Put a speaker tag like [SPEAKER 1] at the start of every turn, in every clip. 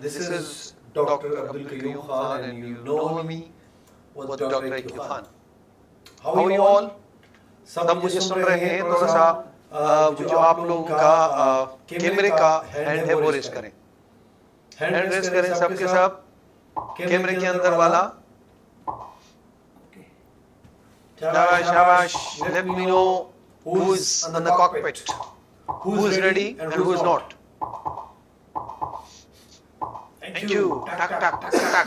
[SPEAKER 1] This
[SPEAKER 2] This
[SPEAKER 1] is
[SPEAKER 2] is
[SPEAKER 1] Dr.
[SPEAKER 2] Dr.
[SPEAKER 1] Abdul
[SPEAKER 2] Abdul
[SPEAKER 1] Qayyum
[SPEAKER 2] Qayyum
[SPEAKER 1] Khan,
[SPEAKER 2] Khan,
[SPEAKER 1] and
[SPEAKER 2] and
[SPEAKER 1] you
[SPEAKER 2] you
[SPEAKER 1] know
[SPEAKER 2] know
[SPEAKER 1] me
[SPEAKER 2] me
[SPEAKER 1] with
[SPEAKER 2] with
[SPEAKER 1] Dr.
[SPEAKER 2] Dr.
[SPEAKER 1] IQ
[SPEAKER 2] IQ
[SPEAKER 1] Khan.
[SPEAKER 2] Khan.
[SPEAKER 1] How are
[SPEAKER 2] How are
[SPEAKER 1] you
[SPEAKER 2] you
[SPEAKER 1] all?
[SPEAKER 2] all?
[SPEAKER 1] सब
[SPEAKER 2] सब
[SPEAKER 1] मुझे
[SPEAKER 2] मुझे
[SPEAKER 1] सुन
[SPEAKER 2] सुन
[SPEAKER 1] रहे
[SPEAKER 2] रहे
[SPEAKER 1] हैं
[SPEAKER 2] हैं
[SPEAKER 1] थोड़ा
[SPEAKER 2] थोड़ा
[SPEAKER 1] सा
[SPEAKER 2] सा
[SPEAKER 1] वो जो
[SPEAKER 2] जो
[SPEAKER 1] आप
[SPEAKER 2] आप
[SPEAKER 1] लोगों
[SPEAKER 2] लोगों
[SPEAKER 1] का
[SPEAKER 2] का
[SPEAKER 1] कैमरे
[SPEAKER 2] कैमरे
[SPEAKER 1] का
[SPEAKER 2] का
[SPEAKER 1] हैंड है
[SPEAKER 2] हैंड है
[SPEAKER 1] वो
[SPEAKER 2] वो
[SPEAKER 1] रेस
[SPEAKER 2] रेस
[SPEAKER 1] करें।
[SPEAKER 2] करें।
[SPEAKER 1] हैंड
[SPEAKER 2] हैंड
[SPEAKER 1] रेस
[SPEAKER 2] रेस
[SPEAKER 1] करें
[SPEAKER 2] करें
[SPEAKER 1] सबके
[SPEAKER 2] सबके
[SPEAKER 1] सब।
[SPEAKER 2] सब।
[SPEAKER 1] कैमरे
[SPEAKER 2] कैमरे
[SPEAKER 1] के
[SPEAKER 2] के
[SPEAKER 1] अंदर
[SPEAKER 2] अंदर
[SPEAKER 1] वाला।
[SPEAKER 2] वाला।
[SPEAKER 1] शाबाश
[SPEAKER 2] शाबाश
[SPEAKER 1] शाबाश।
[SPEAKER 2] शाबाश।
[SPEAKER 1] Let
[SPEAKER 2] Let
[SPEAKER 1] me
[SPEAKER 2] me
[SPEAKER 1] know
[SPEAKER 2] know
[SPEAKER 1] who's
[SPEAKER 2] who's
[SPEAKER 1] on the
[SPEAKER 2] on the
[SPEAKER 1] cockpit,
[SPEAKER 2] cockpit,
[SPEAKER 1] who's
[SPEAKER 2] who's
[SPEAKER 1] ready
[SPEAKER 2] ready
[SPEAKER 1] and
[SPEAKER 2] and
[SPEAKER 1] who's
[SPEAKER 2] who's
[SPEAKER 1] not.
[SPEAKER 2] not.
[SPEAKER 1] Thank
[SPEAKER 2] Thank
[SPEAKER 1] you.
[SPEAKER 2] you.
[SPEAKER 1] Tak
[SPEAKER 2] Tak
[SPEAKER 1] tak
[SPEAKER 2] tak
[SPEAKER 1] tak
[SPEAKER 2] tak
[SPEAKER 1] tak.
[SPEAKER 2] tak.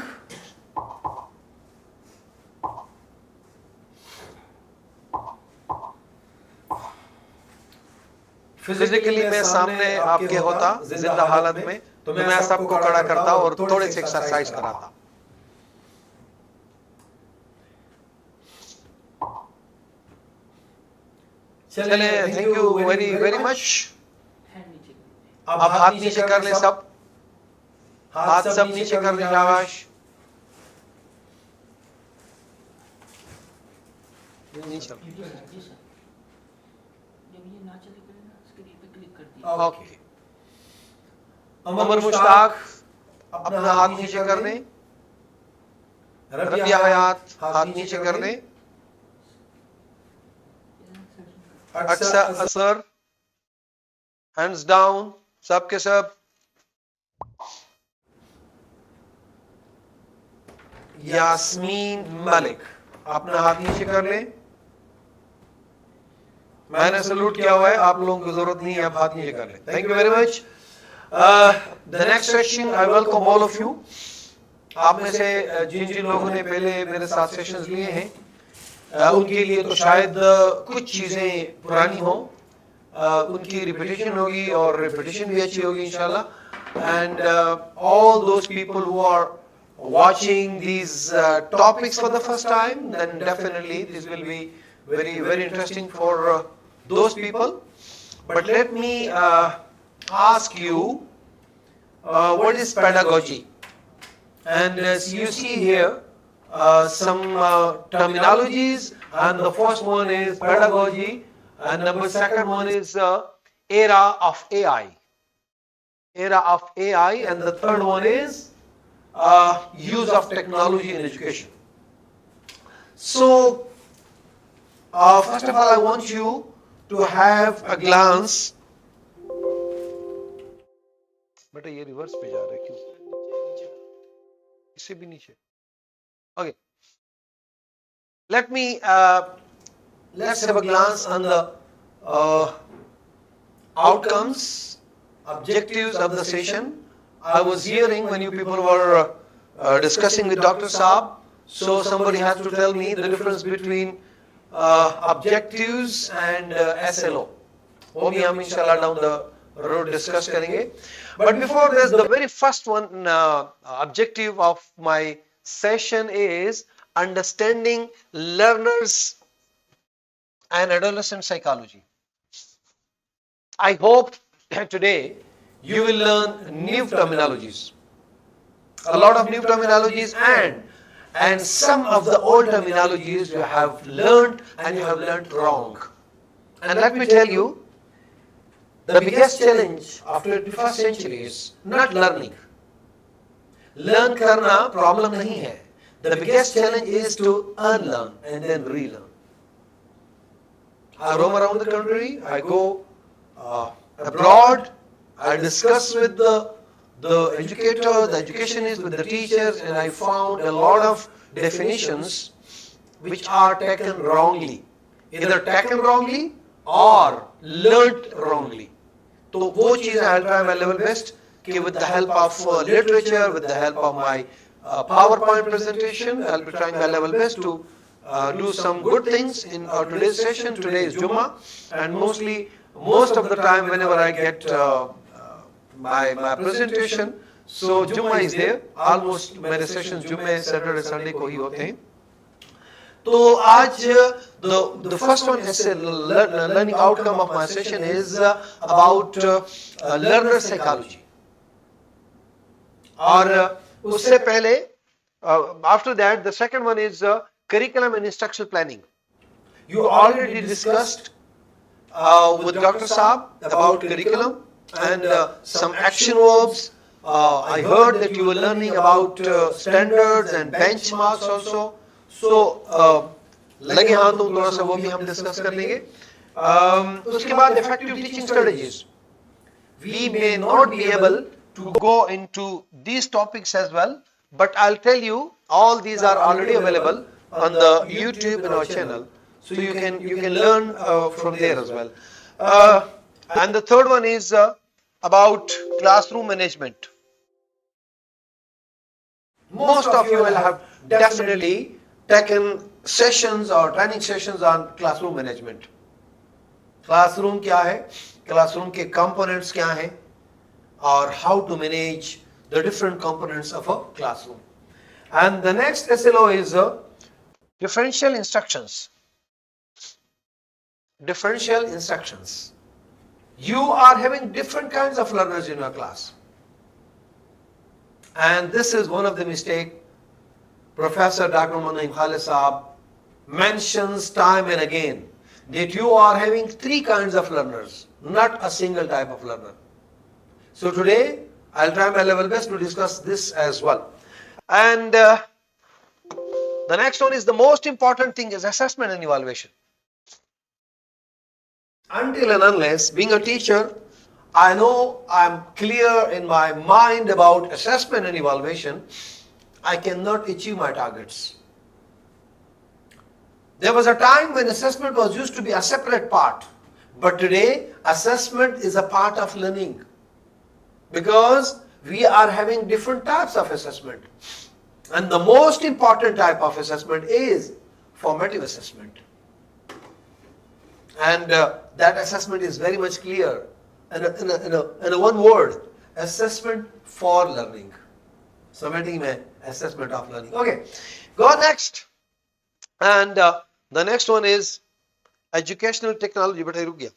[SPEAKER 1] Physically
[SPEAKER 2] physically
[SPEAKER 1] मैं
[SPEAKER 2] मैं
[SPEAKER 1] सामने
[SPEAKER 2] सामने
[SPEAKER 1] आपके
[SPEAKER 2] आपके
[SPEAKER 1] होता
[SPEAKER 2] होता
[SPEAKER 1] जिंदा
[SPEAKER 2] जिंदा
[SPEAKER 1] हालत
[SPEAKER 2] हालत
[SPEAKER 1] में,
[SPEAKER 2] में
[SPEAKER 1] तो
[SPEAKER 2] तो
[SPEAKER 1] मैं
[SPEAKER 2] मैं
[SPEAKER 1] सबको
[SPEAKER 2] सबको
[SPEAKER 1] खड़ा
[SPEAKER 2] खड़ा
[SPEAKER 1] करता
[SPEAKER 2] करता
[SPEAKER 1] और
[SPEAKER 2] और
[SPEAKER 1] थोड़े
[SPEAKER 2] थोड़े
[SPEAKER 1] से
[SPEAKER 2] से
[SPEAKER 1] एक्सरसाइज
[SPEAKER 2] एक्सरसाइज
[SPEAKER 1] कराता।
[SPEAKER 2] कराता।
[SPEAKER 1] चले,
[SPEAKER 2] चले,
[SPEAKER 1] thank
[SPEAKER 2] thank
[SPEAKER 1] you
[SPEAKER 2] you
[SPEAKER 1] very
[SPEAKER 2] very
[SPEAKER 1] very
[SPEAKER 2] very
[SPEAKER 1] much.
[SPEAKER 2] Much.
[SPEAKER 1] अब
[SPEAKER 2] अब
[SPEAKER 1] हाथ
[SPEAKER 2] हाथ
[SPEAKER 1] नीचे
[SPEAKER 2] नीचे
[SPEAKER 1] कर
[SPEAKER 2] कर
[SPEAKER 1] ले
[SPEAKER 2] ले
[SPEAKER 1] सब।
[SPEAKER 2] सब।
[SPEAKER 1] हाथ
[SPEAKER 2] हाथ
[SPEAKER 1] सब
[SPEAKER 2] सब
[SPEAKER 1] नीचे
[SPEAKER 2] नीचे
[SPEAKER 1] कर
[SPEAKER 2] कर
[SPEAKER 1] ले
[SPEAKER 2] ले
[SPEAKER 1] शाबाश।
[SPEAKER 2] शाबाश। नहीं चल
[SPEAKER 1] ओके।
[SPEAKER 2] ओके।
[SPEAKER 1] अमर
[SPEAKER 2] उमर
[SPEAKER 1] मुश्ताक
[SPEAKER 2] मुश्ताक
[SPEAKER 1] अपना
[SPEAKER 2] अपना
[SPEAKER 1] हाथ
[SPEAKER 2] हाथ
[SPEAKER 1] नीचे
[SPEAKER 2] नीचे
[SPEAKER 1] कर
[SPEAKER 2] कर
[SPEAKER 1] दें।
[SPEAKER 2] दें।
[SPEAKER 1] रबिया
[SPEAKER 2] रबिया
[SPEAKER 1] हयात
[SPEAKER 2] हयात
[SPEAKER 1] हाथ
[SPEAKER 2] हाथ
[SPEAKER 1] नीचे
[SPEAKER 2] नीचे
[SPEAKER 1] कर
[SPEAKER 2] कर
[SPEAKER 1] दें।
[SPEAKER 2] दें।
[SPEAKER 1] अक्सर
[SPEAKER 2] अक्सर असर हैंड्स डाउन सबके सब।
[SPEAKER 1] यास्मीन
[SPEAKER 2] यास्मीन
[SPEAKER 1] मलिक
[SPEAKER 2] मलिक
[SPEAKER 1] अपना
[SPEAKER 2] अपना
[SPEAKER 1] हाथ
[SPEAKER 2] हाथ
[SPEAKER 1] नीचे
[SPEAKER 2] नीचे
[SPEAKER 1] कर
[SPEAKER 2] कर
[SPEAKER 1] ले।
[SPEAKER 2] ले।
[SPEAKER 1] मैंने
[SPEAKER 2] मैंने
[SPEAKER 1] सल्यूट
[SPEAKER 2] सल्यूट
[SPEAKER 1] किया
[SPEAKER 2] किया
[SPEAKER 1] हुआ
[SPEAKER 2] हुआ
[SPEAKER 1] है,
[SPEAKER 2] है,
[SPEAKER 1] आप
[SPEAKER 2] आप
[SPEAKER 1] लोगों
[SPEAKER 2] लोगों
[SPEAKER 1] को
[SPEAKER 2] को
[SPEAKER 1] जरूरत
[SPEAKER 2] जरूरत
[SPEAKER 1] नहीं
[SPEAKER 2] नहीं
[SPEAKER 1] है,
[SPEAKER 2] है,
[SPEAKER 1] आप
[SPEAKER 2] आप
[SPEAKER 1] हाथ
[SPEAKER 2] हाथ
[SPEAKER 1] नीचे
[SPEAKER 2] नीचे
[SPEAKER 1] कर
[SPEAKER 2] कर
[SPEAKER 1] ले।
[SPEAKER 2] ले।
[SPEAKER 1] Thank
[SPEAKER 2] thank
[SPEAKER 1] you
[SPEAKER 2] you
[SPEAKER 1] very
[SPEAKER 2] very
[SPEAKER 1] much.
[SPEAKER 2] Much.
[SPEAKER 1] The
[SPEAKER 2] the
[SPEAKER 1] next
[SPEAKER 2] next
[SPEAKER 1] session
[SPEAKER 2] session
[SPEAKER 1] I
[SPEAKER 2] I
[SPEAKER 1] welcome
[SPEAKER 2] welcome
[SPEAKER 1] all
[SPEAKER 2] all
[SPEAKER 1] of
[SPEAKER 2] of
[SPEAKER 1] you.
[SPEAKER 2] You.
[SPEAKER 1] आप
[SPEAKER 2] आप
[SPEAKER 1] में
[SPEAKER 2] में
[SPEAKER 1] से
[SPEAKER 2] से
[SPEAKER 1] जिन
[SPEAKER 2] जिन
[SPEAKER 1] जिन
[SPEAKER 2] जिन
[SPEAKER 1] लोगों
[SPEAKER 2] लोगों
[SPEAKER 1] ने
[SPEAKER 2] ने
[SPEAKER 1] पहले
[SPEAKER 2] पहले
[SPEAKER 1] मेरे
[SPEAKER 2] मेरे
[SPEAKER 1] साथ
[SPEAKER 2] साथ
[SPEAKER 1] सेशंस
[SPEAKER 2] सेशंस
[SPEAKER 1] लिए
[SPEAKER 2] लिए
[SPEAKER 1] हैं,
[SPEAKER 2] हैं,
[SPEAKER 1] उनके
[SPEAKER 2] उनके
[SPEAKER 1] लिए
[SPEAKER 2] लिए
[SPEAKER 1] तो
[SPEAKER 2] तो
[SPEAKER 1] शायद
[SPEAKER 2] शायद
[SPEAKER 1] कुछ
[SPEAKER 2] कुछ
[SPEAKER 1] चीजें
[SPEAKER 2] चीजें
[SPEAKER 1] पुरानी
[SPEAKER 2] पुरानी
[SPEAKER 1] हो,
[SPEAKER 2] हो,
[SPEAKER 1] उनकी
[SPEAKER 2] उनकी
[SPEAKER 1] रिपीटेशन
[SPEAKER 2] रिपीटेशन
[SPEAKER 1] होगी
[SPEAKER 2] होगी
[SPEAKER 1] और
[SPEAKER 2] और
[SPEAKER 1] रिपीटेशन
[SPEAKER 2] रिपीटेशन
[SPEAKER 1] भी
[SPEAKER 2] भी
[SPEAKER 1] अच्छी
[SPEAKER 2] अच्छी
[SPEAKER 1] होगी
[SPEAKER 2] होगी
[SPEAKER 1] इंशाल्लाह।
[SPEAKER 2] इंशाल्लाह।
[SPEAKER 1] And
[SPEAKER 2] And
[SPEAKER 1] all
[SPEAKER 2] all
[SPEAKER 1] those
[SPEAKER 2] those
[SPEAKER 1] people
[SPEAKER 2] people
[SPEAKER 1] who
[SPEAKER 2] who
[SPEAKER 1] are
[SPEAKER 2] are
[SPEAKER 1] watching
[SPEAKER 2] watching
[SPEAKER 1] these
[SPEAKER 2] these
[SPEAKER 1] topics
[SPEAKER 2] topics
[SPEAKER 1] for
[SPEAKER 2] for
[SPEAKER 1] the
[SPEAKER 2] the
[SPEAKER 1] first
[SPEAKER 2] first
[SPEAKER 1] time,
[SPEAKER 2] time,
[SPEAKER 1] then
[SPEAKER 2] then
[SPEAKER 1] definitely
[SPEAKER 2] definitely
[SPEAKER 1] this
[SPEAKER 2] this
[SPEAKER 1] will
[SPEAKER 2] will
[SPEAKER 1] be
[SPEAKER 2] be
[SPEAKER 1] very
[SPEAKER 2] very
[SPEAKER 1] very
[SPEAKER 2] very
[SPEAKER 1] interesting
[SPEAKER 2] interesting
[SPEAKER 1] for
[SPEAKER 2] for
[SPEAKER 1] those
[SPEAKER 2] those
[SPEAKER 1] people.
[SPEAKER 2] people.
[SPEAKER 1] But
[SPEAKER 2] But
[SPEAKER 1] let
[SPEAKER 2] let
[SPEAKER 1] me
[SPEAKER 2] me
[SPEAKER 1] ask
[SPEAKER 2] ask
[SPEAKER 1] you,
[SPEAKER 2] you,
[SPEAKER 1] what
[SPEAKER 2] what
[SPEAKER 1] is
[SPEAKER 2] is
[SPEAKER 1] pedagogy?
[SPEAKER 2] pedagogy?
[SPEAKER 1] And
[SPEAKER 2] And
[SPEAKER 1] as you
[SPEAKER 2] you
[SPEAKER 1] see
[SPEAKER 2] see
[SPEAKER 1] here,
[SPEAKER 2] here
[SPEAKER 1] some
[SPEAKER 2] some
[SPEAKER 1] terminologies,
[SPEAKER 2] terminologies,
[SPEAKER 1] and
[SPEAKER 2] and
[SPEAKER 1] the
[SPEAKER 2] the
[SPEAKER 1] first
[SPEAKER 2] first
[SPEAKER 1] one
[SPEAKER 2] one
[SPEAKER 1] is
[SPEAKER 2] is
[SPEAKER 1] pedagogy,
[SPEAKER 2] pedagogy,
[SPEAKER 1] and
[SPEAKER 2] and
[SPEAKER 1] number
[SPEAKER 2] number
[SPEAKER 1] second
[SPEAKER 2] second
[SPEAKER 1] one
[SPEAKER 2] one
[SPEAKER 1] is
[SPEAKER 2] is era of AI,
[SPEAKER 1] and
[SPEAKER 2] and
[SPEAKER 1] the
[SPEAKER 2] the
[SPEAKER 1] third
[SPEAKER 2] third
[SPEAKER 1] one
[SPEAKER 2] one
[SPEAKER 1] is
[SPEAKER 2] is
[SPEAKER 1] use
[SPEAKER 2] use
[SPEAKER 1] of
[SPEAKER 2] of
[SPEAKER 1] technology
[SPEAKER 2] technology
[SPEAKER 1] in
[SPEAKER 2] in
[SPEAKER 1] education.
[SPEAKER 2] education.
[SPEAKER 1] So,
[SPEAKER 2] So,
[SPEAKER 1] first
[SPEAKER 2] first
[SPEAKER 1] of
[SPEAKER 2] of
[SPEAKER 1] all,
[SPEAKER 2] all,
[SPEAKER 1] I
[SPEAKER 2] I
[SPEAKER 1] want
[SPEAKER 2] want
[SPEAKER 1] you
[SPEAKER 2] you
[SPEAKER 1] to
[SPEAKER 2] to
[SPEAKER 1] have
[SPEAKER 2] have
[SPEAKER 1] a
[SPEAKER 2] a
[SPEAKER 1] glance.
[SPEAKER 2] glance. बेटा ये reverse पे जा रहा है क्यों? इससे भी नीचे. Okay, let me
[SPEAKER 1] Let's
[SPEAKER 2] let's
[SPEAKER 1] have
[SPEAKER 2] have
[SPEAKER 1] a
[SPEAKER 2] a
[SPEAKER 1] glance
[SPEAKER 2] glance
[SPEAKER 1] on
[SPEAKER 2] on
[SPEAKER 1] the
[SPEAKER 2] the
[SPEAKER 1] uh, outcomes,
[SPEAKER 2] outcomes,
[SPEAKER 1] objectives
[SPEAKER 2] objectives
[SPEAKER 1] of
[SPEAKER 2] of
[SPEAKER 1] the
[SPEAKER 2] the
[SPEAKER 1] session.
[SPEAKER 2] session.
[SPEAKER 1] I
[SPEAKER 2] I
[SPEAKER 1] was
[SPEAKER 2] was
[SPEAKER 1] hearing
[SPEAKER 2] hearing
[SPEAKER 1] when
[SPEAKER 2] when
[SPEAKER 1] you
[SPEAKER 2] you
[SPEAKER 1] people
[SPEAKER 2] people
[SPEAKER 1] were
[SPEAKER 2] were
[SPEAKER 1] discussing
[SPEAKER 2] discussing
[SPEAKER 1] with
[SPEAKER 2] with
[SPEAKER 1] Dr.
[SPEAKER 2] Dr.
[SPEAKER 1] Saab.
[SPEAKER 2] Saab.
[SPEAKER 1] So
[SPEAKER 2] So
[SPEAKER 1] somebody
[SPEAKER 2] somebody
[SPEAKER 1] has
[SPEAKER 2] has
[SPEAKER 1] to
[SPEAKER 2] to
[SPEAKER 1] tell
[SPEAKER 2] tell
[SPEAKER 1] me
[SPEAKER 2] me
[SPEAKER 1] the
[SPEAKER 2] the
[SPEAKER 1] difference
[SPEAKER 2] difference
[SPEAKER 1] between
[SPEAKER 2] between
[SPEAKER 1] objectives
[SPEAKER 2] objectives
[SPEAKER 1] and
[SPEAKER 2] and
[SPEAKER 1] SLO.
[SPEAKER 2] SLO.
[SPEAKER 1] वो
[SPEAKER 2] वो
[SPEAKER 1] भी
[SPEAKER 2] भी
[SPEAKER 1] हम
[SPEAKER 2] हम
[SPEAKER 1] इंशाल्लाह
[SPEAKER 2] इंशाल्लाह
[SPEAKER 1] down
[SPEAKER 2] down
[SPEAKER 1] the
[SPEAKER 2] the
[SPEAKER 1] road
[SPEAKER 2] road
[SPEAKER 1] discuss
[SPEAKER 2] discuss
[SPEAKER 1] करेंगे.
[SPEAKER 2] करेंगे.
[SPEAKER 1] But
[SPEAKER 2] But
[SPEAKER 1] before
[SPEAKER 2] before
[SPEAKER 1] this
[SPEAKER 2] this,
[SPEAKER 1] the
[SPEAKER 2] the very first one objective of my session is understanding learners and adolescent psychology. I hope today
[SPEAKER 1] you
[SPEAKER 2] you
[SPEAKER 1] will
[SPEAKER 2] will
[SPEAKER 1] learn
[SPEAKER 2] learn
[SPEAKER 1] new
[SPEAKER 2] new
[SPEAKER 1] terminologies,
[SPEAKER 2] terminologies,
[SPEAKER 1] a
[SPEAKER 2] a
[SPEAKER 1] lot
[SPEAKER 2] lot
[SPEAKER 1] of
[SPEAKER 2] of
[SPEAKER 1] new
[SPEAKER 2] new
[SPEAKER 1] terminologies,
[SPEAKER 2] terminologies,
[SPEAKER 1] and
[SPEAKER 2] and
[SPEAKER 1] some
[SPEAKER 2] some
[SPEAKER 1] of
[SPEAKER 2] of
[SPEAKER 1] the
[SPEAKER 2] the
[SPEAKER 1] old
[SPEAKER 2] old
[SPEAKER 1] terminologies
[SPEAKER 2] terminologies
[SPEAKER 1] you
[SPEAKER 2] you
[SPEAKER 1] have
[SPEAKER 2] have
[SPEAKER 1] learned
[SPEAKER 2] learned
[SPEAKER 1] and
[SPEAKER 2] and
[SPEAKER 1] you
[SPEAKER 2] you
[SPEAKER 1] have
[SPEAKER 2] have
[SPEAKER 1] learned
[SPEAKER 2] learned
[SPEAKER 1] wrong.
[SPEAKER 2] wrong.
[SPEAKER 1] And
[SPEAKER 2] And
[SPEAKER 1] let
[SPEAKER 2] let
[SPEAKER 1] me
[SPEAKER 2] me
[SPEAKER 1] tell
[SPEAKER 2] tell
[SPEAKER 1] you,
[SPEAKER 2] you,
[SPEAKER 1] the
[SPEAKER 2] the
[SPEAKER 1] biggest
[SPEAKER 2] biggest
[SPEAKER 1] challenge
[SPEAKER 2] challenge
[SPEAKER 1] of
[SPEAKER 2] of
[SPEAKER 1] 21st
[SPEAKER 2] 21st
[SPEAKER 1] century
[SPEAKER 2] century
[SPEAKER 1] is
[SPEAKER 2] is
[SPEAKER 1] not
[SPEAKER 2] not
[SPEAKER 1] learning.
[SPEAKER 2] learning.
[SPEAKER 1] Learn
[SPEAKER 2] Learn
[SPEAKER 1] करना
[SPEAKER 2] karna
[SPEAKER 1] problem
[SPEAKER 2] problem
[SPEAKER 1] नहीं
[SPEAKER 2] nahi
[SPEAKER 1] है.
[SPEAKER 2] hai.
[SPEAKER 1] The
[SPEAKER 2] The
[SPEAKER 1] biggest
[SPEAKER 2] biggest
[SPEAKER 1] challenge
[SPEAKER 2] challenge
[SPEAKER 1] is
[SPEAKER 2] is
[SPEAKER 1] to
[SPEAKER 2] to
[SPEAKER 1] unlearn
[SPEAKER 2] unlearn
[SPEAKER 1] and
[SPEAKER 2] and
[SPEAKER 1] then
[SPEAKER 2] then
[SPEAKER 1] relearn.
[SPEAKER 2] relearn.
[SPEAKER 1] I
[SPEAKER 2] I
[SPEAKER 1] roam
[SPEAKER 2] roam
[SPEAKER 1] around
[SPEAKER 2] around
[SPEAKER 1] the
[SPEAKER 2] the
[SPEAKER 1] country.
[SPEAKER 2] country.
[SPEAKER 1] I
[SPEAKER 2] I
[SPEAKER 1] go
[SPEAKER 2] go
[SPEAKER 1] abroad.
[SPEAKER 2] abroad.
[SPEAKER 1] I
[SPEAKER 2] I
[SPEAKER 1] discuss
[SPEAKER 2] discuss
[SPEAKER 1] with
[SPEAKER 2] with
[SPEAKER 1] the
[SPEAKER 2] the
[SPEAKER 1] educator,
[SPEAKER 2] educator,
[SPEAKER 1] the
[SPEAKER 2] the
[SPEAKER 1] educationists,
[SPEAKER 2] educationist,
[SPEAKER 1] with
[SPEAKER 2] with
[SPEAKER 1] the
[SPEAKER 2] the
[SPEAKER 1] teachers,
[SPEAKER 2] teachers,
[SPEAKER 1] and
[SPEAKER 2] and
[SPEAKER 1] I
[SPEAKER 2] I
[SPEAKER 1] found
[SPEAKER 2] found
[SPEAKER 1] a
[SPEAKER 2] a
[SPEAKER 1] lot
[SPEAKER 2] lot
[SPEAKER 1] of
[SPEAKER 2] of
[SPEAKER 1] definitions
[SPEAKER 2] definitions
[SPEAKER 1] which
[SPEAKER 2] which
[SPEAKER 1] are
[SPEAKER 2] are
[SPEAKER 1] taken
[SPEAKER 2] taken
[SPEAKER 1] wrongly,
[SPEAKER 2] wrongly,
[SPEAKER 1] either
[SPEAKER 2] either
[SPEAKER 1] taken
[SPEAKER 2] taken
[SPEAKER 1] wrongly
[SPEAKER 2] wrongly
[SPEAKER 1] or
[SPEAKER 2] or
[SPEAKER 1] learned
[SPEAKER 2] learnt
[SPEAKER 1] wrongly.
[SPEAKER 2] wrongly.
[SPEAKER 1] तो
[SPEAKER 2] तो
[SPEAKER 1] वो
[SPEAKER 2] वो
[SPEAKER 1] चीजें
[SPEAKER 2] चीजें
[SPEAKER 1] I'll
[SPEAKER 2] I'll
[SPEAKER 1] try
[SPEAKER 2] try
[SPEAKER 1] my
[SPEAKER 2] my
[SPEAKER 1] level
[SPEAKER 2] level
[SPEAKER 1] best
[SPEAKER 2] best
[SPEAKER 1] कि
[SPEAKER 2] कि
[SPEAKER 1] with
[SPEAKER 2] with
[SPEAKER 1] the
[SPEAKER 2] the
[SPEAKER 1] help
[SPEAKER 2] help
[SPEAKER 1] of
[SPEAKER 2] of
[SPEAKER 1] literature,
[SPEAKER 2] literature,
[SPEAKER 1] with
[SPEAKER 2] with
[SPEAKER 1] the
[SPEAKER 2] the
[SPEAKER 1] help
[SPEAKER 2] help
[SPEAKER 1] of
[SPEAKER 2] of
[SPEAKER 1] my
[SPEAKER 2] my
[SPEAKER 1] PowerPoint
[SPEAKER 2] PowerPoint
[SPEAKER 1] presentation,
[SPEAKER 2] presentation,
[SPEAKER 1] I'll
[SPEAKER 2] I'll
[SPEAKER 1] be
[SPEAKER 2] be
[SPEAKER 1] trying
[SPEAKER 2] trying
[SPEAKER 1] my
[SPEAKER 2] my
[SPEAKER 1] level
[SPEAKER 2] level
[SPEAKER 1] best
[SPEAKER 2] best
[SPEAKER 1] to
[SPEAKER 2] to
[SPEAKER 1] do
[SPEAKER 2] do
[SPEAKER 1] some
[SPEAKER 2] some
[SPEAKER 1] good
[SPEAKER 2] good
[SPEAKER 1] things
[SPEAKER 2] things
[SPEAKER 1] in
[SPEAKER 2] in
[SPEAKER 1] today's
[SPEAKER 2] today's
[SPEAKER 1] session.
[SPEAKER 2] session.
[SPEAKER 1] Today
[SPEAKER 2] Today
[SPEAKER 1] is
[SPEAKER 2] is
[SPEAKER 1] Jummah,
[SPEAKER 2] Jummah,
[SPEAKER 1] and
[SPEAKER 2] and
[SPEAKER 1] most
[SPEAKER 2] most
[SPEAKER 1] of
[SPEAKER 2] of
[SPEAKER 1] the
[SPEAKER 2] the
[SPEAKER 1] time
[SPEAKER 2] time
[SPEAKER 1] whenever
[SPEAKER 2] whenever
[SPEAKER 1] I
[SPEAKER 2] I
[SPEAKER 1] get
[SPEAKER 2] get
[SPEAKER 1] my
[SPEAKER 2] my
[SPEAKER 1] presentation,
[SPEAKER 2] presentation,
[SPEAKER 1] so
[SPEAKER 2] so
[SPEAKER 1] Jummah
[SPEAKER 2] Jummah
[SPEAKER 1] is
[SPEAKER 2] is
[SPEAKER 1] there.
[SPEAKER 2] there.
[SPEAKER 1] Almost
[SPEAKER 2] Almost
[SPEAKER 1] मेरे
[SPEAKER 2] मेरे
[SPEAKER 1] sessions
[SPEAKER 2] sessions
[SPEAKER 1] जुम्मे
[SPEAKER 2] जुम्मे
[SPEAKER 1] Saturday
[SPEAKER 2] Saturday
[SPEAKER 1] Sunday
[SPEAKER 2] Sunday
[SPEAKER 1] को
[SPEAKER 2] को
[SPEAKER 1] ही
[SPEAKER 2] ही
[SPEAKER 1] होते
[SPEAKER 2] होते
[SPEAKER 1] हैं.
[SPEAKER 2] हैं.
[SPEAKER 1] तो
[SPEAKER 2] तो
[SPEAKER 1] आज
[SPEAKER 2] आज
[SPEAKER 1] the
[SPEAKER 2] the
[SPEAKER 1] first
[SPEAKER 2] first
[SPEAKER 1] one
[SPEAKER 2] one
[SPEAKER 1] is
[SPEAKER 2] is
[SPEAKER 1] learning
[SPEAKER 2] learning
[SPEAKER 1] outcome
[SPEAKER 2] outcome
[SPEAKER 1] of
[SPEAKER 2] of
[SPEAKER 1] my
[SPEAKER 2] my
[SPEAKER 1] session
[SPEAKER 2] session
[SPEAKER 1] is
[SPEAKER 2] is
[SPEAKER 1] about
[SPEAKER 2] about
[SPEAKER 1] learner
[SPEAKER 2] learner
[SPEAKER 1] psychology.
[SPEAKER 2] psychology.
[SPEAKER 1] और
[SPEAKER 2] और
[SPEAKER 1] उससे
[SPEAKER 2] उससे पहले after that the second one is curriculum and instructional planning.
[SPEAKER 1] you
[SPEAKER 2] You
[SPEAKER 1] already
[SPEAKER 2] already
[SPEAKER 1] discussed
[SPEAKER 2] discussed with Dr. Saab about curriculum and some action verbs. I heard that you were learning about standards and benchmarks also. So लगे हाथों थोड़ा सा वो भी हम discuss कर लेंगे. उसके बाद effective teaching strategies. We may not be able to go into these topics as well, but I'll tell you all these are already available on the YouTube in our channel, so you can learn from there as well. And the third one is about classroom management. Most of you will have definitely taken sessions or training sessions on classroom management. Classroom क्या है? Classroom के components क्या हैं? Or how to manage the different components of a classroom. And the next SLO is differential instructions. Differential instructions. You are having different kinds of learners in your class. And this is one of the mistakes Professor Dr. Munaim Khalid Saab mentions time and again, that you are having three kinds of learners, not a single type of learner. So today, I'll try my level best to discuss this as well. And the next one is the most important thing is assessment and evaluation. Until and unless, being a teacher, I know I'm clear in my mind about assessment and evaluation, I cannot achieve my targets. There was a time when assessment was used to be a separate part, but today assessment is a part of learning because we are having different types of assessment. And the most important type of assessment is formative assessment. And that assessment is very much clear in a one word, assessment for learning. Submitting mein assessment of learning. Okay, go next. And the next one is educational technology. But I ruk gaya.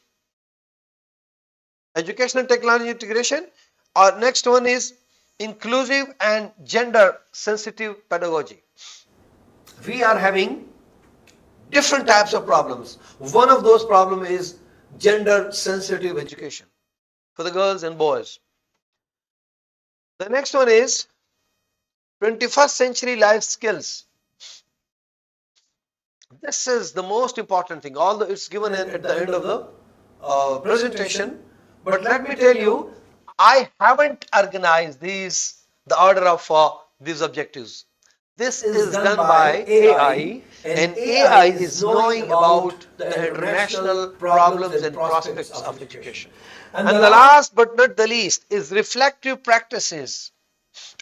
[SPEAKER 2] Educational technology integration. Our next one is inclusive and gender sensitive pedagogy. We are having different types of problems. One of those problems is gender sensitive education for the girls and boys. The next one is 21st century life skills. This is the most important thing, although it's given at the end of the presentation. But let me tell you, I haven't organized the order of these objectives. This is done by AI, and AI is knowing about the international problems and prospects of education. And the last but not the least is reflective practices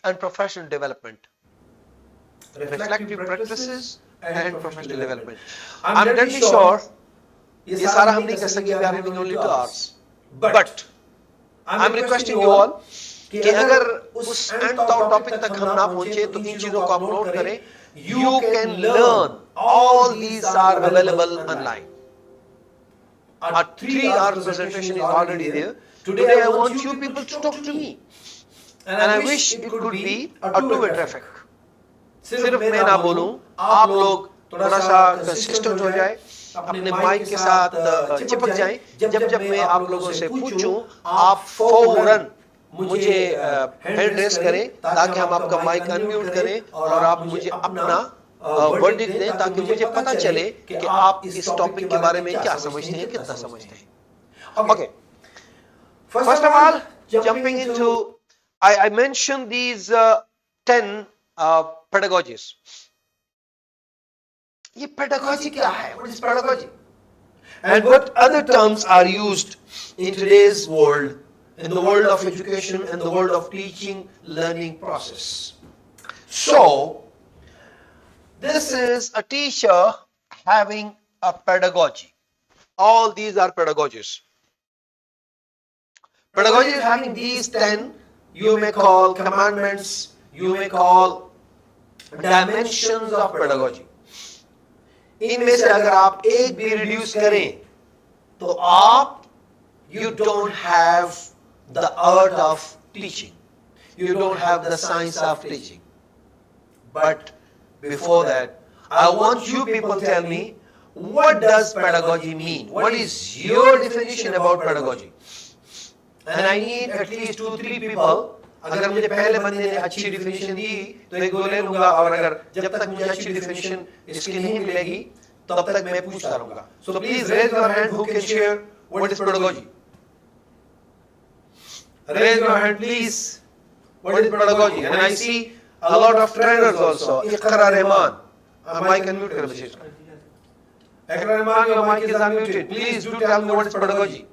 [SPEAKER 2] and professional development. Reflective practices and professional development. I'm deadly sure ये सारा हम नहीं कर सकेंगे, we are having only 2 hours. But I'm requesting you all कि अगर उस end topic तक हम ना पहुंचे तो इन चीजों को आप नोट करें. You can learn. All these are available online. Our 3-hour presentation is already there. Today I want you people to talk to me. And I wish it could be a two-way traffic. सिर्फ मैं ना बोलूं, आप लोग थोड़ा सा consistent हो जाए, अपने माइक के साथ चिपक जाएं. जब मैं आप लोगों से पूछूं, आप फौरन मुझे हैंड रेस करें ताकि हम आपका माइक अनम्यूट करें और आप मुझे अपना वर्डिक्ट दें ताकि मुझे पता चले कि आप इस टॉपिक के बारे में क्या समझते हैं, कितना समझते हैं. Okay. First of all, jumping into, I mentioned these 10 pedagogies. ये pedagogy क्या है? What is pedagogy? And what other terms are used in today's world, in the world of education and the world of teaching, learning process? So, this is a teacher having a pedagogy. All these are pedagogies. Pedagogy is having these 10, you may call commandments, you may call dimensions of pedagogy. इनमें से अगर आप एक भी reduce करें, तो आप, you don't have the art of teaching. You don't have the science of teaching. But before that, I want you people to tell me, what does pedagogy mean? What is your definition about pedagogy? And I need at least 2-3 people. अगर मुझे पहले बंदे ने अच्छी definition दी तो एक दो ले लूंगा, और अगर जब तक मुझे अच्छी डिफिनेशन इसकी नहीं मिलेगी तब तक मैं पूछता रहूंगा. So please raise your hand who can share what is pedagogy. Raise your hand please. What is pedagogy? And I see a lot of trainers also. Iqra Rahman. Mic unmute kar Bashir. Iqra Rahman, your mic is unmuted. Please do tell me what is pedagogy.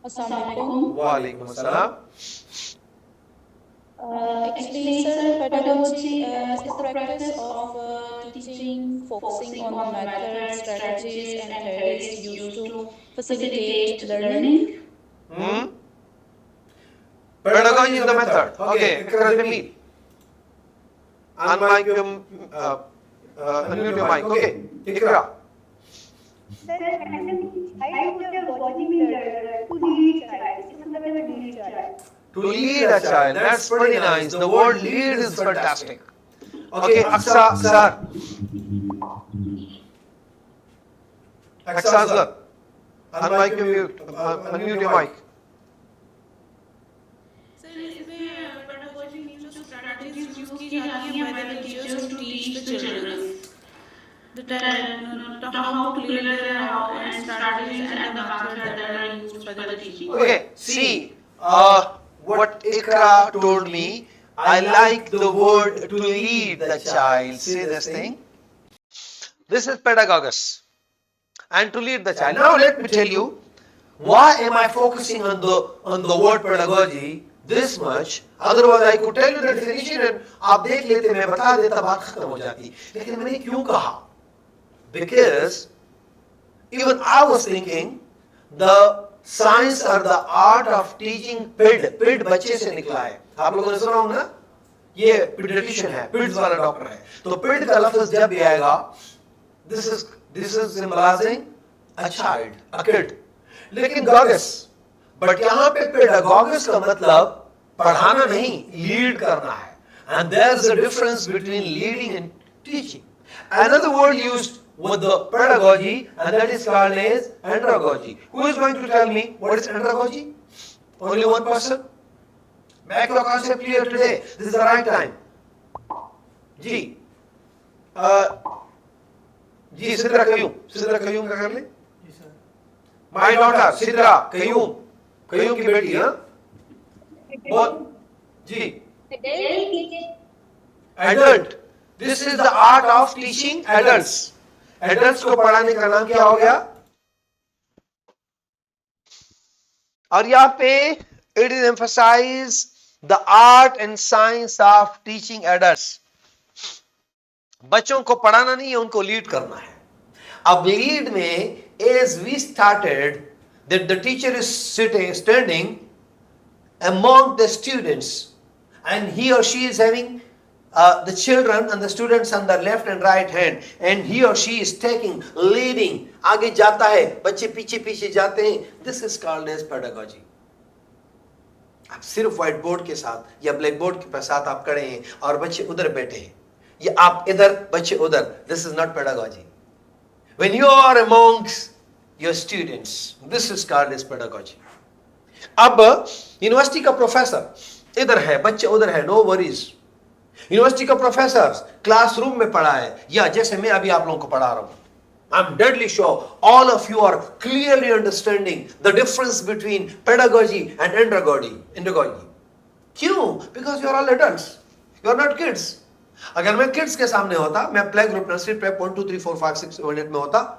[SPEAKER 3] Assalamualaikum.
[SPEAKER 2] Walaikum assalam.
[SPEAKER 3] Actually, sir, pedagogy is the practice of teaching, focusing on methods, strategies, and theories used to facilitate learning.
[SPEAKER 2] Pedagogy is the method. Okay, Iqra Jamil. Unmic unmute your mic. Okay, Iqra.
[SPEAKER 4] Sir, I was a watching mirror to lead child. इस मतलब है lead child.
[SPEAKER 2] To lead a child, that's pretty nice. The word lead is fantastic. Okay, Aksa, sir. Aksa, sir. Unmic your mute. Unmute your mic.
[SPEAKER 5] Sir इसमें pedagogy means जो strategies use की जाती हैं by the teachers to teach the children how to lead and strategies and the methods that are used by the teaching.
[SPEAKER 2] Okay, see, what Ikra told me, I like the word to lead the child. See this thing? This is pedagogus. And to lead the child. Now let me tell you, why am I focusing on the word pedagogy this much? Otherwise I could tell you the definition and आप देख लेते, मैं बता देता, बात खत्म हो जाती. लेकिन मैंने क्यों कहा? Because even I was thinking the science or the art of teaching PID बच्चे से निकला है. आप लोगों ने सुना होगा ना, ये pediatrician है, PIDS वाला डॉक्टर है. तो PID का लफ्ज जब भी आएगा, this is symbolizing a child, a kid. लेकिन gogus, but यहाँ पे pedagogus का मतलब पढ़ाना नहीं, lead करना है. And there's a difference between leading and teaching. Another word used with the pedagogy, and that is called as andragogy. Who is going to tell me what is andragogy? Only one person? Make your concept clear today. This is the right time. Ji. Ji, Sidra Qayyum. Sidra Qayyum का कर ले? My daughter, Sidra Qayyum. Qayyum की बेटी, हाँ? बोल. जी. Adult. This is the art of teaching adults. Adults को पढ़ाने का नाम क्या हो गया? और यहाँ पे it is emphasize the art and science of teaching adults. बच्चों को पढ़ाना नहीं है, उनको लीड करना है. अब लीड में as we started that the teacher is standing among the students and he or she is having the children and the students on the left and right hand, and he or she is taking, leading, आगे जाता है, बच्चे पीछे पीछे जाते हैं. This is called as pedagogy. आप सिर्फ व्हाइट बोर्ड के साथ या ब्लैक बोर्ड के साथ आप खड़े हैं और बच्चे उधर बैठे हैं, या आप इधर बच्चे उधर. This is not pedagogy. When you are amongst your students, this is called as pedagogy. अब यूनिवर्सिटी का प्रोफेसर इधर है, बच्चे उधर है, no worries. यूनिवर्सिटी का प्रोफेसर क्लासरूम में पढ़ा है, या जैसे मैं अभी आप लोगों को पढ़ा रहा हूं. I'm deadly sure all of you are clearly understanding the difference between pedagogy and andragogy. क्यों? Because you are all adults. You are not kids. अगर मैं kids के सामने होता, मैं प्ले ग्रुप नर्सरी प्रेप 1 2 3 4 5 6 7 8 में होता,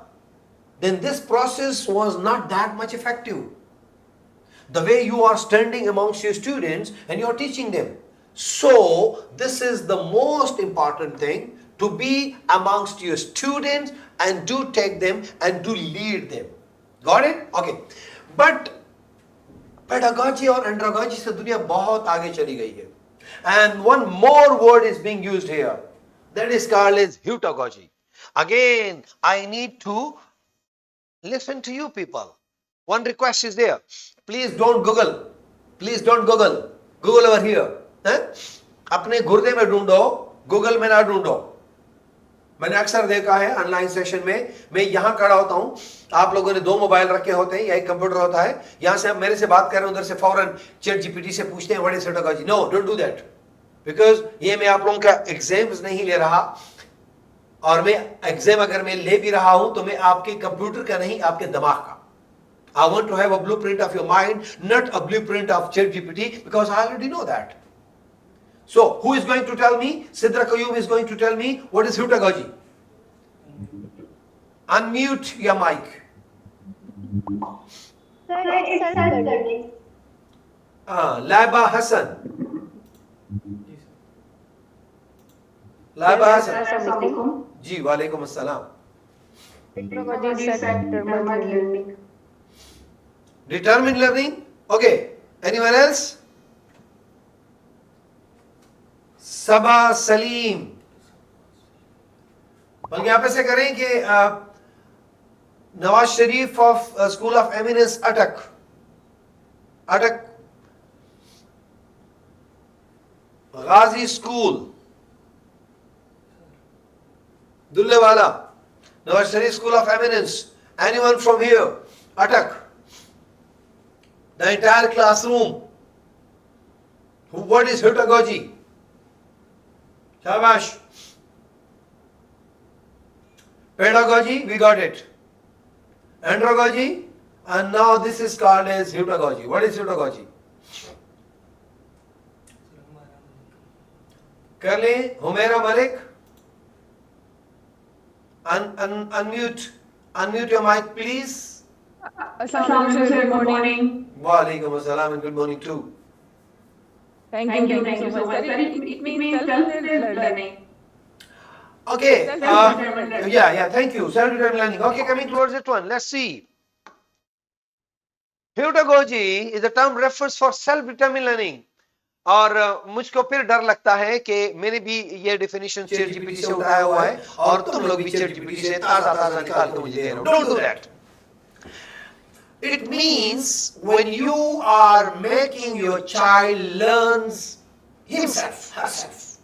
[SPEAKER 2] then this process was not that much effective. The way you are standing amongst your students and you are teaching them. So this is the most important thing, to be amongst your students and do take them and do lead them. Got it? Okay. But pedagogy और andragogy से दुनिया बहुत आगे चली गई है. And one more word is being used here. That is called as heutagogy. Again, I need to listen to you people. One request is there. Please don't Google. Please don't Google. Google over here. अपने गुर्दे में ढूंढो, Google में ना ढूंढो. मैंने अक्सर देखा है ऑनलाइन सेशन में, मैं यहां खड़ा होता हूं, आप लोगों ने 2 मोबाइल रखे होते हैं या एक कंप्यूटर होता है, यहां से आप मेरे से बात कर रहे हैं, उधर से फौरन चैट जीपीटी से पूछते हैं what is heutagogy. No, don't do that, because ये मैं आप लोगों का एग्जाम्स नहीं ले रहा, और मैं एग्जाम अगर मैं ले भी रहा हूं तो मैं आपके कंप्यूटर का नहीं, आपके दिमाग का। I want to have a blueprint of your mind, not a blueprint of ChatGPT, because I already know that. So, who is going to tell me? Sidra Qayyum is going to tell me what is heutagogy. Unmute your mic.
[SPEAKER 4] Sir, it's self-learning.
[SPEAKER 2] Laiba Hassan. Laiba Hassan.
[SPEAKER 6] Assalamualaikum.
[SPEAKER 2] Ji, walaikum assalam.
[SPEAKER 6] Pedagogy is determined learning.
[SPEAKER 2] Determined learning? Okay. Anyone else? सबा सलीम। बल्कि आप ऐसे करें कि Nawaz Sharif of school of eminence Attock, Attock Ghazi school Dullewala, Nawaz Sharif school of eminence, anyone from here, Attock, the entire classroom. What is heutagogy? Shabash. Pedagogy, we got it. Andragogy, and now this is called as heutagogy. What is heutagogy? Curly, Humaira Malik. Unmute your mic, please.
[SPEAKER 6] Assalamualaikum, sir. Good morning.
[SPEAKER 2] Walaikum assalam and good morning too.
[SPEAKER 6] Thank you so much, sir. It means self-led learning.
[SPEAKER 2] Okay.
[SPEAKER 6] Self-determined learning.
[SPEAKER 2] Yeah. Thank you. Self-determined learning. Okay, coming towards it one. Let's see. Heutagogy is the term refers for self-determined learning. और मुझको फिर डर लगता है कि मैंने भी ये डेफिनेशन चैट जीपीटी से उठाया हुआ है और तुम लोग भी चैट जीपीटी से ताजा निकाल के मुझे दे रहे हो। Don't do that. It means when you are making your child learns himself, herself.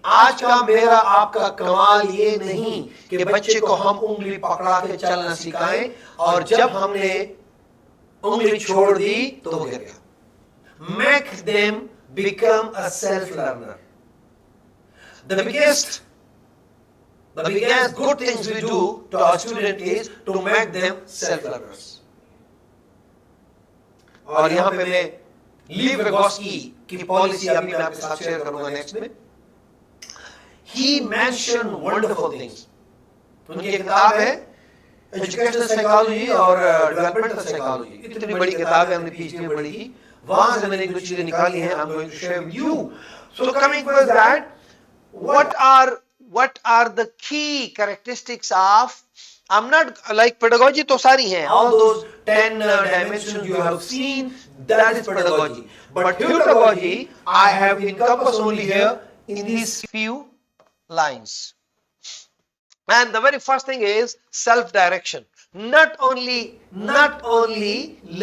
[SPEAKER 2] आज का मेरा आपका कमाल ये नहीं कि बच्चे को हम उंगली पकड़ा के चलना सिखाएं और जब हमने उंगली छोड़ दी तो वो गिर गया। Make them become a self-learner. The biggest good things we do to our student is to make them self-learners. और यहाँ पे मैं लीव वेगोस्की की पॉलिसी अभी मैं आपके साथ शेयर करूंगा नेक्स्ट में। He mentioned wonderful things. उनकी एक किताब है एजुकेशनल साइकोलॉजी और डेवलपमेंटल साइकोलॉजी, इतनी बड़ी किताब है, हमने पीएचडी में पढ़ी थी, वहां से मैंने कुछ चीजें निकाली हैं। I'm going to share with you. So coming first that what are the key characteristics of, I'm not like pedagogy तो सारी हैं, all those 10 dimensions you have seen, that is pedagogy, but heutagogy I have encompassed only here in these few lines. And the very first thing is self-direction. Not only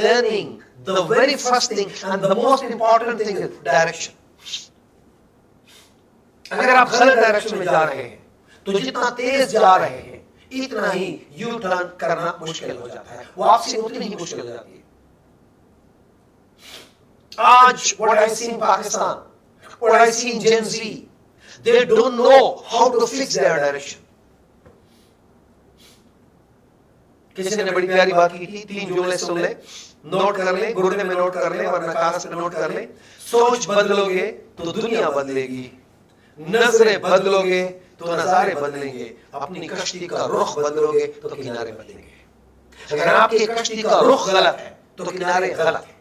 [SPEAKER 2] learning, the very first thing and the most important thing is direction. अगर आप गलत direction में जा रहे हैं तो जितना तेज जा रहे हैं इतना ही यू टर्न करना मुश्किल हो जाता है, वापसी उतनी ही मुश्किल हो जाती है। आज what I see in Pakistan, what I see in Gen Z, they don't know how to fix their direction. किसी ने बड़ी प्यारी बात की थी, 3 जुमले सुन ले, नोट कर ले, गुर्दे में नोट कर ले, वरना कागज पे नोट कर ले। सोच बदलोगे तो दुनिया बदलेगी, नजरें बदलोगे तो नजारे बदलेंगे, अपनी कश्ती का रुख बदलोगे तो किनारे बदलेंगे। अगर आपकी कश्ती का रुख गलत है तो किनारे गलत है।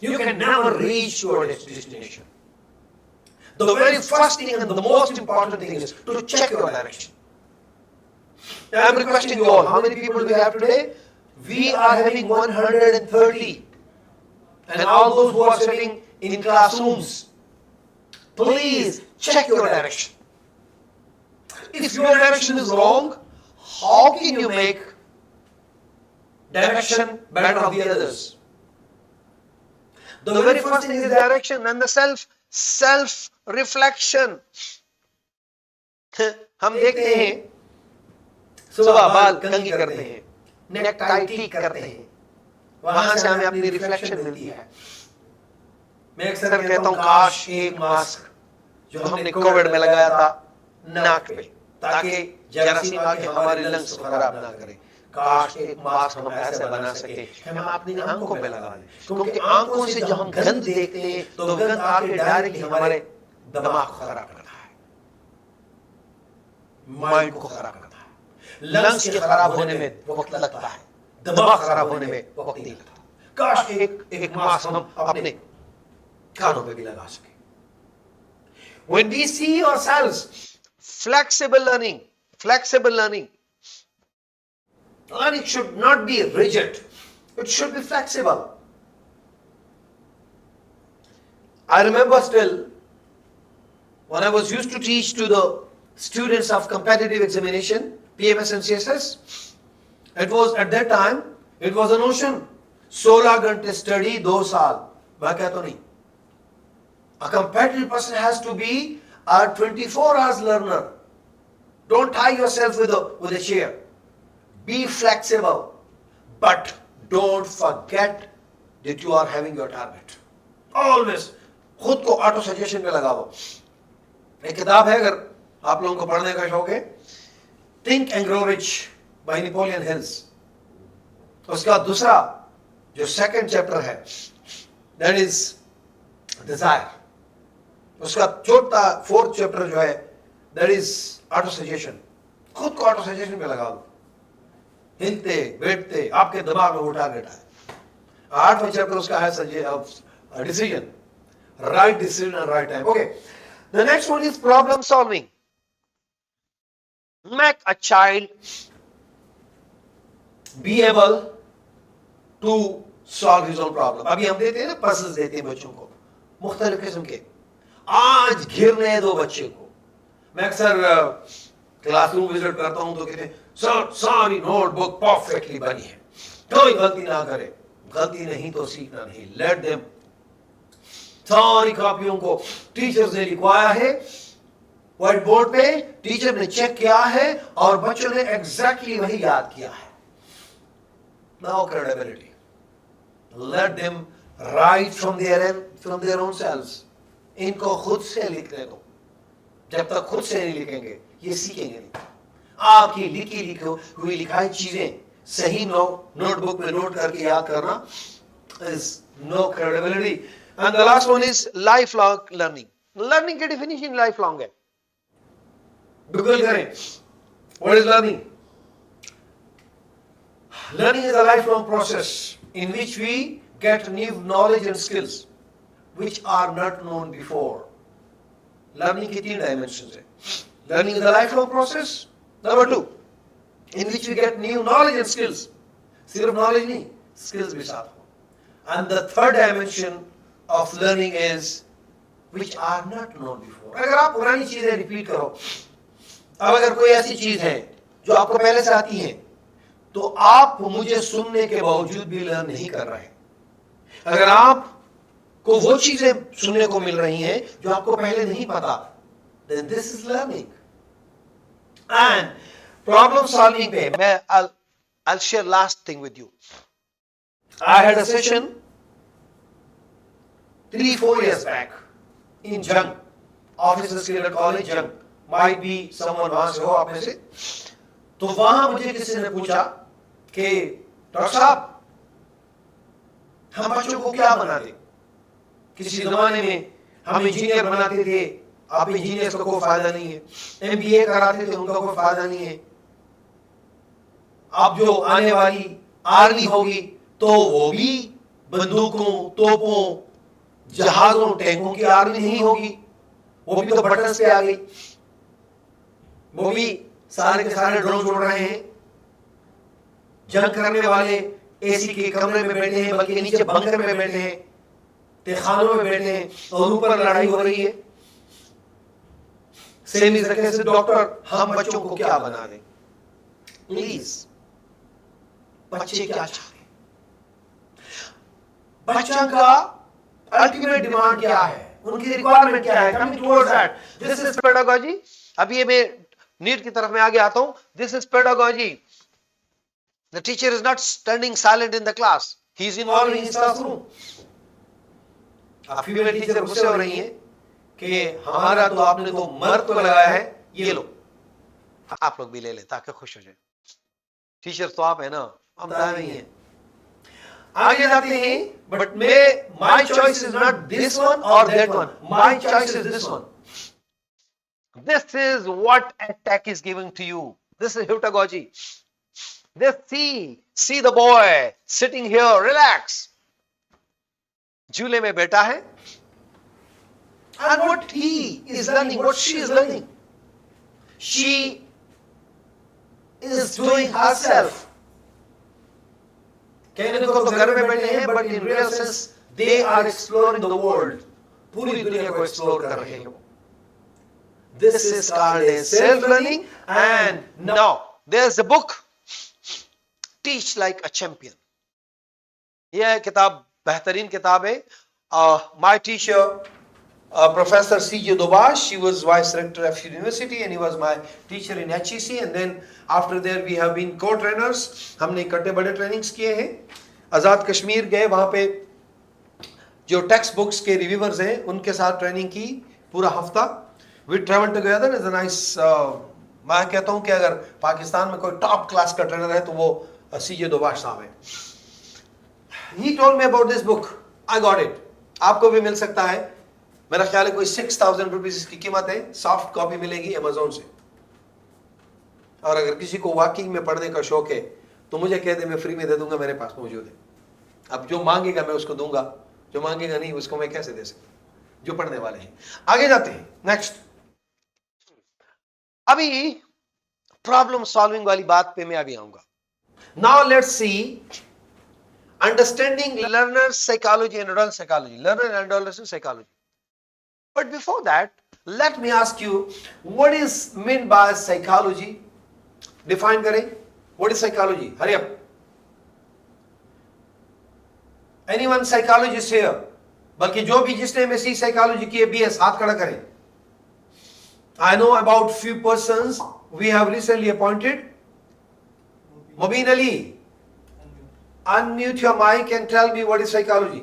[SPEAKER 2] You can never reach your destination. The very first thing and the most important thing is to check your direction. I'm requesting you all, how many people do we have today? We are having 130. And all those who are sitting in classrooms, please check your direction. If your direction is wrong, how can you make direction better of the others? The very first thing is direction and the self-reflection. हम देखते हैं सुबह बाल कंघी करते हैं, neck tie ठीक करते हैं, वहां से हमें अपनी रिफ्लेक्शन मिलती है।
[SPEAKER 1] मैं
[SPEAKER 2] अक्सर कहता हूं काश एक मास्क जो हमने कोविड में लगाया था नाक पे, ताकि जरासीम आके हमारे लंग्स को खराब ना करे, काश एक मास्क हम ऐसे बना सके कि हम अपनी आंखों पे लगा लें, क्योंकि आंखों से जब हम गंद देखते हैं तो गंद आके डायरेक्टली हमारे दिमाग को खराब करता है, माइंड को खराब करता है। लंग्स के खराब होने में वक्त लगता है, दिमाग खराब होने में वक्त नहीं लगता। काश एक मास्क हम अपने कानों पे भी लगा सके। When we see ourselves flexible learning should not be rigid, it should be flexible. I remember still when I was used to teach to the students of competitive examination, PMS and CSS, it was at that time, it was a notion, 16 घंटे study 2 साल, मैं कहता नहीं, a competitive person has to be a 24 hours learner. Don't tie yourself with a chair. Be flexible, but don't forget that you are having your target. Always खुद को auto suggestion पे लगाओ। एक किताब है, अगर आप लोगों को पढ़ने का शौक है, think and grow rich by Napoleon hills. उसका दूसरा जो सेकंड चैप्टर है, दैट इज डिजायर। उसका चौथा 4th चैप्टर जो है, दैट इज ऑटो सजेशन। खुद को ऑटो सजेशन पे लगा दो, हिलते बैठते आपके दिमाग में वो टारगेट है। 8वां चैप्टर उसका है decision, right decision and right time. Okay, the next one is problem solving. Make a child be able to solve his own problem. अभी हम देते हैं ना, पजल्स देते हैं बच्चों को मुख्तलिफ किस्म के। आज घिरने दो बच्चे को। मैं अक्सर क्लासरूम विजिट करता हूं तो कहते हैं सर सारी नोटबुक परफेक्टली बनी है, कोई गलती ना करे। गलती नहीं तो सीखना नहीं। Let them. सारी कॉपियों को टीचर्स ने लिखवाया है व्हाइट बोर्ड पे, टीचर ने चेक किया है और बच्चों ने एग्जैक्टली वही याद किया है। Now credibility, let them right from their own selves. इनको खुद से लिखने दो। जब तक खुद से नहीं लिखेंगे ये सीखेंगे नहीं। आपकी लिखी हुई लिखाई चीजें सही नोटबुक में नोट करके याद करना is no credibility. And the last one is lifelong learning. Learning की definition lifelong है। Google करें, what is learning? Learning is a lifelong process in which we get new knowledge and skills which are not known before. Learning की 3 dimensions है। Learning is a lifelong process. Number 2, in which we get new knowledge and skills. सिर्फ knowledge नहीं, skills भी साथ हो। And the third dimension of learning is which are not known before. अगर आप पुरानी चीजें रिपीट करो, अब अगर कोई ऐसी चीज है जो आपको पहले से आती है, तो आप मुझे सुनने के बावजूद भी लर्न नहीं कर रहे। अगर आपको वो चीजें सुनने को मिल रही हैं जो आपको पहले नहीं पता, then this is learning. And problem solving पे मैं I'll share last thing with you. I had a session 3-4 years back in Jung, Officers Cadet College, Jung. Might be someone वहां से हो आप में से। तो वहां मुझे किसी ने पूछा कि डॉक्टर साहब हम बच्चों को क्या बनाते? किसी जमाने में हम इंजीनियर बनाते थे, आप इंजीनियर्स का कोई फायदा नहीं है। MBA कराते थे, उनका कोई फायदा नहीं है। अब जो आने वाली आर्मी होगी तो वो भी बंदूकों, तोपों, जहाजों, टैंकों की आर्मी नहीं होगी, वो भी तो बटन पे आ गई। वो भी सारे के सारे ड्रोन उड़ रहे हैं। जंग करने वाले एसी के कमरे में बैठे हैं, बल्कि नीचे बंकर में बैठे हैं, तहखानों में बैठे हैं और ऊपर लड़ाई हो रही है। Same is the case doctor, हम बच्चों को क्या बना दें? प्लीज, बच्चे क्या चाहते हैं? बच्चा का अल्टीमेट डिमांड क्या है? उनकी रिक्वायरमेंट क्या है? Coming towards that, this is pedagogy. अब ये मैं नीड की तरफ मैं आगे आता हूं. This is pedagogy. The teacher is not standing silent in the class, he is involving his classroom. आप फीमेल टीचर गुस्से हो रही हैं कि हमारा तो आपने तो मर्द को लगाया है, ये लो आप लोग भी ले ले ताकि खुश हो जाए. टीचर तो आप है ना, हम दाएं ही हैं. आगे जाते हैं, but my choice is not this one और that one, my choice is this one. This is what attack is giving to you. This is hypnagogy. See the boy sitting here, relax. झूले में बैठा है. And what he is learning, what she is learning, she is doing herself. कहने को तो घर में बैठे हैं, but in real sense they are exploring the world. पूरी दुनिया को एक्सप्लोर कर रहे हैं. This is called as self-learning. And now there's a book, Teach Like a Champion. यह किताब बेहतरीन किताब है. My teacher, Professor C.J. Dobash, she was vice rector of university and he was my teacher in HEC. And then after there we have been co-trainers. हमने इकट्ठे बड़े trainings किए हैं. आज़ाद कश्मीर गए, वहाँ पे जो टेक्स्ट बुक्स के रिव्यूअर्स हैं उनके साथ ट्रेनिंग की पूरा हफ्ता. We traveled together. It's a nice. मैं कहता हूँ कि अगर पाकिस्तान में कोई टॉप क्लास का ट्रेनर है तो वो C.J. Dobash साहब है. He told me about this book. I got it. आपको भी मिल सकता है. मेरा ख्याल है कोई 6,000 रुपीज इसकी कीमत है. सॉफ्ट कॉपी मिलेगी अमेजोन से. और अगर किसी को वाकई में पढ़ने का शौक है तो मुझे कह दे, मैं फ्री में दे दूंगा, मेरे पास मौजूद है. अब जो मांगेगा मैं उसको दूंगा, जो मांगेगा नहीं उसको मैं कैसे दे सकता, जो पढ़ने वाले हैं. आगे जाते हैं. नेक्स्ट. अभी प्रॉब्लम सॉल्विंग वाली बात पे मैं अभी आऊंगा. Now let's see understanding learner psychology and adult psychology, learner and adolescent psychology. But before that let me ask you, what is mean by psychology? Define करें. What is psychology? Hurry up. Anyone psychologist here? बल्कि जो भी जिसने MSc psychology की है, BS, हाथ खड़ा करें. I know about few persons we have recently appointed. Mubin Ali, unmute your mic and tell me what is psychology.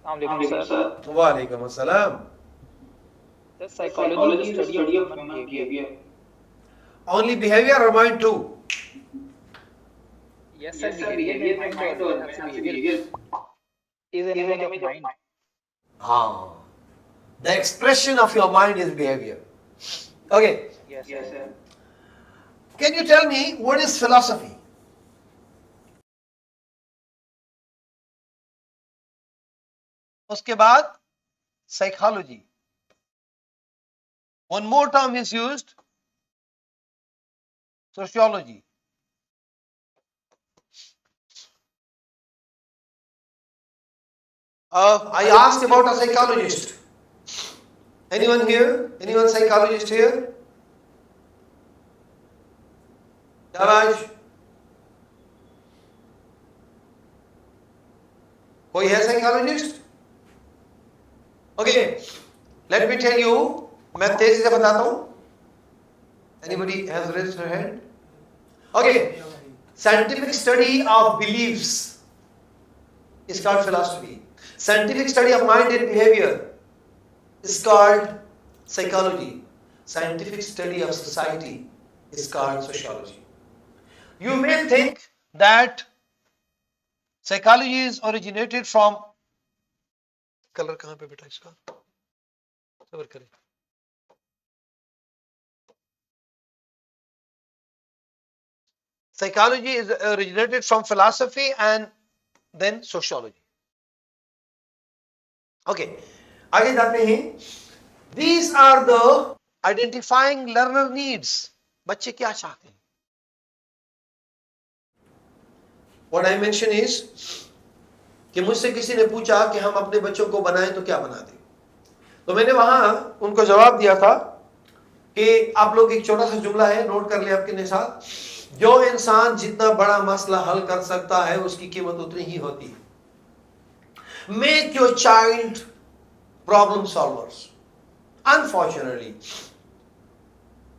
[SPEAKER 7] Assalamualaikum, sir.
[SPEAKER 2] Wa alaikum assalam.
[SPEAKER 7] The psychology is study of human behavior.
[SPEAKER 2] Only behavior or mind too?
[SPEAKER 7] Yes, sir. Behavior and mind also. Behavior is an image of mind.
[SPEAKER 2] Ah. The expression of your mind is behavior. Okay.
[SPEAKER 7] Yes, sir.
[SPEAKER 2] Can you tell me what is philosophy? उसके बाद psychology. One more term is used, sociology. I asked about a psychologist. Anyone here? Anyone psychologist here? Shabaj? कोई है psychologist? Okay, let me tell you. मैं तेजी से बताता हूँ. Anybody has raised their hand? Okay, scientific study of beliefs is called philosophy. Scientific study of mind and behavior is called psychology. Scientific study of society is called sociology. You may think that psychology is originated from. Colour कहाँ पे बेटा इसका? सबर करें. Psychology is originated from philosophy and then sociology. Okay. आगे जाते हैं. These are the identifying learner needs. बच्चे क्या चाहते हैं? What I mention is कि मुझसे किसी ने पूछा कि हम अपने बच्चों को बनाएं तो क्या बना दें. तो मैंने वहां उनको जवाब दिया था कि आप लोग एक छोटा सा जुमला है, नोट कर ले आपके साथ. जो इंसान जितना बड़ा मसला हल कर सकता है उसकी कीमत उतनी ही होती है. Make your child problem solvers. Unfortunately,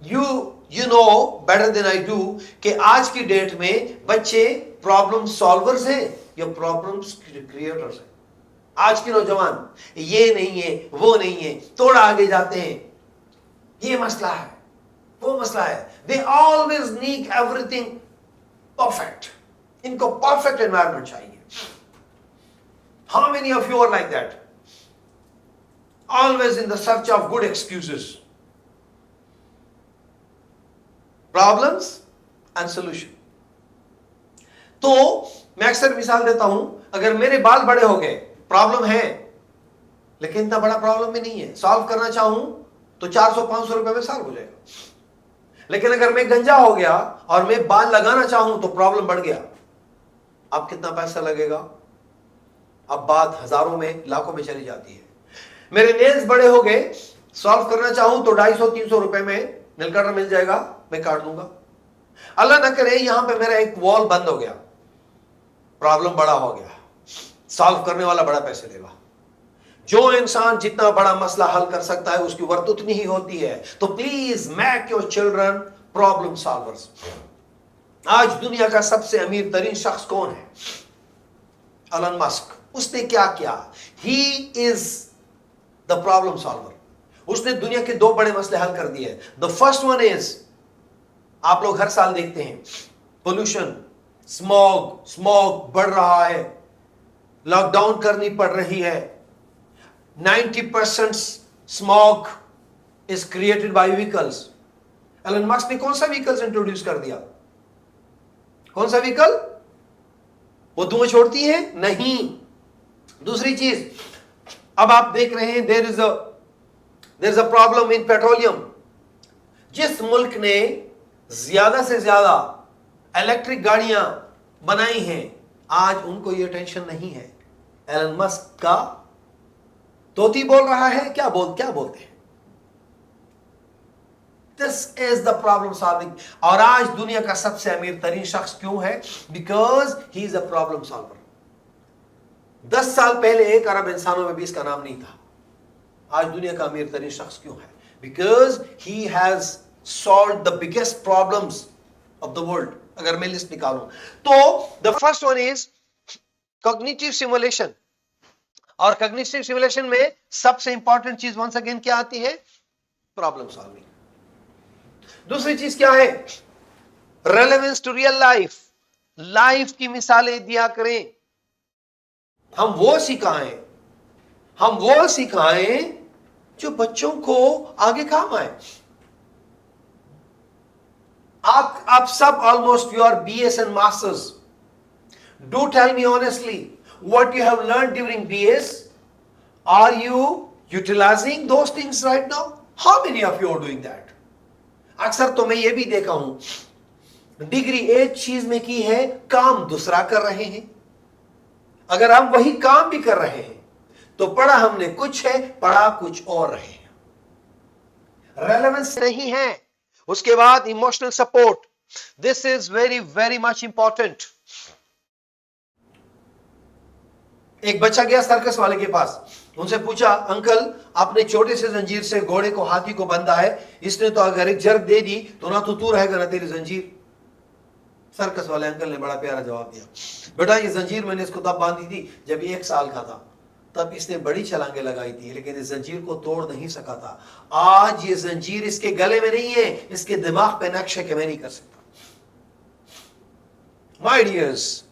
[SPEAKER 2] you know better than I do कि आज की डेट में बच्चे प्रॉब्लम सॉल्वर्स हैं या प्रॉब्लम्स क्रिएटर्स हैं। आज के नौजवान ये नहीं है, वो नहीं है, थोड़ा आगे जाते हैं, ये मसला है, वो मसला है। They always need everything perfect. इनको परफेक्ट एनवायरमेंट चाहिए। How many of you are like that? Always in the search of good excuses, problems and solution. तो मैं अक्सर मिसाल देता हूं, अगर मेरे बाल बड़े हो गए, प्रॉब्लम है, लेकिन इतना बड़ा प्रॉब्लम भी नहीं है, सॉल्व करना चाहूं तो 400-500 रुपए में सॉल्व हो जाएगा। लेकिन अगर मैं गंजा हो गया और मैं बाल लगाना चाहूं तो प्रॉब्लम बढ़ गया। अब कितना पैसा लगेगा? अब बात हजारों में, लाखों में चली जाती है। मेरे नेल्स बड़े हो गए, सॉल्व करना चाहूं तो 250-300 रुपए में नेल कटर मिल जाएगा, मैं काट दूंगा। अल्लाह ना करे यहां पे मेरा एक वॉल बंद हो गया, प्रॉब्लम बड़ा हो गया, सॉल्व करने वाला बड़ा पैसे लेगा। जो इंसान जितना बड़ा मसला हल कर सकता है उसकी वर्थ उतनी ही होती है। तो please make your children problem solvers. आज दुनिया का सबसे अमीर तरीन शख्स कौन है? Elon Musk. उसने क्या किया? He is the problem solver. उसने दुनिया के 2 बड़े मसले हल कर दिए। द फर्स्ट वन इज, आप लोग हर साल देखते हैं पोल्यूशन, स्मॉग बढ़ रहा है, लॉकडाउन करनी पड़ रही है। 90% smog is created by vehicles. Elon Musk ने कौन सा व्हीकल्स इंट्रोड्यूस कर दिया? कौन सा व्हीकल? वो धुआं छोड़ती है? नहीं। दूसरी चीज, अब आप देख रहे हैं there is a problem in petroleum. जिस मुल्क ने ज्यादा से ज्यादा इलेक्ट्रिक गाड़ियां बनाई हैं, आज उनको यह टेंशन नहीं है। एलन मस्क का तोती बोल रहा है, क्या बोलते हैं? This is the problem solving. और आज दुनिया का सबसे अमीर तरीन शख्स क्यों है? Because he is a problem solver. 10 साल पहले 1 अरब इंसानों में भी इसका नाम नहीं था। आज दुनिया का अमीर तरीन शख्स क्यों है? Because he has solve the biggest problems of the world. अगर मैं लिस्ट निकालूं तो the first one is cognitive simulation. और कॉग्निटिव सिमुलेशन में सबसे इंपॉर्टेंट चीज वंस अगेन क्या आती है? Problem solving. दूसरी चीज क्या है? Relevance to real life. Life की मिसालें दिया करें। हम वो सिखाएं जो बच्चों को आगे काम आए। आप सब almost you are BS and masters. Do tell me honestly what you have learned during BS, are you utilizing those things right now? How many of you are doing that? अक्सर तो मैं ये भी देखा हूं, डिग्री एक चीज में की है, काम दूसरा कर रहे हैं। अगर हम वही काम भी कर रहे हैं तो पढ़ा हमने कुछ है, पढ़ा कुछ और रहे हैं। रेलेवेंस नहीं है। उसके बाद emotional support, this is very very much important. एक बच्चा गया सर्कस वाले के पास, उनसे पूछा, अंकल आपने छोटे से जंजीर से घोड़े को, हाथी को बंधा है, इसने तो अगर एक जर्ब दे दी तो ना तो तू रहेगा ना तेरी जंजीर। सर्कस वाले अंकल ने बड़ा प्यारा जवाब दिया, बेटा ये जंजीर मैंने इसको तब बांधी थी जब 1 साल का था, तब इसने बड़ी छलांगे लगाई थी, लेकिन इस जंजीर को तोड़ नहीं सका था। आज ये जंजीर इसके गले में नहीं है, इसके दिमाग पे नक्श है कि मैं नहीं कर सकता। My dears,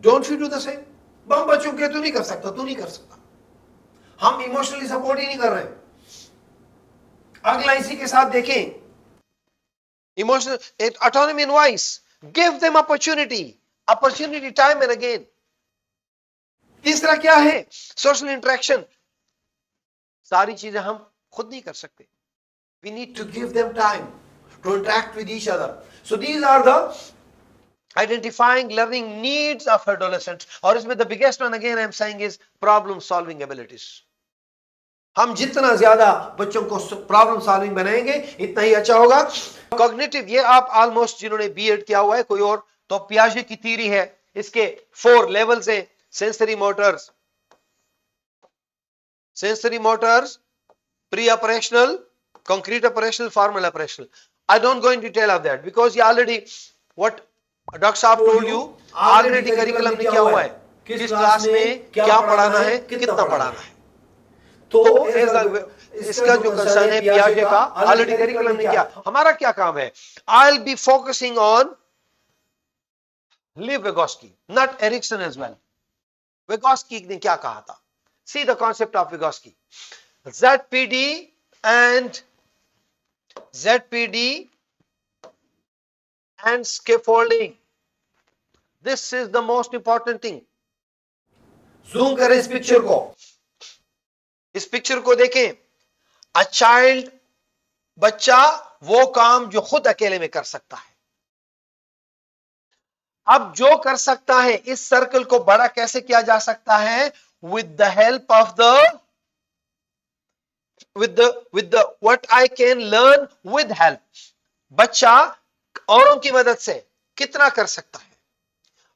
[SPEAKER 2] don't you do the same? हम बच्चों के तू नहीं कर सकता, तू नहीं कर सकता। हम इमोशनली सपोर्ट ही नहीं कर रहे। अगला इसी के साथ देखें, emotional autonomy in voice, give them opportunity time and again. तीसरा क्या है? Social interaction. सारी चीजें हम खुद नहीं कर सकते। We need to give them time to interact with each other. So these are the identifying learning needs of adolescents। और इसमें the biggest one again I am saying is problem solving abilities। हम जितना ज्यादा बच्चों को problem solving बनाएंगे इतना ही अच्छा होगा। कॉग्निटिव, ये आप ऑलमोस्ट जिन्होंने बीएड किया हुआ है कोई और, तो पियाजे की थ्योरी है, इसके 4 लेवल्स हैं। Sensory Motors, pre operational, concrete operational, formal operational. I don't go into detail of that because you already what doctor साहब told you ऑलरेडी करिकुलम में क्या हुआ है, किस क्लास में क्या पढ़ाना है, कितना पढ़ाना है. तो इसका जो कंसर्न है पियाजे का ऑलरेडी करिकुलम ने किया. हमारा क्या काम है? I will be focusing on Lev Vygotsky, not Erikson as well. Vygotsky ने क्या कहा था? See the concept of Vygotsky. ZPD and scaffolding. This is the most important thing. Zoom करें इस पिक्चर को. इस पिक्चर को देखें. A child, बच्चा वो काम जो खुद अकेले में कर सकता है. अब जो कर सकता है, इस सर्कल को बड़ा कैसे किया जा सकता है? With the help of with the what I can learn with help. बच्चा औरों की मदद से कितना कर सकता है.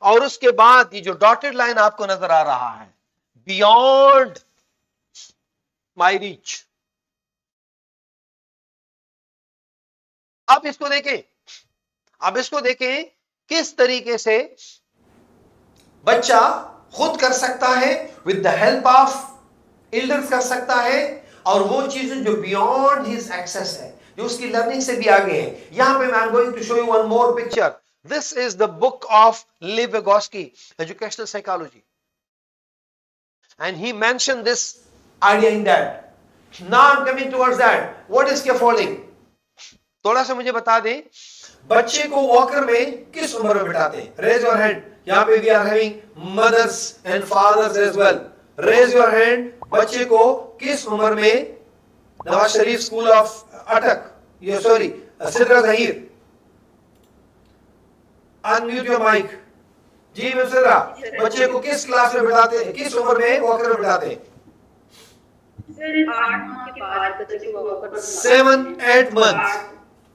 [SPEAKER 2] और उसके बाद ये जो डॉटेड लाइन आपको नजर आ रहा है, बियॉन्ड माई रीच. अब इसको देखें किस तरीके से बच्चा खुद कर सकता है, with the help of elders कर सकता है, और वो चीजें जो बियॉन्ड हिज एक्सेस है, जो उसकी लर्निंग से भी आगे है. यहां पे I am going to show you one more picture. This is the book of Lev Vygotsky, educational psychology, and he mention this idea in that. Now I am coming towards that. What is scaffolding? थोड़ा सा मुझे बता दें, बच्चे को walker में किस उम्र में बिठाते हैं? Raise your hand. यहां पे we are having mothers and fathers as well. Raise your hand. बच्चे को किस उम्र में नवाज शरीफ स्कूल ऑफ अटक, ये sorry Sidra Zaheer, unmute your mic. जी मिस्रा, बच्चे को किस क्लास में बिठाते हैं, किस उम्र में वॉकर में बिठाते हैं? 7-8 months.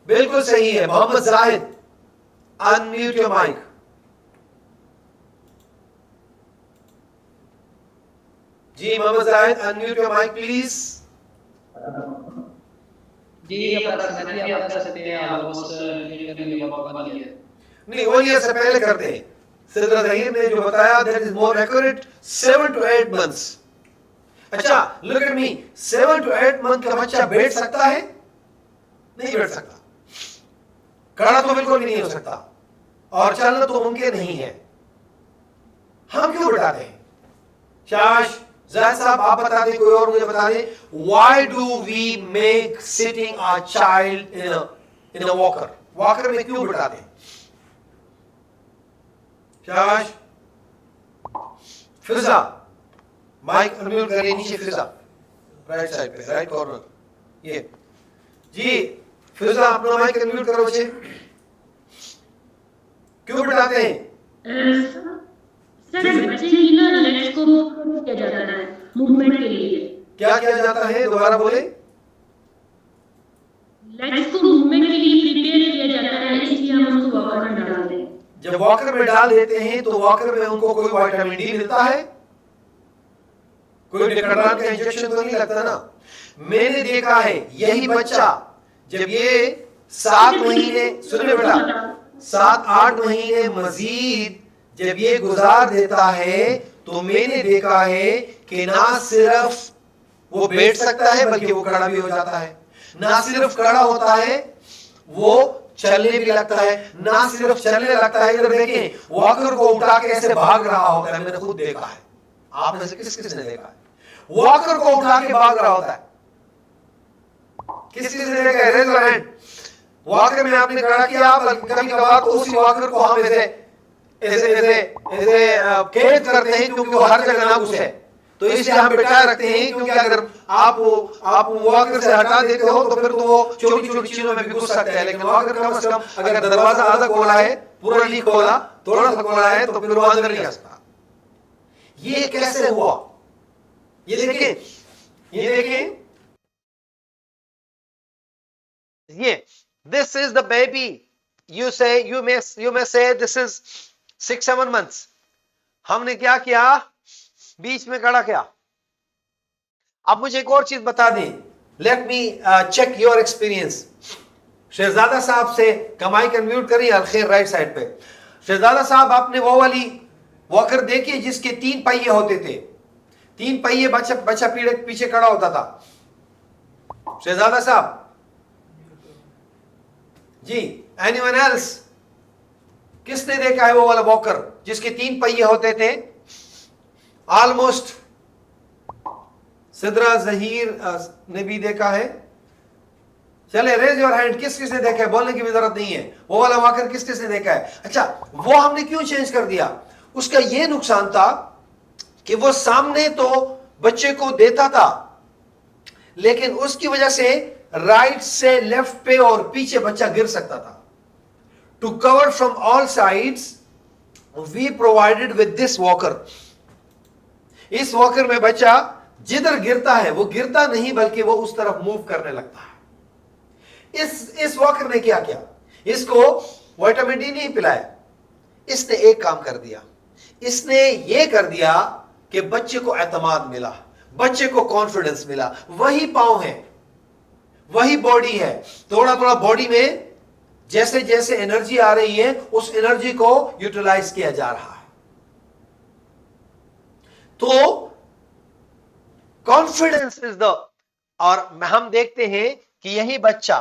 [SPEAKER 2] बिल्कुल सही है. Mohammed Zahid, unmute your mic. जी Mohammed Zahid, unmute your mic please. नहीं, 1 ईयर से पहले करते हैं. सिद्रा जहीर ने जो बताया that is more accurate. 7 to 8 months. अच्छा, look at me. 7 to 8 month का बच्चा बैठ सकता है? नहीं बैठ सकता. खड़ा तो बिल्कुल भी नहीं हो सकता, और चलना तो मुमकिन नहीं है. हम क्यों बैठाते हैं? शाश जाहिद साहब आप बता दें, कोई और मुझे बता दें. Why do we make sitting a child in a walker? Walker में क्यों बैठाते हैं? शाश, फिजा, माइक अनम्यूट करिए नीचे. फिजा राइट साइड पे, राइट कॉर्नर. ये जी फिजा, अपना माइक अनम्यूट करो बच्चे. क्यों बिठाते हैं?
[SPEAKER 8] सर बच्चे की ना लेग्स को किया जाता है मूवमेंट के लिए.
[SPEAKER 2] क्या किया जाता है? दोबारा बोले.
[SPEAKER 8] लेग्स को मूवमेंट के लिए प्रिपेयर किया जाता है, इसलिए हम उनको वॉकर में डालते हैं.
[SPEAKER 2] जब वॉकर में डाल देते हैं तो वॉकर में उनको कोई विटामिन डी मिलता है? कोई डेक्राडॉन का इंजेक्शन तो नहीं लगता ना. मैंने देखा है यही बच्चा जब ये 7 महीने, सुनिए बेटा, 7-8 महीने मजीद जब ये गुजार देता है, तो मैंने देखा है कि ना सिर्फ वो बैठ सकता है बल्कि वो खड़ा भी हो जाता है. ना सिर्फ खड़ा होता है, वो चलने भी लगता है. ना सिर्फ चलने लगता है, इधर देखें, वॉकर को उठा के ऐसे भाग रहा होता है. मैंने खुद देखा है. आप में से किसने देखा है? वॉकर को उठा के भाग रहा होता है. किसने देखा है? Raise your hand. वॉकर में आपने खड़ा किया, कभी कभार तो उसी वॉकर को हम ऐसे कैद करते हैं, क्योंकि वो हर जगह ना घुसे, तो इसलिए हम बिठाए रखते हैं. क्योंकि अगर आप वॉकर से हटा देते हो तो फिर तो वो छोटी छोटी चीजों में भी घुस सकता है. लेकिन वॉकर कम से कम अगर दरवाजा आधा खोला है, पूरा नहीं खोला, थोड़ा सा खोला है, तो फिर वो अंदर नहीं आ सकता. ये कैसे हुआ? ये देखें, ये देखें, ये this is the baby. You may say this is 6-7 months. हमने क्या किया? बीच में खड़ा किया. अब मुझे एक और चीज बता दें. Let me check your experience. Shahzada साहब से कमाई कन्व्यूट करिए अलखेर राइट साइड पे। शहजादा साहब, आपने वो वाली वॉकर देखी जिसके 3 पहिए होते थे, 3 पहिए, बच्चा पीछे खड़ा होता था। शहजादा साहब जी, एनीवन एल्स? किसने देखा है वो वाला वॉकर जिसके 3 पहिए होते थे? ऑलमोस्ट सिद्रा जहीर ने भी देखा है। चले, रेज योर हैंड, किस किसने देखा है? बोलने की भी जरूरत नहीं है। वो वाला वॉकर किस किसने देखा है? अच्छा, वो हमने क्यों चेंज कर दिया? उसका ये नुकसान था कि वो सामने तो बच्चे को देता था, लेकिन उसकी वजह से राइट से लेफ्ट पे और पीछे बच्चा गिर सकता था। To cover from all sides we provided with this walker. इस वॉकर में बच्चा जिधर गिरता है वो गिरता नहीं, बल्कि वो उस तरफ मूव करने लगता है। इस वॉकर ने क्या किया? इसको विटामिन डी नहीं पिलाया, इसने एक काम कर दिया। इसने ये कर दिया कि बच्चे को एतमाद मिला, बच्चे को कॉन्फिडेंस मिला। वही पांव है, वही बॉडी है, थोड़ा थोड़ा बॉडी में जैसे जैसे एनर्जी आ रही है उस एनर्जी को यूटिलाइज किया जा रहा है। तो कॉन्फिडेंस इज द, और हम देखते हैं कि यही बच्चा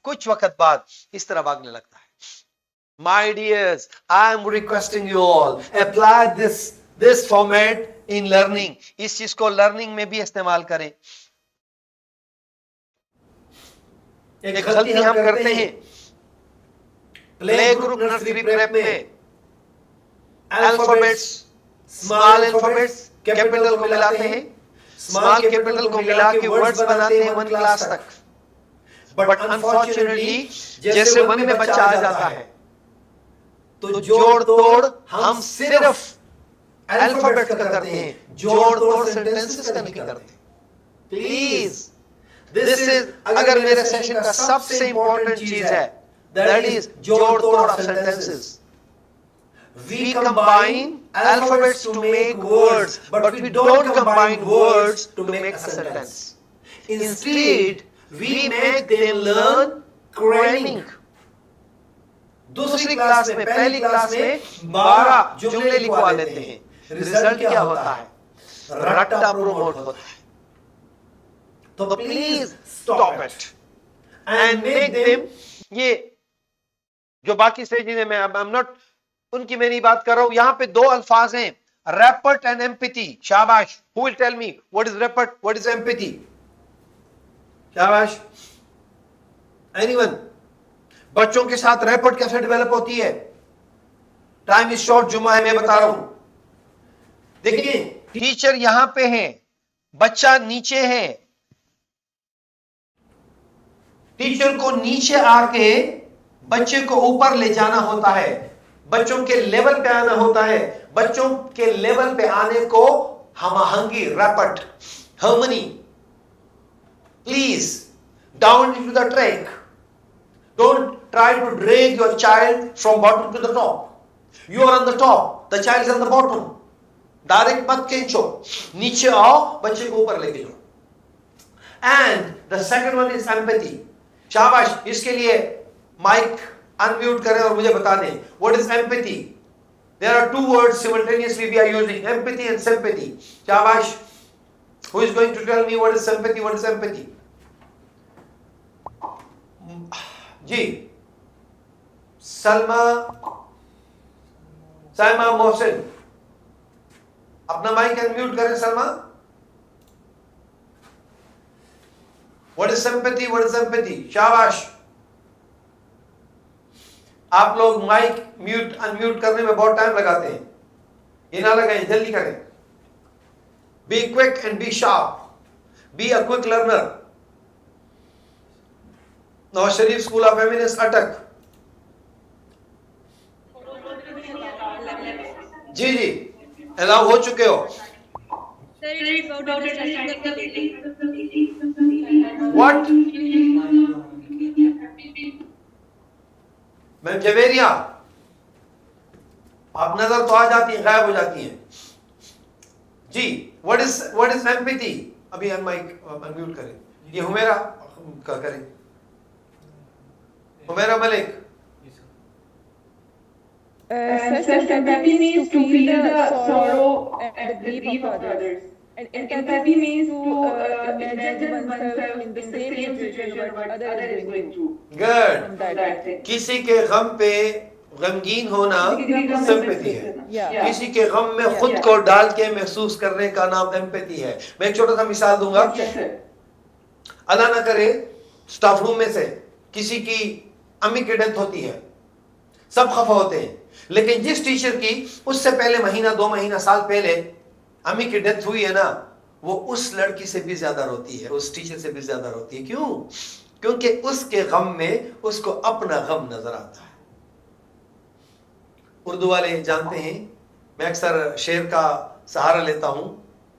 [SPEAKER 2] कुछ वक्त बाद इस तरह भागने लगता है। My dears, I am requesting you all, apply this format in learning. इस चीज को लर्निंग में भी इस्तेमाल करें। एक गलती हम करते हैं, प्ले ग्रुप नर्सरी प्रेप में अल्फाबेट्स, स्मॉल अल्फाबेट्स कैपिटल को मिलाते हैं, स्मॉल कैपिटल को मिला के वर्ड्स बनाते हैं 1 क्लास तक। बट अनफॉर्चुनेटली जैसे 1 में बच्चा आ जाता है तो जोड़ तोड़ हम सिर्फ अल्फाबेट का करते हैं, जोड़ तोड़ सेंटेंसेस का नहीं करते। प्लीज, दिस इज, अगर मेरे सेशन का सबसे इंपॉर्टेंट चीज है, दैट इज जोड़ तोड़ of sentences. We combine alphabets to make words, but we don't combine words to make a sentence. Instead, we make them learn cramming. दूसरी क्लास में, पहली क्लास में 12 जुमले लिखवा लेते हैं। रिजल्ट क्या होता है? रट्टा प्रोमोट होता है। तो please stop it and make them, ये जो बाकी स्टेजेस है, मैं आई एम नॉट उनकी मैं नहीं बात कर रहा हूं। यहां पे 2 अल्फाज हैं, रैपर्ट एंड एम्पैथी। शाबाश, who will tell me what is rapport, what is empathy? शाबाश, एनीवन? बच्चों के साथ रैपर्ट कैसे डेवलप होती है? टाइम इज शॉर्ट, जुमा है, मैं बता रहा हूं। देखिए, टीचर यहां पे है, बच्चा नीचे है। टीचर को नीचे आके बच्चे को ऊपर ले जाना होता है, बच्चों के लेवल पे आना होता है। बच्चों के लेवल पे आने को हमहंगी, rapport, harmony. Please, down into the track. Don't try to drag your child from bottom to the top. You are on the top, the child is on the bottom. Direct मत खींचो, नीचे आओ, बच्चे को ऊपर लेके जाओ। And the second one is empathy. शाबाश, इसके लिए माइक अनम्यूट करें और मुझे बता दें, what is empathy? There are 2 words simultaneously we are using, empathy and sympathy. शाबाश, who is going to tell me what is sympathy, what is empathy? जी, साइमा मोहसिन, अपना माइक अनम्यूट करें। Salma, what is sympathy, what is empathy? शाबाश। आप लोग mic mute unmute करने में बहुत time लगाते हैं, ये ना लगाएं, जल्दी करें। Be quick and be sharp, be a quick learner. Nawaz Sharif school of eminence, Attock. जी जी, अलाउ हो चुके हो। व्हाट? मैम जवेरिया, आप नजर तो आ जाती है, गायब हो जाती है। जी, व्हाट इज एम्पैथी? अभी हम माइक अनम्यूट करें, ये हुमेरा का करें। Humaira Malik,
[SPEAKER 6] Self-empathy means to feel the sorrow and the grief of others. And empathy means to imagine oneself in the same situation what other is going through.
[SPEAKER 2] Good.
[SPEAKER 6] From that thing.
[SPEAKER 2] किसी के गम पे गमगीन होना sympathy है।
[SPEAKER 6] Yeah.
[SPEAKER 2] किसी के गम में खुद को डाल के महसूस करने का नाम एम्पैथी है। मैं एक छोटा सा मिसाल दूंगा।
[SPEAKER 6] Yes, sir.
[SPEAKER 2] अल्लाह ना करे स्टाफ रूम में से किसी की अम्मी की डेथ होती है, सब खफा होते हैं, लेकिन जिस टीचर की उससे पहले महीना 2 महीना साल पहले अम्मी की डेथ हुई है ना, वो उस लड़की से भी ज्यादा रोती है, उस टीचर से भी ज्यादा रोती है। क्यों? क्योंकि उसके गम में उसको अपना गम नजर आता है। उर्दू वाले जानते हैं, मैं अक्सर शेर का सहारा लेता हूं,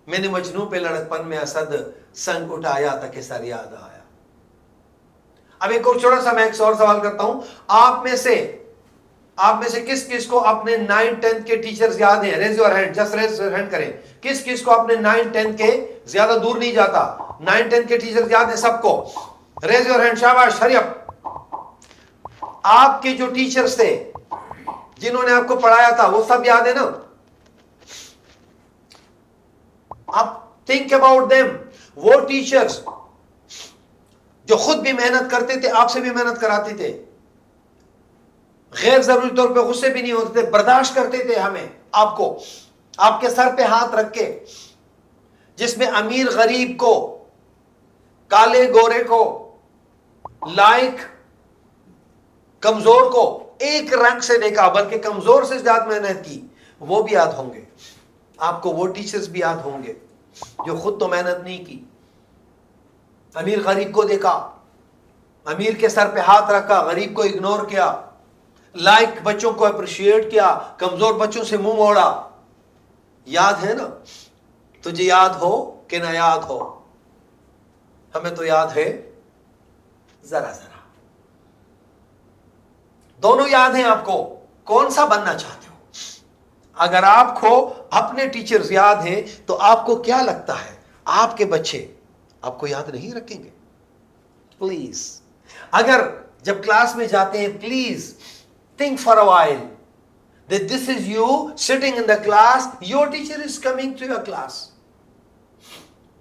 [SPEAKER 2] मैंने मजनू पे लड़कपन में असद संग उठाया तक सर याद आया। अब एक और छोटा सा मैं एक और सवाल करता हूं, आप में से किस किस को अपने 9 10 के टीचर्स याद हैं? Raise your hand, just raise your hand करें। किस किस को अपने 9 10 के, ज्यादा दूर नहीं जाता, 9 10 के टीचर्स याद हैं सबको? रेज योर हैंड, शाबाश, हरी अप। आपके जो टीचर्स थे जिन्होंने आपको पढ़ाया था वो सब याद है ना? आप थिंक अबाउट देम। वो टीचर्स जो खुद भी मेहनत करते थे, आपसे भी मेहनत कराते थे, गैर जरूरी तौर पे गुस्से भी नहीं होते थे, बर्दाश्त करते थे हमें, आपको, आपके सर पे हाथ रख के, जिसमें अमीर गरीब को, काले गोरे को, लाइक कमजोर को एक रंग से देखा, बल्कि कमजोर से ज्यादा मेहनत की, वो भी याद होंगे आपको। वो टीचर्स भी याद होंगे जो खुद तो मेहनत नहीं की, अमीर गरीब को देखा, अमीर के सर पे हाथ रखा, गरीब को इग्नोर किया, लाइक बच्चों को अप्रिशिएट किया, कमजोर बच्चों से मुंह मोड़ा। याद है ना? तुझे याद हो कि ना याद हो, हमें तो याद है जरा जरा। दोनों याद हैं आपको। कौन सा बनना चाहते हो? अगर आपको अपने टीचर्स याद हैं तो आपको क्या लगता है आपके बच्चे आपको याद नहीं रखेंगे? प्लीज, अगर जब क्लास में जाते हैं, please think for a while that this is you sitting in the class, your teacher is coming to your class.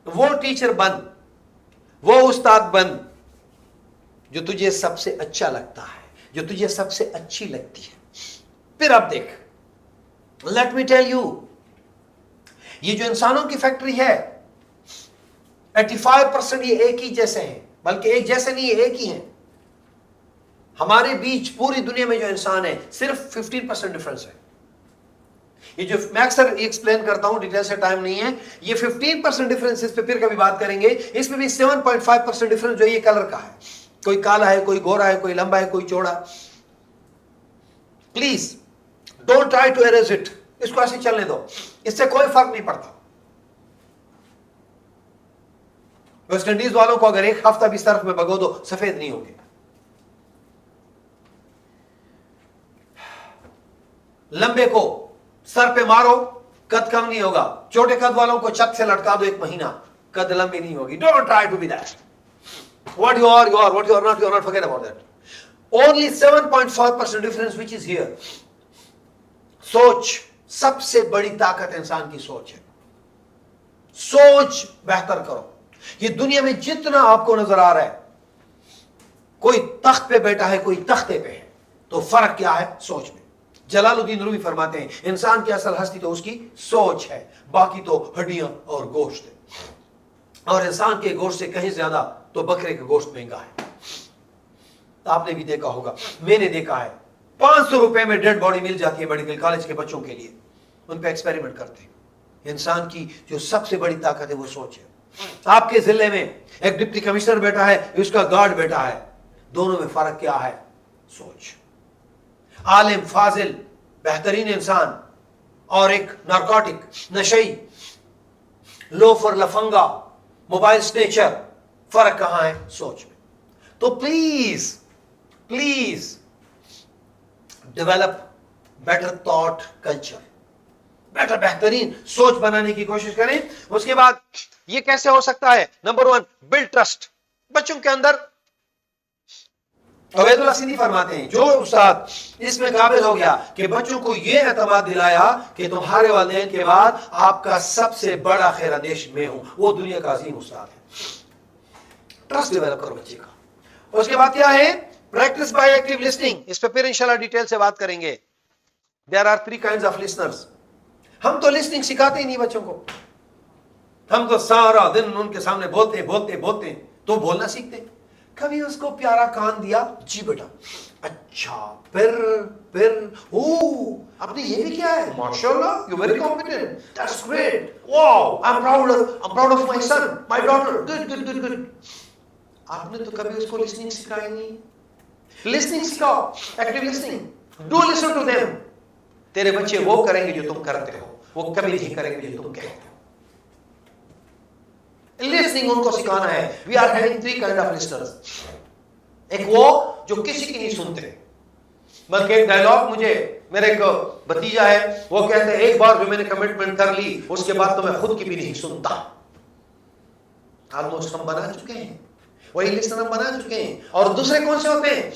[SPEAKER 2] वो टीचर बन, वो उस्ताद बन जो तुझे सबसे अच्छा लगता है, जो तुझे सबसे अच्छी लगती है। फिर अब देख, लेट मी टेल यू, ये जो इंसानों की फैक्ट्री है, 85% ये एक ही जैसे हैं, बल्कि एक जैसे नहीं, ये एक ही हैं। हमारे बीच पूरी दुनिया में जो इंसान है, सिर्फ 15% डिफरेंस है। ये जो मैं अक्सर एक्सप्लेन करता हूं, डिटेल से टाइम नहीं है, ये 15% डिफरेंस, इस पे फिर कभी बात करेंगे। इसमें भी 7.5% डिफरेंस जो ये कलर का है, कोई काला है, कोई गोरा है, कोई लंबा है, कोई चौड़ा। Please don't try to erase it, इसको ऐसे चलने दो, इससे कोई फर्क नहीं पड़ता। वेस्ट इंडीज वालों को अगर एक हफ्ता भी सर्फ में भगो दो, सफेद नहीं होंगे। लंबे को सर पे मारो, कद कम नहीं होगा। छोटे कद वालों को छत से लटका दो 1 महीना, कद लंबी नहीं होगी। Don't try to be that. What you are, what you are not, forget about that. Only 7.5% difference which is here. सोच, सबसे बड़ी ताकत इंसान की सोच है। सोच बेहतर करो। ये दुनिया में जितना आपको नजर आ रहा है, कोई तख्त पे बैठा है, कोई तख्ते पे है, तो फर्क क्या है? सोच में। जलालुद्दीन रूमी फरमाते हैं, इंसान की असल हस्ती तो उसकी सोच है, बाकी तो हड्डियां और गोश्त है। और इंसान के गोश्त से कहीं ज्यादा तो बकरे का गोश्त महंगा है। तो आपने भी देखा होगा, मैंने देखा है, 500 रुपए में डेड बॉडी मिल जाती है मेडिकल कॉलेज के बच्चों के लिए, उन पे एक्सपेरिमेंट करते हैं। इंसान की जो सबसे बड़ी ताकत है वो सोच है। आपके जिले में एक डिप्टी कमिश्नर बैठा है, उसका गार्ड बैठा है, दोनों में फर्क क्या है? सोच। आलिम, फाजिल, बेहतरीन इंसान और एक नारकोटिक, नशई, लोफर, लफंगा, मोबाइल स्नेचर, फर्क कहां है? सोच में। तो please please develop better thought culture, बेहतरीन सोच बनाने की कोशिश करें। उसके बाद ये कैसे हो सकता है? Number 1, build trust. बच्चों के अंदर अवैधुल्लाह सिंधी फरमाते हैं जो उस्ताद इसमें काबिल हो गया कि बच्चों को यह एतमाद दिलाया कि तुम्हारे वालिदैन के बाद आपका सबसे बड़ा खैरादेश मैं हूं, वो दुनिया का अजीम उस्ताद है। ट्रस्ट डेवलप करो बच्चे का। उसके बाद क्या है? Practice by active listening. इस पे फिर इंशाल्लाह डिटेल से बात करेंगे। There are 3 kinds of listeners. हम तो लिसनिंग सिखाते ही नहीं बच्चों को, हम तो सारा दिन उनके सामने बोलते बोलते बोलते तो बोलना सीखते। कभी उसको प्यारा कान दिया, जी बेटा, अच्छा, फिर ओ आपने ये भी किया है, माशाल्लाह, you very competent, that's great, wow, I am proud of my son, my daughter, good. आपने तो कभी उसको लिसनिंग सिखाई नहीं। लिसनिंग सिखाओ, active listening, do listen to them. तेरे बच्चे वो करेंगे जो तुम करते हो, वो कभी नहीं करेंगे जो तुम कहते हो। लिसनिंग उनको सिखाना है। We are having 3 kind of listeners. एक वो जो किसी की नहीं सुनते, बल्कि एक डायलॉग, मुझे मेरे एक भतीजा है, वो कहते हैं एक बार जो मैंने कमिटमेंट कर ली उसके बाद तो मैं खुद की भी नहीं सुनता। ऑलमोस्ट हम बना चुके हैं, वही लिसनर हम बना चुके हैं। और दूसरे कौन से होते हैं?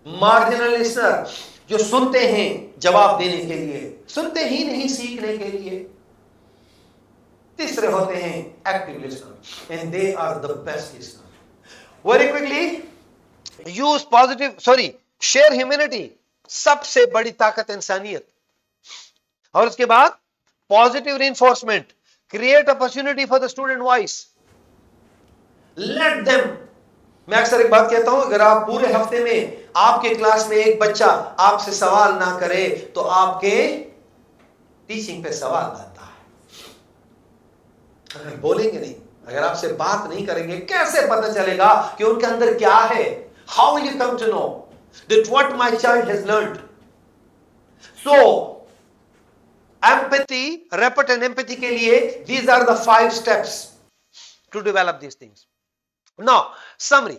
[SPEAKER 2] मार्जिनल लिसनर, जो सुनते हैं जवाब देने के लिए, सुनते ही नहीं सीखने के लिए। तीसरे होते हैं active listener, and they are the best listener. Very quickly, use positive share humanity. सबसे बड़ी ताकत इंसानियत। और उसके बाद positive reinforcement, create opportunity for the student voice, let them. मैं अक्सर एक बात कहता हूं, अगर आप पूरे हफ्ते में आपके क्लास में एक बच्चा आपसे सवाल ना करे तो आपके टीचिंग पे सवाल बनता है। अगर बोलेंगे नहीं, अगर आपसे बात नहीं करेंगे, कैसे पता चलेगा कि उनके अंदर क्या है? How will you come to know that what my child has learned? So empathy, rapport and empathy के लिए these are the 5 steps to develop these things. Now summary,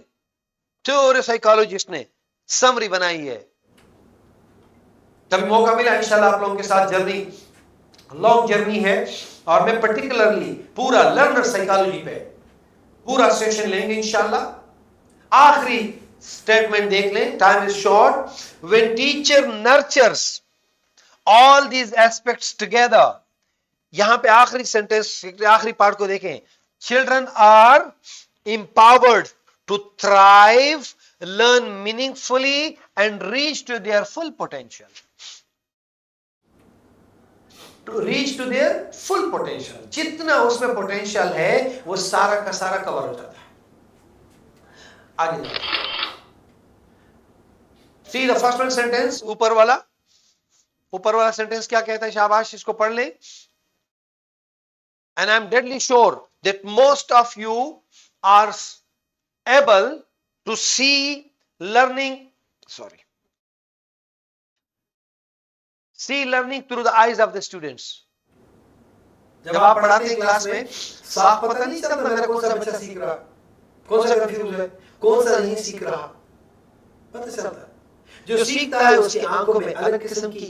[SPEAKER 2] theory psychologist ने समरी बनाई है। जब मौका मिला इंशाल्लाह आप लोगों के साथ जर्नी, लॉन्ग जर्नी है, और मैं पर्टिकुलरली पूरा लर्नर साइकोलॉजी पे पूरा सेशन लेंगे इंशाल्लाह। आखिरी स्टेटमेंट देख लें, time is short. When teacher nurtures all these aspects together, यहां पे आखिरी सेंटेंस, आखिरी पार्ट को देखें। Children are empowered to thrive, learn meaningfully and reach to their full potential. To reach to their full potential. जितना उसमें potential है वो सारा का सारा कवर हो जाता है। आगे see the first one sentence, ऊपर वाला सेंटेंस क्या कहता है? शाबाश, इसको पढ़ ले। And I am deadly sure that most of you are able to see learning through the eyes of the students. जब आप पढ़ाते हैं क्लास में, साफ पता नहीं चलता मेरा कौन सा बच्चा सीख रहा, कौन सा कंफ्यूज है, कौन सा नहीं सीख रहा, पता चलता। जो सीखता है उसकी आंखों में अलग किस्म की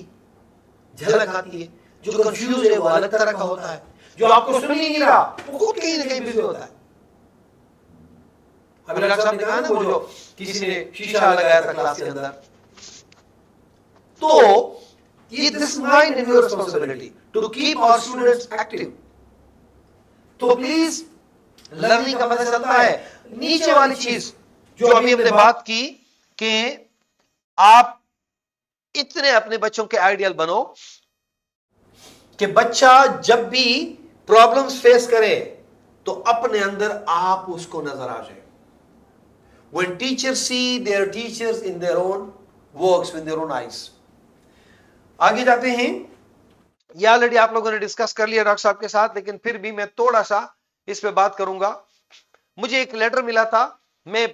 [SPEAKER 2] झलक आती है, जो कंफ्यूज है वो अलग तरह का होता है, जो आपको सुन ही नहीं रहा वो खुद कहीं ना कहीं बिजी होता है। अभी डॉक्टर साहब ने कहा ना, वो जो किसी ने शीशा लगाया था क्लास के अंदर, तो ये this mind and your responsibility to keep our students active. तो प्लीज, लर्निंग का पता चलता है। नीचे वाली चीज जो अभी हमने बात की कि आप इतने अपने बच्चों के आइडियल बनो कि बच्चा जब भी प्रॉब्लम्स फेस करे तो अपने अंदर आप उसको नजर आ जाए। When teachers see their teachers in their own works with their own eyes. आगे जाते हैं। ये ऑलरेडी आप लोगों ने डिस्कस कर लिया डॉक्टर साहब के साथ, लेकिन फिर भी मैं थोड़ा सा इस पे बात करूंगा। मुझे एक लेटर मिला था, मैं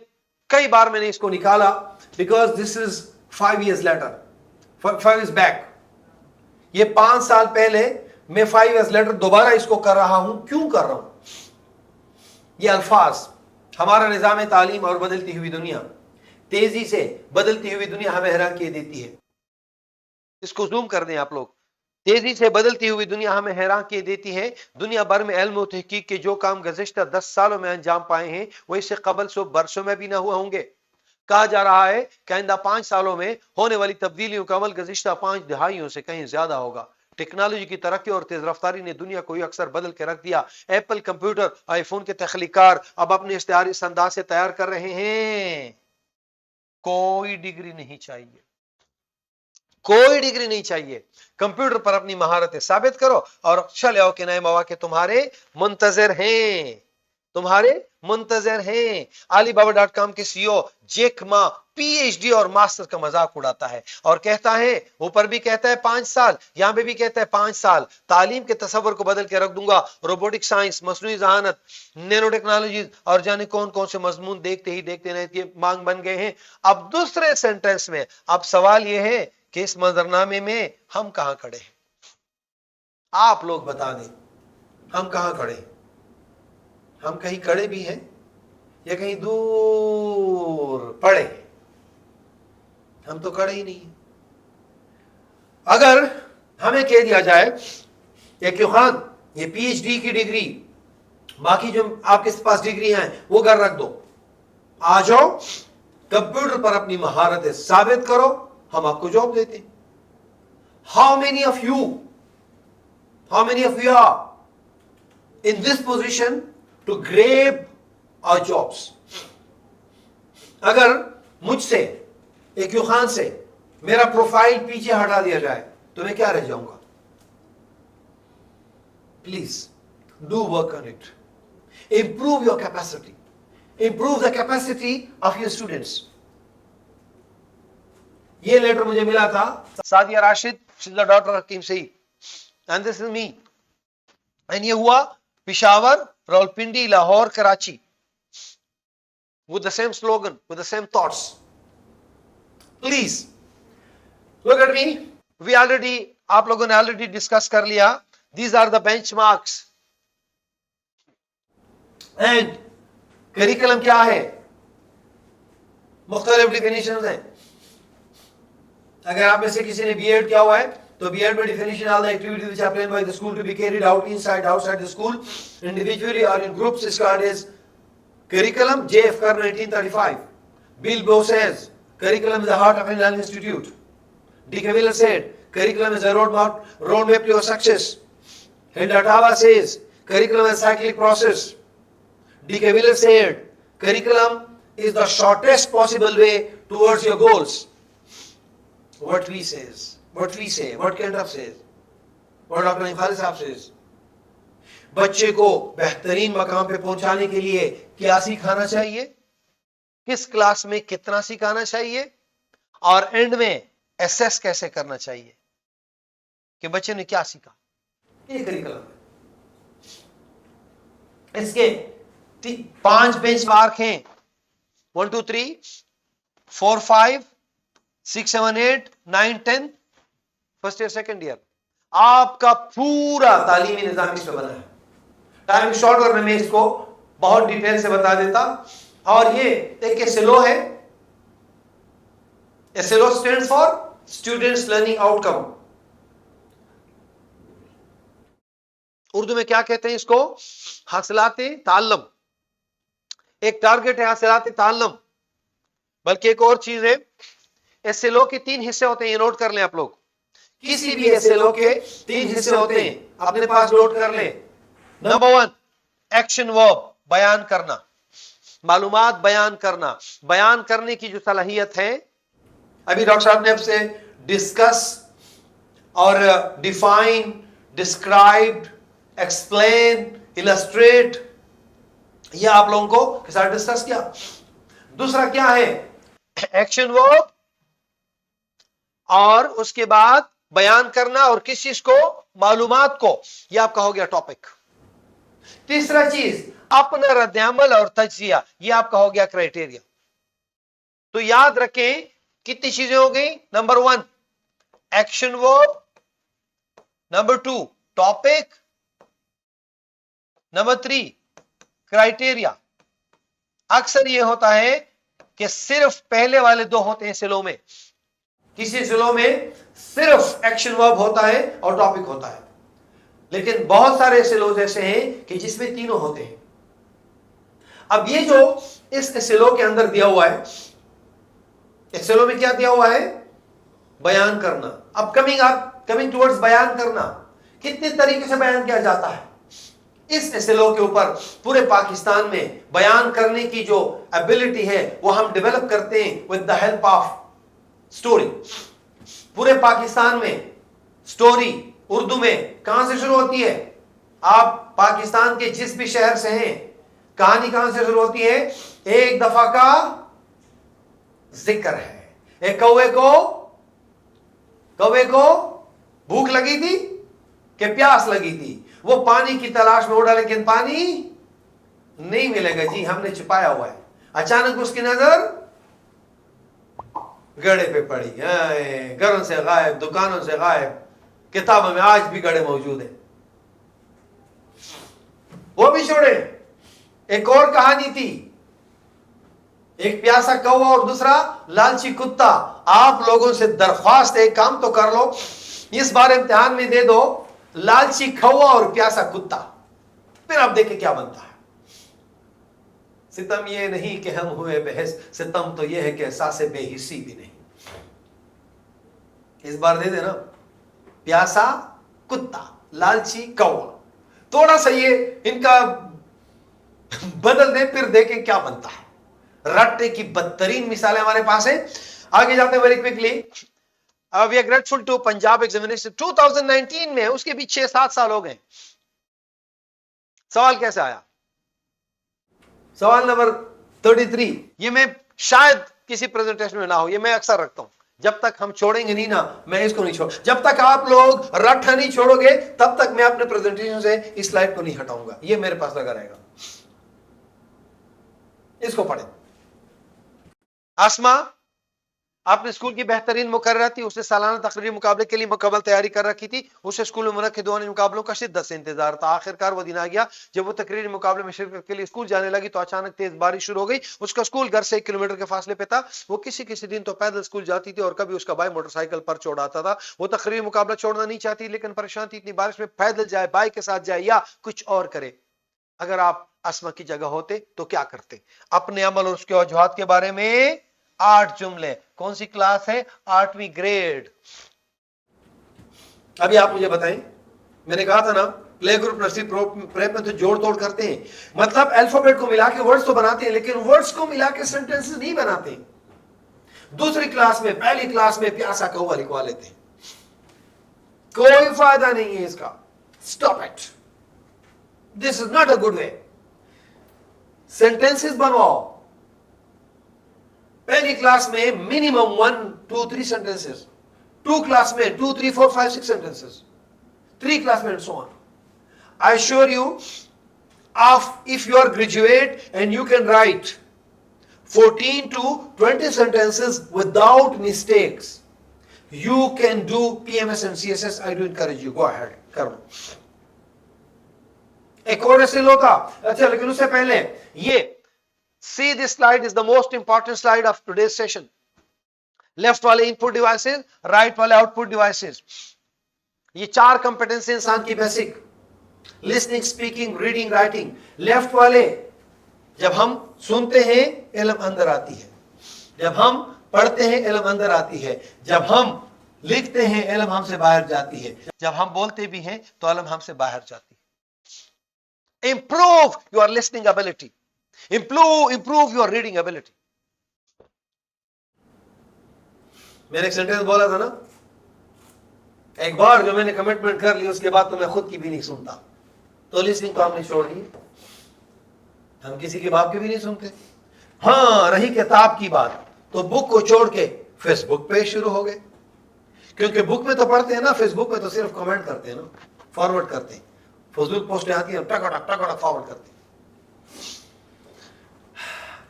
[SPEAKER 2] कई बार मैंने इसको निकाला, because this is 5 years later, 5 years back. ये 5 साल पहले मैं 5 years लेटर दोबारा इसको कर रहा हूं। क्यों कर रहा हूं? ये अल्फाज, हमारा निजाम तालीम और बदलती हुई दुनिया, तेजी से बदलती हुई दुनिया हमें हैरान किए देती है। इसको जूम कर दें आप लोग। तेजी से बदलती हुई दुनिया हमें हैरान किए देती है। दुनिया भर में इल्म और तहकीक के जो काम गुज़िश्ता 10 सालों में अंजाम पाए हैं वो इससे कबल 100 वर्षों में भी ना हुआ होंगे। कहा जा रहा है कि आइंदा 5 सालों में होने वाली तब्दीलियों का अमल गुज़िश्ता 5 दहाइयों से कहीं ज्यादा होगा। टेक्नोलॉजी की तरक्की और तेज रफ्तारी ने दुनिया को अक्सर बदल के रख दिया। एप्पल कंप्यूटर, आईफोन के तख्लीकार अब अपने इश्तिहार इस अंदाज से तैयार कर रहे हैं, कोई डिग्री नहीं चाहिए, कोई डिग्री नहीं चाहिए। कंप्यूटर पर अपनी महारतें साबित करो और अच्छा ले आओ कि नए मौके तुम्हारे मुंतजर हैं, तुम्हारे मुंतजर हैं। Alibaba.com के सीईओ जैक मा पीएचडी और मास्टर का मजाक उड़ाता है और कहता है, ऊपर भी कहता है 5 साल, यहां पे भी कहता है 5 साल, तालीम के तस्वर को बदल के रख दूंगा। रोबोटिक साइंस, मसनूई जहानत, नैनो टेक्नोलॉजी और जाने कौन कौन से मजमून देखते ही देखते नहीं की मांग बन गए हैं। अब दूसरे सेंटेंस में अब सवाल यह है कि इस मंजरनामे में हम कहां खड़े हैं? आप लोग बता दें, हम कहां खड़े हैं? हम कहीं खड़े भी हैं या कहीं दूर पड़े? हम तो खड़े ही नहीं हैं। अगर हमें कह दिया जाए कि खान ये पीएचडी की डिग्री, बाकी जो आपके पास डिग्री हैं वो घर रख दो, आ जाओ कंप्यूटर पर अपनी महारतें साबित करो, हम आपको जॉब देते हैं। How many of you are in this position to grab our jobs? अगर मुझसे, एक खान से मेरा प्रोफाइल पीछे हटा दिया जाए तो मैं क्या रह जाऊंगा? Please do work on it, improve your capacity, improve the capacity of your students. ये लेटर मुझे मिला था Sadia Rashid, she is the daughter of Hakim Saeed, and this is me. And ये हुआ Peshawar, Rawalpindi, Lahore, Karachi, with the same slogan, with the same thoughts. Please look at me. We already, आप लोगों ने already discuss कर लिया. These are the benchmarks. And curriculum क्या है? मुख्तलिफ definitions हैं. अगर आप में से किसी ने B.Ed किया हुआ है तो B.Ed में definition, all the activities which are planned by the school to be carried out inside, outside the school, individually or in groups, is called as curriculum. J.F. Kerr, 1935. Bill Bow says curriculum is the heart of an institute. D. Caviller said curriculum is a roadmap to your success. Hilda Tava says curriculum is a cyclic process. D. Caviller said curriculum is the shortest possible way towards your goals. What we say, what Kendall says, what Dr. Nikhali Saab says. बच्चे को बेहतरीन मकाम पे पहुंचाने के लिए क्या सिखाना चाहिए, किस क्लास में कितना सिखाना चाहिए, और एंड में एसेस कैसे करना चाहिए कि बच्चे ने क्या सीखा। ये करिकुलम है। इसके 5 बेंचमार्क हैं, 1 2 3 4 5 6 7 8 9 10, फर्स्ट ईयर सेकंड ईयर। आपका पूरा तालीमी निजाम इस पे बना है। टाइम शॉर्ट और मैं इसको बहुत डिटेल से बता देता। और ये एक एसएलओ है। SLO stands for students learning outcome. Urdu में क्या कहते हैं इसको? हासिलाते ताल्लुम। एक टारगेट है हासिलाते ताल्लुम। बल्कि एक और चीज है, एसएलओ के 3 हिस्से होते हैं, ये नोट कर लें आप लोग। किसी भी एसएलओ के 3 हिस्से होते हैं, अपने पास नोट कर लें। नंबर 1, एक्शन वर्ब, बयान करना, मालूमात बयान करना। बयान करने की जो सलाहियत है, अभी डॉक्टर साहब ने आपसे डिस्कस और डिफाइन, डिस्क्राइब, एक्सप्लेन, इलस्ट्रेट, ये आप लोगों को के साथ डिस्कस किया। दूसरा क्या है? एक्शन वर्ब, और उसके बाद बयान करना, और किस चीज को? मालूमात को। ये आपका हो गया टॉपिक। तीसरा चीज अपना रद्द-ए-अमल और तज्जिया, ये आपका हो गया क्राइटेरिया। तो याद रखें कितनी चीजें हो गई? Number 1 action verb, number 2 topic, number 3 criteria. अक्सर ये होता है कि सिर्फ पहले वाले 2 होते हैं एसएलओ में। किसी एसएलओ में सिर्फ एक्शन वर्ब होता है और टॉपिक होता है, लेकिन बहुत सारे एसएलओ ऐसे हैं कि जिसमें तीनों होते हैं। अब ये जो इस एसएलओ के अंदर दिया हुआ है, एसएलओ में क्या दिया हुआ है? बयान करना। अब कमिंग टुवर्ड्स बयान करना, कितने तरीके से बयान किया जाता है? इस एसएलओ के ऊपर पूरे पाकिस्तान में बयान करने की जो एबिलिटी है वो हम डेवलप करते हैं with the help of story. पूरे पाकिस्तान में स्टोरी उर्दू में कहां से शुरू होती है? आप पाकिस्तान के जिस भी शहर से हैं, कहानी कहां से शुरू होती है? एक दफा का जिक्र है। एक कौवे को भूख लगी थी कि प्यास लगी थी, वो पानी की तलाश में उड़ा, लेकिन पानी नहीं मिलेगा जी, हमने छिपाया हुआ है। अचानक उसकी नजर गड़े पे पड़ी, घरों से गायब, दुकानों से गायब, किताबों में आज भी गड़े मौजूद है। वो भी छोड़े, एक और कहानी थी, एक प्यासा कौवा और दूसरा लालची कुत्ता। आप लोगों से दरख्वास्त है, एक काम तो कर लो, इस बार इम्तिहान में दे दो लालची कौवा और प्यासा कुत्ता, फिर आप देखें क्या बनता है। सितम ये नहीं कि हम हुए बहस, सितम तो ये है कि एहसास बेहिस्सी भी नहीं। इस बार दे देना, प्यासा कुत्ता, लालची कौवा, थोड़ा सा ये इनका बदल दे, फिर देखें क्या बनता है। रट्टे की बदतरीन मिसालें हमारे पास है। आगे जाते हैं very quickly. We are grateful to Punjab examination 2019 में, उसके भी 6-7 साल हो गए। सवाल कैसे आया? सवाल नंबर 33, ये मैं शायद किसी प्रेजेंटेशन में ना हो, ये मैं अक्सर रखता हूं। जब तक हम छोड़ेंगे नहीं ना, मैं इसको नहीं छोड़, जब तक आप लोग रट्टा नहीं छोड़ोगे तब तक मैं अपने प्रेजेंटेशन से इस स्लाइड को नहीं हटाऊंगा, ये मेरे पास लगा रहेगा। इसको पढ़े। आसमा अपने स्कूल की बेहतरीन मुकर्रर थी, उसने सालाना तकरीरी मुकाबले के लिए मुकम्मल तैयारी कर रखी थी। उसे स्कूल में मुनक्किद होने मुकाबलों का शिद्दत से इंतजार था। आखिरकार वो दिन आ गया जब वो तकरीरी मुकाबले में शिरकत के लिए स्कूल जाने लगी तो अचानक तेज बारिश शुरू हो गई। उसका स्कूल घर से 1 किलोमीटर के फासले पे था। वो किसी दिन तो पैदल स्कूल जाती थी और कभी उसका भाई मोटरसाइकिल पर छोड़ाता था। वो तकरीरी मुकाबला छोड़ना नहीं चाहती, लेकिन परेशान थी, इतनी बारिश में पैदल जाए, भाई के साथ जाए या कुछ और करे। अगर आप अस्मा की जगह होते तो क्या करते? अपने अमल और उसके वजूहात के बारे में 8 जुमले। कौन सी क्लास है? 8वीं ग्रेड। अभी आप मुझे बताएं, मैंने कहा था ना प्ले ग्रुप नर्सरी प्रेप में तो जोड़ तोड़ करते हैं, मतलब अल्फाबेट को मिला के वर्ड्स तो बनाते हैं, लेकिन वर्ड्स को मिला के सेंटेंसेस नहीं बनाते। दूसरी क्लास में, पहली क्लास में प्यासा कौवा लिखवा लेते हैं, कोई फायदा नहीं है इसका। Stop it, this is not a good way. Sentences बनवाओ। पहली क्लास में मिनिमम 1, 2, 3 सेंटेंसेस, 2 क्लास में 2, 3, 4, 5, 6 सेंटेंसेस, 3 क्लास में, and so on. I assure you, if you are graduate and you can write 14 to 20 sentences without mistakes, you can do PMS and CSS. I do encourage you, go ahead, करो। एक और ऐसे लो था, अच्छा, लेकिन उससे पहले ये see this slide is the most important slide of today's session. Left वाले इनपुट डिवाइसेस, राइट वाले आउटपुट डिवाइसेस। ये 4 कंपेटेंसी इंसान की basic, listening, speaking, reading, writing. Left वाले, जब हम सुनते हैं इल्म अंदर आती है, जब हम पढ़ते हैं इल्म अंदर आती है, जब हम लिखते हैं इल्म हमसे बाहर जाती है, जब हम बोलते भी हैं तो इल्म हमसे बाहर जाती है। Improve your listening ability, improve your reading ability. मैंने एक सेंटेंस बोला था ना, एक बार जो मैंने कमिटमेंट कर ली उसके बाद तो मैं खुद की भी नहीं सुनता। तो लिसनिंग तो हमने छोड़ दी, हम किसी के बाप की भी नहीं सुनते। हाँ, रही किताब की बात तो बुक को छोड़ के फेसबुक पे शुरू हो गए, क्योंकि बुक में तो पढ़ते हैं ना, फेसबुक में तो सिर्फ कमेंट करते हैं ना, फॉरवर्ड करते हैं। फेसबुक पोस्ट आती है, टक फॉरवर्ड करते हैं।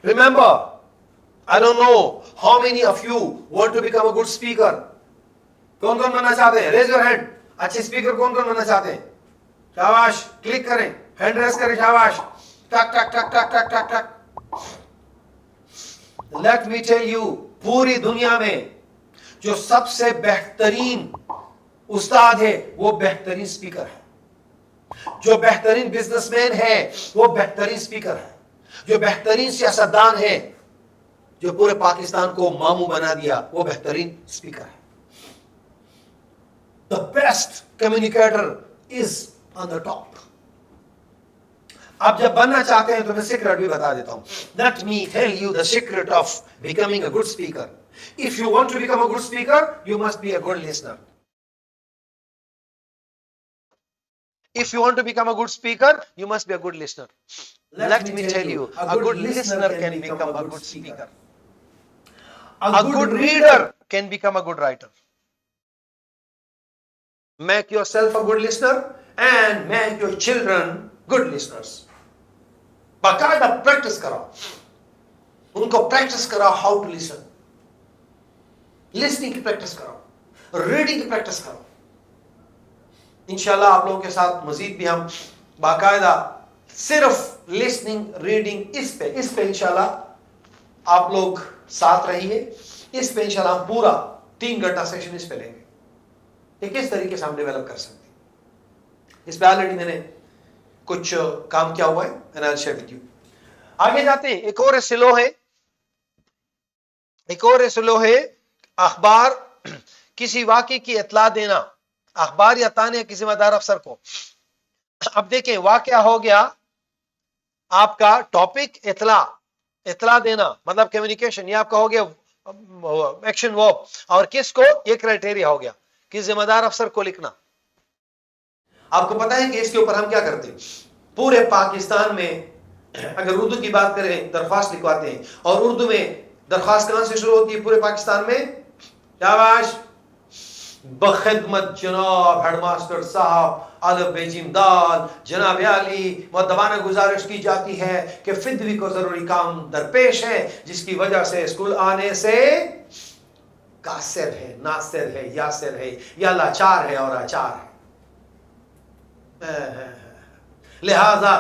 [SPEAKER 2] Remember, I don't know how many of you want to become a good speaker. कौन कौन बनना चाहते हैं? Raise your hand. अच्छे स्पीकर कौन कौन बनना चाहते हैं? शाबाश, क्लिक करें, हैंड रेस करें, शाबाश। टक टक टक टक टक टक टक। Let me tell you, पूरी दुनिया में जो सबसे बेहतरीन उस्ताद है वो बेहतरीन स्पीकर है। जो बेहतरीन बिजनेसमैन है वो बेहतरीन स्पीकर है। जो बेहतरीन सियासतदान है, जो पूरे पाकिस्तान को मामू बना दिया, वो बेहतरीन स्पीकर है। The best communicator is on the top. आप जब बनना चाहते हैं तो मैं सीक्रेट भी बता देता हूं। Let me tell you the secret of becoming a good speaker. If you want to become a good speaker, you must be a good listener. If you want to become a good speaker, you must be a good listener. Let me tell you, a good listener can become a good speaker. A good reader can become a good writer. Make yourself a good listener and make your children good listeners. बाकायदा practice कराओ, उनको practice कराओ how to listen, listening की practice कराओ, reading की practice करो। इंशाल्लाह आप लोगों के साथ मजीद भी हम बाकायदा सिर्फ लिसनिंग रीडिंग इस पे इंशाल्लाह आप लोग साथ रहिए। इस पे इंशाल्लाह हम पूरा 3 घंटा सेशन इस पे लेंगे कि किस तरीके से हम डेवलप कर सकते हैं। इस पे ऑलरेडी मैंने कुछ काम किया हुआ है and I will share with you. आगे जाते हैं। एक और स्लो है अखबार किसी वाकई की इत्ला देना, अखबार या ताने किसी जिम्मेदार अफसर को। अब देखें वाकया हो गया, आपका टॉपिक इत्ला देना मतलब कम्युनिकेशन, ये आपका हो गया एक्शन वर्ब, और किसको, ये क्राइटेरिया हो गया किस जिम्मेदार अफसर को लिखना। आपको पता है कि इसके ऊपर हम क्या करते हैं, पूरे पाकिस्तान में अगर उर्दू की बात करें दरख्वास्त लिखवाते हैं, और उर्दू में दरख्वास्त कहां से शुरू होती है पूरे पाकिस्तान में, शाबाश, बखिदमत जनाब हेडमास्टर साहब अलफ बेजिम दाल जनाब आली मुअद्दबाना गुजारिश की जाती है कि फिदवी को जरूरी काम दरपेश है, जिसकी वजह से स्कूल आने से कासिर है, नासिर है, यासिर है, या लाचार है और आचार है। लिहाजा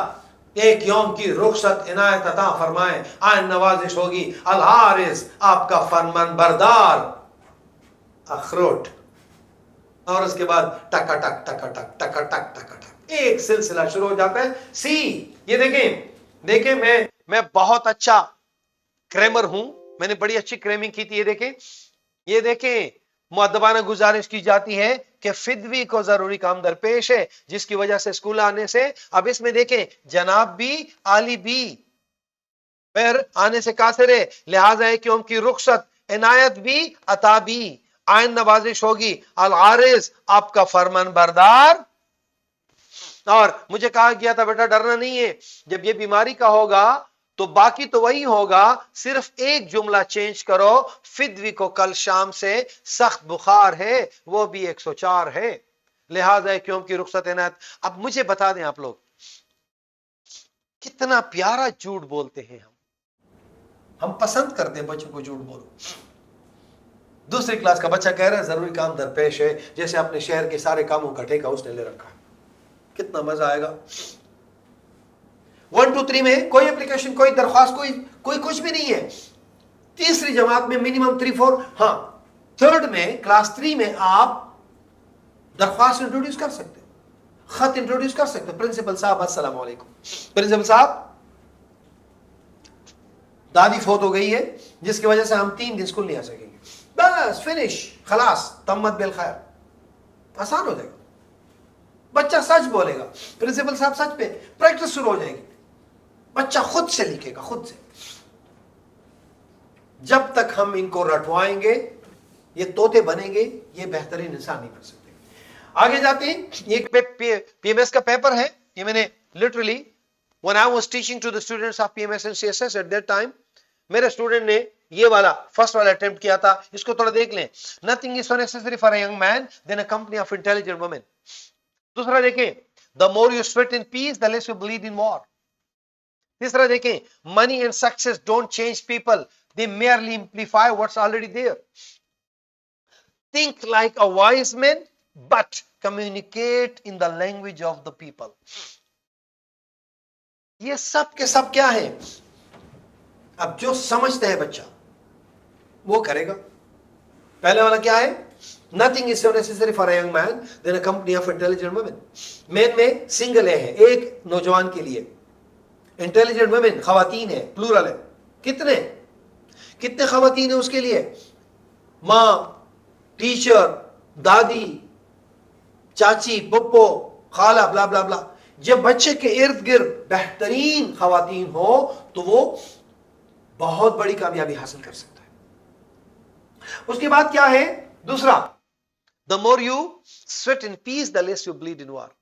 [SPEAKER 2] एक यौम की रुखसत इनायत अता फरमाए, आइन नवाजिश होगी, अल हारिस आपका फरमान बरदार, अखरोट, और उसके बाद टका टक टका टक टका टक टका टक एक सिलसिला शुरू हो जाता है। सी ये देखें मैं बहुत अच्छा क्रेमर हूं, मैंने बड़ी अच्छी क्रेमिंग की थी। ये देखें मुअद्दबाना गुजारिश की जाती है कि फिदवी को जरूरी काम दरपेश है, जिसकी वजह से स्कूल आने से। अब इसमें देखें जनाब भी आली भी फिर आने से कासिर है, लिहाजा है कि उनकी रुखसत इनायत भी अता भी, आइन नवाजिश होगी, अल आरिज आपका फरमान बरदार। और मुझे कहा गया था बेटा डरना नहीं है, जब ये बीमारी का होगा तो बाकी तो वही होगा, सिर्फ एक जुमला चेंज करो, फिदवी को कल शाम से सख्त बुखार है, वो भी 104 है, लिहाजा क्यों की रुखसत इनायत। अब मुझे बता दें आप लोग कितना प्यारा झूठ बोलते हैं हम पसंद करते हैं बच्चों को झूठ बोलो। दूसरी क्लास का बच्चा कह रहा है जरूरी काम दरपेश है, जैसे अपने शहर के सारे कामों का ठेका उसने ले रखा है, कितना मजा आएगा। 1 2 3 में कोई एप्लीकेशन, कोई दरख्वास्त, कोई कुछ भी नहीं है। तीसरी जमात में मिनिमम 3 4, हाँ थर्ड में क्लास 3 में आप दरख्वास्त इंट्रोड्यूस कर सकते हैं, खत इंट्रोड्यूस कर सकते हैं। प्रिंसिपल साहब अस्सलाम वालेकुम, प्रिंसिपल साहब दादी फौत हो गई है जिसकी वजह से हम 3 दिन स्कूल नहीं आ सकेंगे, बस फिनिश खलास तम्मत बिल खैर, आसान हो जाएगा। बच्चा सच बोलेगा, प्रिंसिपल साहब सच पे प्रैक्टिस शुरू हो जाएगी, बच्चा खुद से लिखेगा, खुद से। जब तक हम इनको रटवाएंगे ये तोते बनेंगे, ये बेहतरीन इंसान नहीं बन सकते। आगे जाते हैं, एक पीएमएस का पेपर है, ये मैंने literally when I was teaching to the students of PMS and CSS at that time, मेरे स्टूडेंट ने ये वाला फर्स्ट वाला अटेम्प्ट किया था, इसको थोड़ा देख लें। Nothing is so necessary for a young man than a company of intelligent women. दूसरा देखें, the more you sweat in peace the less you bleed in war. तीसरा देखें, money and success don't change people, they merely amplify what's already there. Think like a wise man but communicate in the language of the people. ये सब के सब क्या है, अब जो समझते हैं बच्चा वो करेगा। पहले वाला क्या है, nothing is so necessary for a young man than a company of intelligent women. Men में सिंगल है, एक नौजवान के लिए, इंटेलिजेंट वुमेन खवातीन है, प्लूरल है। कितने, कितने खवातीन है उसके लिए? माँ, टीचर, दादी, चाची, पप्पो, खाला, ब्ला ब्ला ब्ला। जब बच्चे के इर्द गिर्द बेहतरीन खवातीन हो तो वो बहुत बड़ी कामयाबी हासिल कर सकता है। उसके बाद क्या है दूसरा? The more you sweat in peace the less you bleed in war.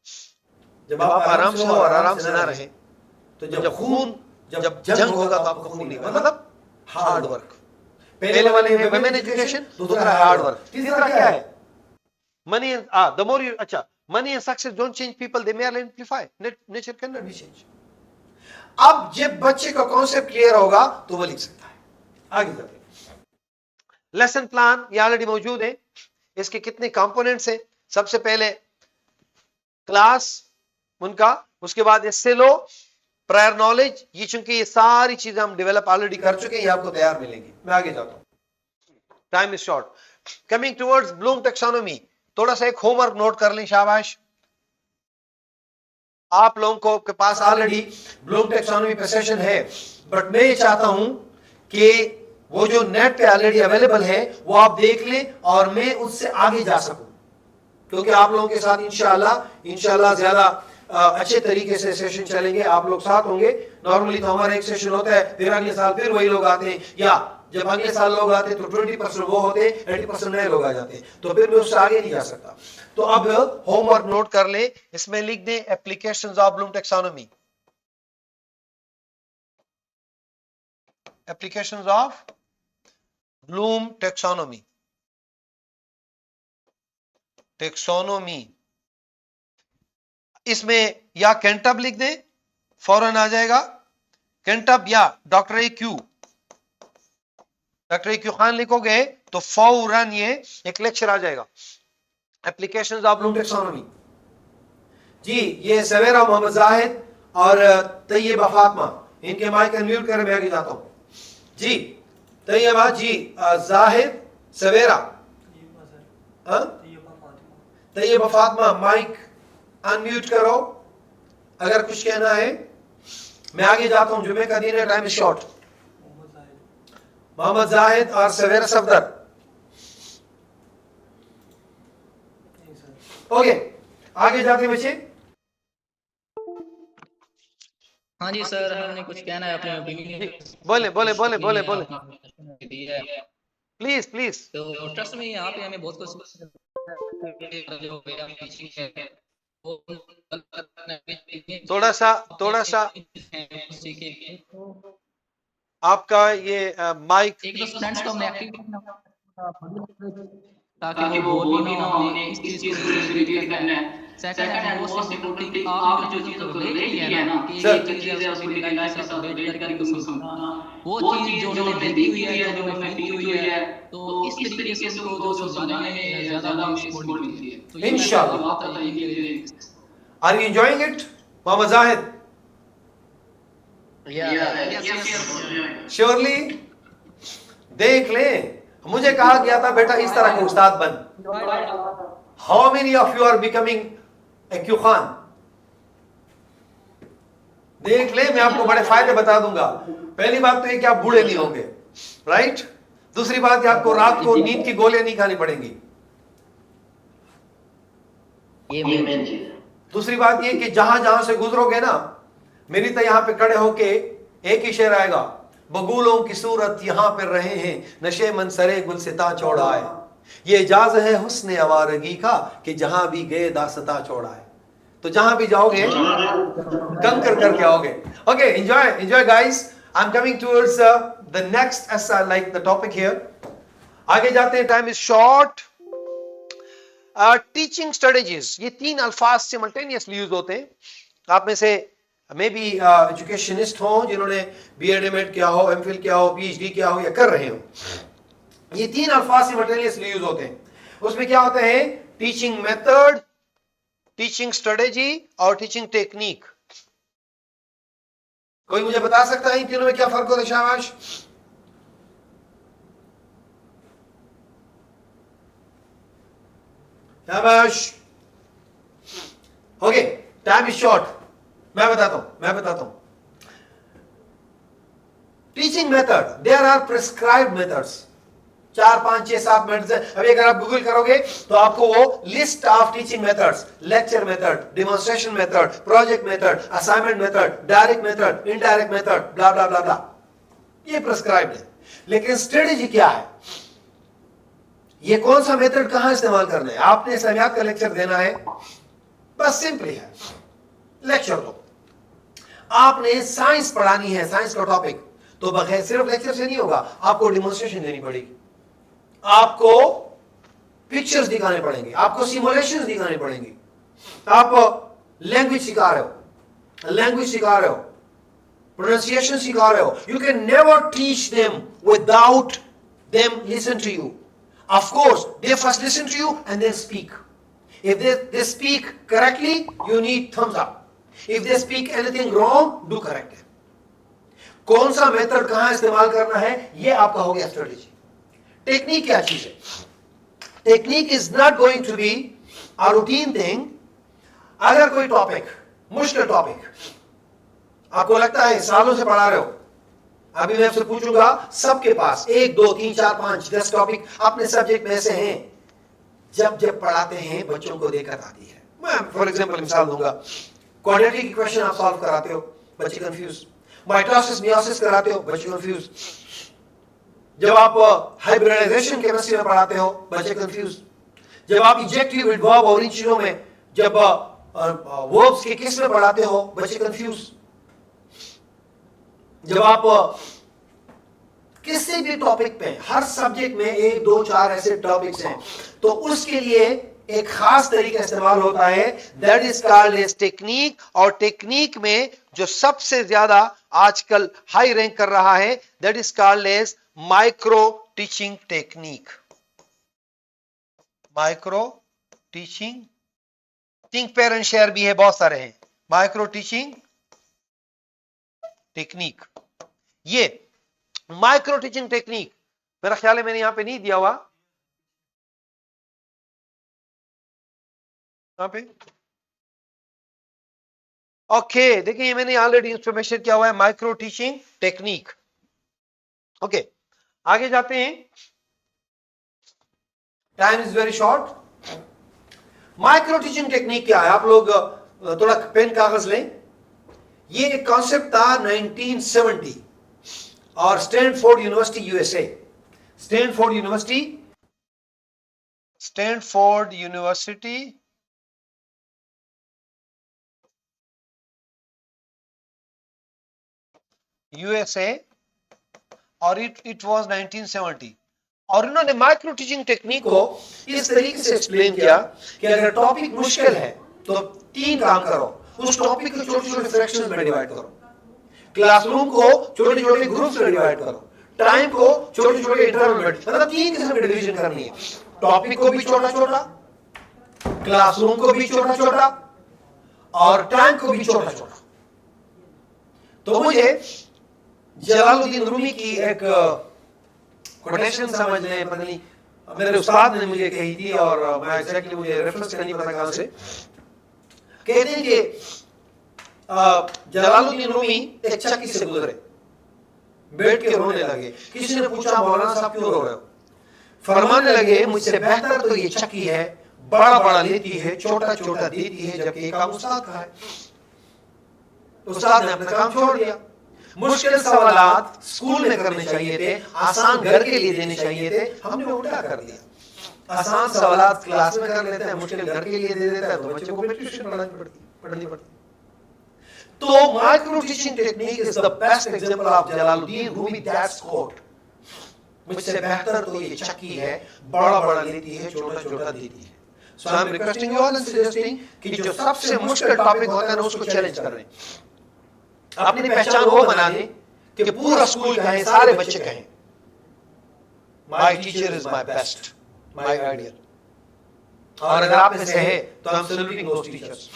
[SPEAKER 2] जब आप आराम से हो और आराम से ना रहे तो जब जंग होगा तो आपको खून नहीं, मतलब हार्ड वर्क। पहले वाले वुमेन एजुकेशन, दूसरा हार्ड वर्क, तीसरा क्या है? मनी। द मोर यू, अच्छा, money and success don't change people, they merely amplify. Nature cannot be changed. अब जब बच्चे का कॉन्सेप्ट क्लियर होगा तो वो लिख सकता है। आगे चलते हैं। लेसन प्लान ये ऑलरेडी मौजूद है। इसके कितने कंपोनेंट्स हैं? सबसे पहले क्लास उनका, उसके बाद इससे लो, प्रायर नॉलेज, ये चूंकि ये सारी चीजें हम डेवलप ऑलरेडी कर चुके हैं, ये आपको तैयार मिलेंगी। मैं आगे जाता हूं, time is short. Coming towards Bloom taxonomy, थोड़ा सा एक होमवर्क नोट कर लें, शाबाश। आप लोगों को के पास ऑलरेडी ब्लूम टेक्सोनोमी पे सेशन है, बट मैं ये चाहता हूं कि वो जो नेट पे ऑलरेडी अवेलेबल है वो आप देख लें और मैं उससे आगे जा सकूं, क्योंकि आप लोगों के साथ इंशाल्लाह ज्यादा अच्छे तरीके से सेशन चलेंगे। आप लोग साथ होंगे। नॉर्मली तो हमारा एक सेशन होता है, फिर अगले साल फिर वही लोग आते हैं, या जब अगले साल लोग आते तो 20% वो होते, 80% नए लोग आ जाते, तो फिर मैं उससे आगे नहीं जा सकता। तो अब होमवर्क नोट कर ले, इसमें लिख दें applications of Bloom taxonomy. Applications of Bloom taxonomy, इसमें या कैंटब लिख दें, फौरन आ जाएगा कैंटब, या डॉक्टर ए क्यू खान लिखोगे तो फौरन ये एक लेक्चर आ जाएगा। एप्लीकेशंस ऑफ ब्लूम टेक्सोनोमी जी, ये सवेरा मोहम्मद जाहिद और तैयबा फातिमा, इनके माइक अनम्यूट करें, मैं आगे जाता हूं जी। तैयबा जी, जाहिद, सवेरा, तैयबा फातिमा, माइक अनम्यूट करो अगर कुछ कहना है। मैं आगे जाता हूं, जुमे का दिन है, time is short. Mohammad Zahid और सवेरा सफदर, ओके, आगे जाते हैं बच्चे।
[SPEAKER 9] हाँ जी सर, हमने कुछ कहना है अपने ओपिनियन।
[SPEAKER 2] बोले प्लीज।
[SPEAKER 9] तो ट्रस्ट में यहाँ पे हमें बहुत कुछ जो टीचिंग है
[SPEAKER 2] थोड़ा सा आपका ये माइक,
[SPEAKER 9] एक तो स्टूडेंट्स को हमने एक्टिव ताकि वो बोर भी ना हो, हमने इस चीज को फैसिलिटेट करना है। Second and most important thing, आपने जो चीजों को देख लिया है ना कि ये चीजें उसको भी लाइफ के साथ अपडेट करके उनको समझाना, वो चीज जो उन्होंने देखी हुई है, जो उन्होंने फील की हुई है, तो इस तरीके से उनको जो समझाने में ज्यादा हमें सपोर्ट मिलती है। तो इंशाल्लाह।
[SPEAKER 2] Are you enjoying it Mohammad Zahid? Surely. देख ले, मुझे कहा गया था बेटा इस तरह के उस्ताद बन। How many of you are becoming A Q Khan? देख ले, मैं आपको बड़े फायदे बता दूंगा। पहली बात तो ये कि आप बूढ़े नहीं होंगे, राइट? दूसरी बात, आपको रात को नींद की गोलियां नहीं खानी पड़ेंगी। दूसरी बात ये कि जहां जहां से गुजरोगे ना, मेरी तो यहां पे खड़े होके एक ही शेर आएगा, बगूलों की सूरत यहां पर रहे हैं, नशे मनसरे गुलसिता चौड़ाए, ये इजाज है हुस्न आवारगी का कि जहां भी गए दासता चौड़ाए। तो जहां भी जाओगे कंकर करके आओगे। Okay, enjoy guys. I am coming towards the next ऐसा लाइक द टॉपिक हियर। आगे जाते हैं, time is short. Teaching strategies, ये 3 अल्फाज सिमल्टेनियसली यूज होते हैं। आप में से मे बी एजुकेशनिस्ट हो, जिन्होंने बीएड एमएड किया हो, एमफिल किया हो, पीएचडी किया हो या कर रहे हो, ये 3 अल्फाज सिमल्टेनियसली यूज होते हैं। उसमें क्या होते हैं? टीचिंग मेथड, टीचिंग स्ट्रेटेजी और टीचिंग टेक्निक। कोई मुझे बता सकता है इन तीनों में क्या फर्क होता है? शाबाश। शाबाश। Okay, time is short. मैं बताता हूं। Teaching method, there are prescribed methods, 4 5 6 7 methods. अभी अगर आप गूगल करोगे तो आपको वो list of teaching methods, lecture method, demonstration method, project method, assignment method, direct method, indirect method, blah blah blah blah, ये प्रिस्क्राइब्ड है। लेकिन स्ट्रेटेजी क्या है, ये कौन सा मेथड कहां इस्तेमाल करना है, आपने इस्लामियात का लेक्चर देना है, बस सिंपली है, लेक्चर दो। आपने साइंस पढ़ानी है, साइंस का टॉपिक, तो बगैर सिर्फ लेक्चर से नहीं होगा, आपको डेमोन्स्ट्रेशन देनी पड़ेगी, आपको पिक्चर्स दिखाने पड़ेंगे, आपको सिमुलेशंस दिखाने पड़ेंगे। आप लैंग्वेज सिखा रहे हो, लैंग्वेज सिखा रहे हो, प्रोनाउंसिएशन सिखा रहे हो, you can never teach them without them listen to you. Of course they first listen to you and then speak. If they speak correctly, you need thumbs up. If they speak anything wrong, do correct it. कौन सा method कहां इस्तेमाल करना है, ये आपका हो गया स्ट्रेटेजी। टेक्निक क्या चीज है, technique is not going to be a routine thing. अगर कोई टॉपिक, मुश्किल टॉपिक आपको लगता है सालों से पढ़ा रहे हो, अभी मैं आपसे पूछूंगा, सबके पास 1 2 3 4 5 10 टॉपिक अपने सब्जेक्ट में ऐसे हैं, जब पढ़ाते हैं बच्चों को दिक्कत आती है। मैं फॉर एग्जांपल मिसाल दूंगा, क्वाड्रेटिक इक्वेशन आप सॉल्व कराते हो, बच्चे कंफ्यूज, माइटोसिस मियोसिस कराते हो, बच्चे कंफ्यूज, जब आप हाइब्रिडाइजेशन केमिस्ट्री में पढ़ाते हो, बच्चे कंफ्यूज, जब आप इजेक्टिव वर्ब और इन चीजों में जब वर्ब्स के केस में पढ़ाते हो, बच्चे कंफ्यूज, जब आप किसी भी टॉपिक पे, हर सब्जेक्ट में 1 2 4 ऐसे टॉपिक्स हैं, तो उसके लिए एक खास तरीका इस्तेमाल होता है, that is called as technique. और टेक्निक में जो सबसे ज्यादा आजकल हाई रैंक कर रहा है, that is called as micro teaching technique. Micro teaching, think pair and share भी है, बहुत सारे हैं, माइक्रो टीचिंग टेक्निक। ये माइक्रो टीचिंग टेक्निक मेरा ख्याल है मैंने यहां पे नहीं दिया हुआ, कहां पे, ओके देखिए मैंने ऑलरेडी इंफॉर्मेशन क्या हुआ है, माइक्रो टीचिंग टेक्निक। ओके आगे जाते हैं, time is very short. Micro teaching technique क्या है, आप लोग थोड़ा पेन कागज लें। ये एक कॉन्सेप्ट था 1970 और Stanford university USA, Stanford university USA, और इट वाज 1970। और उन्होंने माइक्रो टीचिंग टेक्निक को इस तरीके से एक्सप्लेन किया कि अगर टॉपिक मुश्किल है तो 3 काम करो, उस टॉपिक को छोटे छोटे फ्रैक्शंस में डिवाइड करो, क्लासरूम को छोटे छोटे ग्रुप्स में डिवाइड करो, टाइम को छोटे छोटे इंटरवल में, मतलब 3 किस्म की डिवीजन करनी है, टॉपिक को भी छोटा छोटा, क्लासरूम को भी छोटा छोटा, और टाइम को भी छोटा छोटा। तो मुझे जलालुद्दीन रूमी की एक कोटेशन समझ लें, पता नहीं मेरे उस्ताद ने मुझे कही थी, और मैं एग्जैक्टली मुझे रेफरेंस नहीं पता कहां से, कहते हैं कि जलालुद्दीन रूमी एक चक्की से गुजरे, बैठ के रोने लगे। किसी ने पूछा मौलाना साहब क्यों रो रहे हो? फरमाने लगे मुझसे बेहतर तो ये चक्की है, बड़ा बड़ा लेती है, छोटा छोटा देती है, जबकि ये काम उस्ताद का है। उस्ताद ने अपना काम छोड़ दिया। मुश्किल सवालात स्कूल में करने चाहिए थे, आसान घर के लिए देने चाहिए थे, हमने उल्टा कर दिया। आसान सवालात क्लास में कर लेते हैं, मुश्किल घर के लिए दे देता है, तो बच्चों को ट्यूशन पढ़नी पड़ती। तो micro teaching technique is the best example of Jalaluddin Rumi that's quote, मुझसे बेहतर तो ये चक्की है, बड़ा बड़ा लेती है, छोटा छोटा देती है। So I am requesting you all and suggesting कि जो सबसे मुश्किल टॉपिक होता है ना, उसको चैलेंज कर रहे हैं। अपनी पहचान वो बना दें कि पूरा स्कूल कहें, सारे बच्चे कहें, my teacher is my best, my ideal. और अगर आप में से है तो हम सैल्यूटिंग दोस टीचर्स।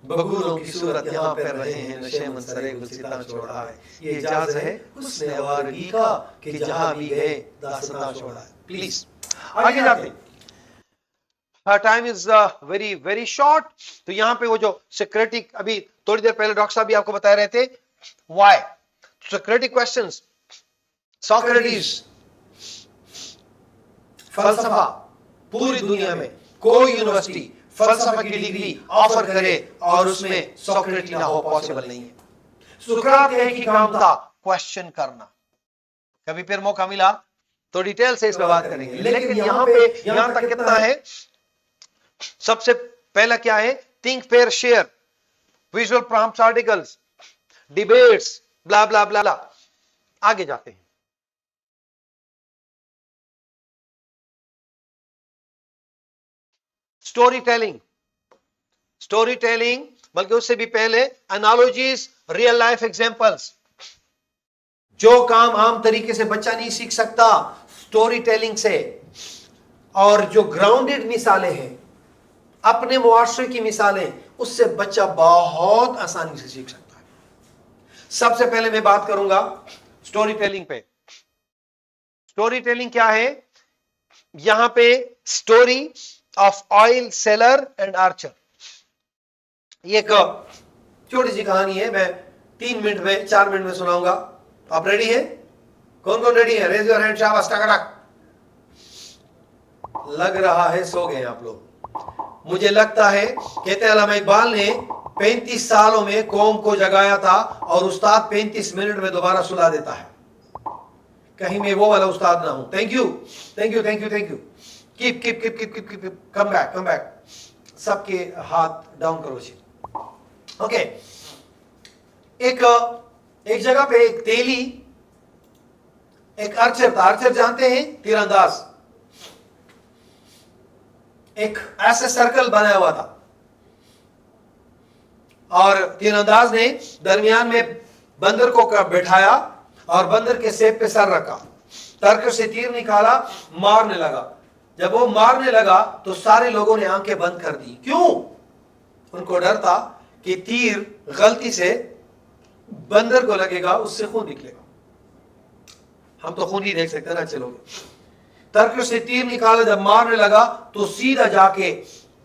[SPEAKER 2] बगूलों की सूरत यहाँ पे रहे हैं, नशे मंसरे गुलसिता छोड़ा है, ये इजाज़ है हुस्न वारगी का कि जहां भी गए दास्तां छोड़ा है। प्लीज आगे जाते हैं, time is very very short. तो यहाँ पे वो जो सिक्रेटिक, अभी थोड़ी देर पहले डॉक्टर साहब भी आपको बता रहे थे, वाई, Socratic questions. Socrates, फलसफा, पूरी दुनिया में कोई यूनिवर्सिटी फलसफा की डिग्री ऑफर करे और उसमें सोक्रेटिस ना हो, पॉसिबल नहीं है। सुकरात का एक ही काम था, क्वेश्चन करना। कभी फिर मौका मिला तो डिटेल से इस पर बात करेंगे, लेकिन यहां तक कितना है। सबसे पहला क्या है? Think, pair, share, visual prompts, articles, debates, blah blah blah blah. आगे जाते हैं। स्टोरी टेलिंग, स्टोरी टेलिंग, बल्कि उससे भी पहले एनालॉजीज, रियल लाइफ एग्जांपल्स। जो काम आम तरीके से बच्चा नहीं सीख सकता स्टोरी टेलिंग से, और जो ग्राउंडेड मिसालें हैं, अपने मुआशरे की मिसालें, उससे बच्चा बहुत आसानी से सीख सकता है। सबसे पहले मैं बात करूंगा स्टोरी टेलिंग पे। स्टोरी टेलिंग क्या है? यहां पे story of oil seller and Archer, ये एक छोटी सी कहानी है, मैं 3 मिनट में 4 मिनट में सुनाऊंगा। आप रेडी हैं? कौन कौन रेडी है? रेज योर हैंड, शाबाश, टकटक। लग रहा है सो गए आप लोग। मुझे लगता है कहते अल्लामा इकबाल ने 35 सालों में कौम को जगाया था और उस्ताद 35 मिनट में दोबारा सुला देता है। कहीं मैं वो वाला उस्ताद ना हूं। Thank you, thank you, thank you, thank you. Keep keep keep keep keep keep, come back, come back. सबके हाथ डाउन करो जी। ओके, एक जगह पे एक तेली, एक आर्चर था। आर्चर जानते हैं? तीरंदाज। एक ऐसे सर्कल बनाया हुआ था और तीरंदाज ने दरमियान में बंदर को बैठाया और बंदर के सेब पे सर रखा, तरकश से तीर निकाला, मारने लगा। जब वो मारने लगा तो सारे लोगों ने आंखें बंद कर दी। क्यों? उनको डर था कि तीर गलती से बंदर को लगेगा, उससे खून निकलेगा। हम तो खून ही देख सकते ना, चलोगे। तरकश से तीर निकाला, जब मारने लगा तो सीधा जाके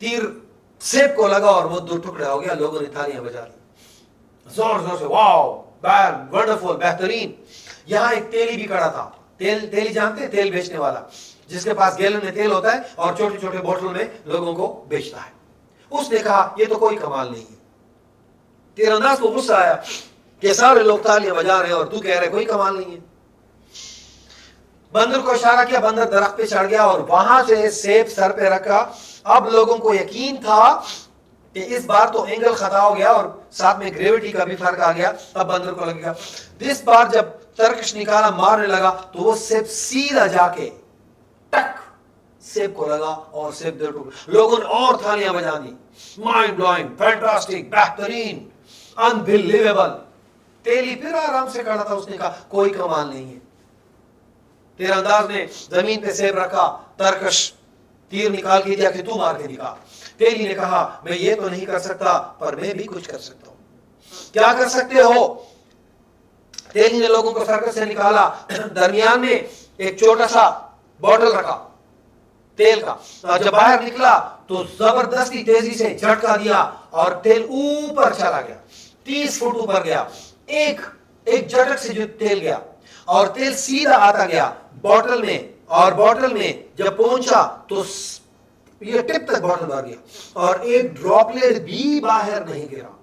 [SPEAKER 2] तीर सेब को लगा और वो 2 टुकड़े हो गया। लोगों ने थालियां बजा दी जोर जोर से, वाओ, वंडरफुल, बेहतरीन। यहां एक तेली भी खड़ा था। तेली जानते हैं? तेल बेचने वाला, जिसके पास गैलन में तेल होता है और छोटे छोटे बोतल में लोगों को बेचता है। उसने कहा ये तो कोई कमाल नहीं है। तीरंदाज को गुस्सा आया कि सारे लोग तालियां बजा रहे हैं और तू कह रहे कोई कमाल नहीं है। बंदर को इशारा किया, बंदर दरख्त पे चढ़ गया और वहां से सेब सर पे रखा। अब लोगों को यकीन था कि इस बार तो एंगल खता हो गया और साथ में ग्रेविटी का भी फर्क आ गया। अब बंदर को लगेगा। इस बार जब तरकश निकाला, मारने लगा तो वो सेब सीधा जाके टक सेब को लगा और सेब 2 टुकड़े। लोगों ने और थालियां बजा दी। माइंड ब्लोइंग, फैंटास्टिक, बेहतरीन, अनबिलीवेबल। तेली फिर आराम से खड़ा था। उसने कहा कोई कमाल नहीं है। तीरंदाज ने जमीन पे सेब रखा, तरकश तीर निकाल के दिया कि तू मार के दिखा। तेली ने कहा मैं ये तो नहीं कर सकता, पर मैं भी कुछ कर सकता हूं। क्या कर सकते हो? तेली ने लोगों को सर्कस से निकाला। दरमियान में एक छोटा सा बॉटल रखा तेल का, और जब बाहर निकला तो जबरदस्ती तेजी से झटका दिया और तेल ऊपर चला गया, 30 फुट ऊपर गया। एक झटक से जो तेल गया और तेल सीधा आता गया बॉटल में, और बॉटल में जब पहुंचा तो ये टिप तक बॉटल भर गया और एक ड्रॉपलेट भी बाहर नहीं गिरा।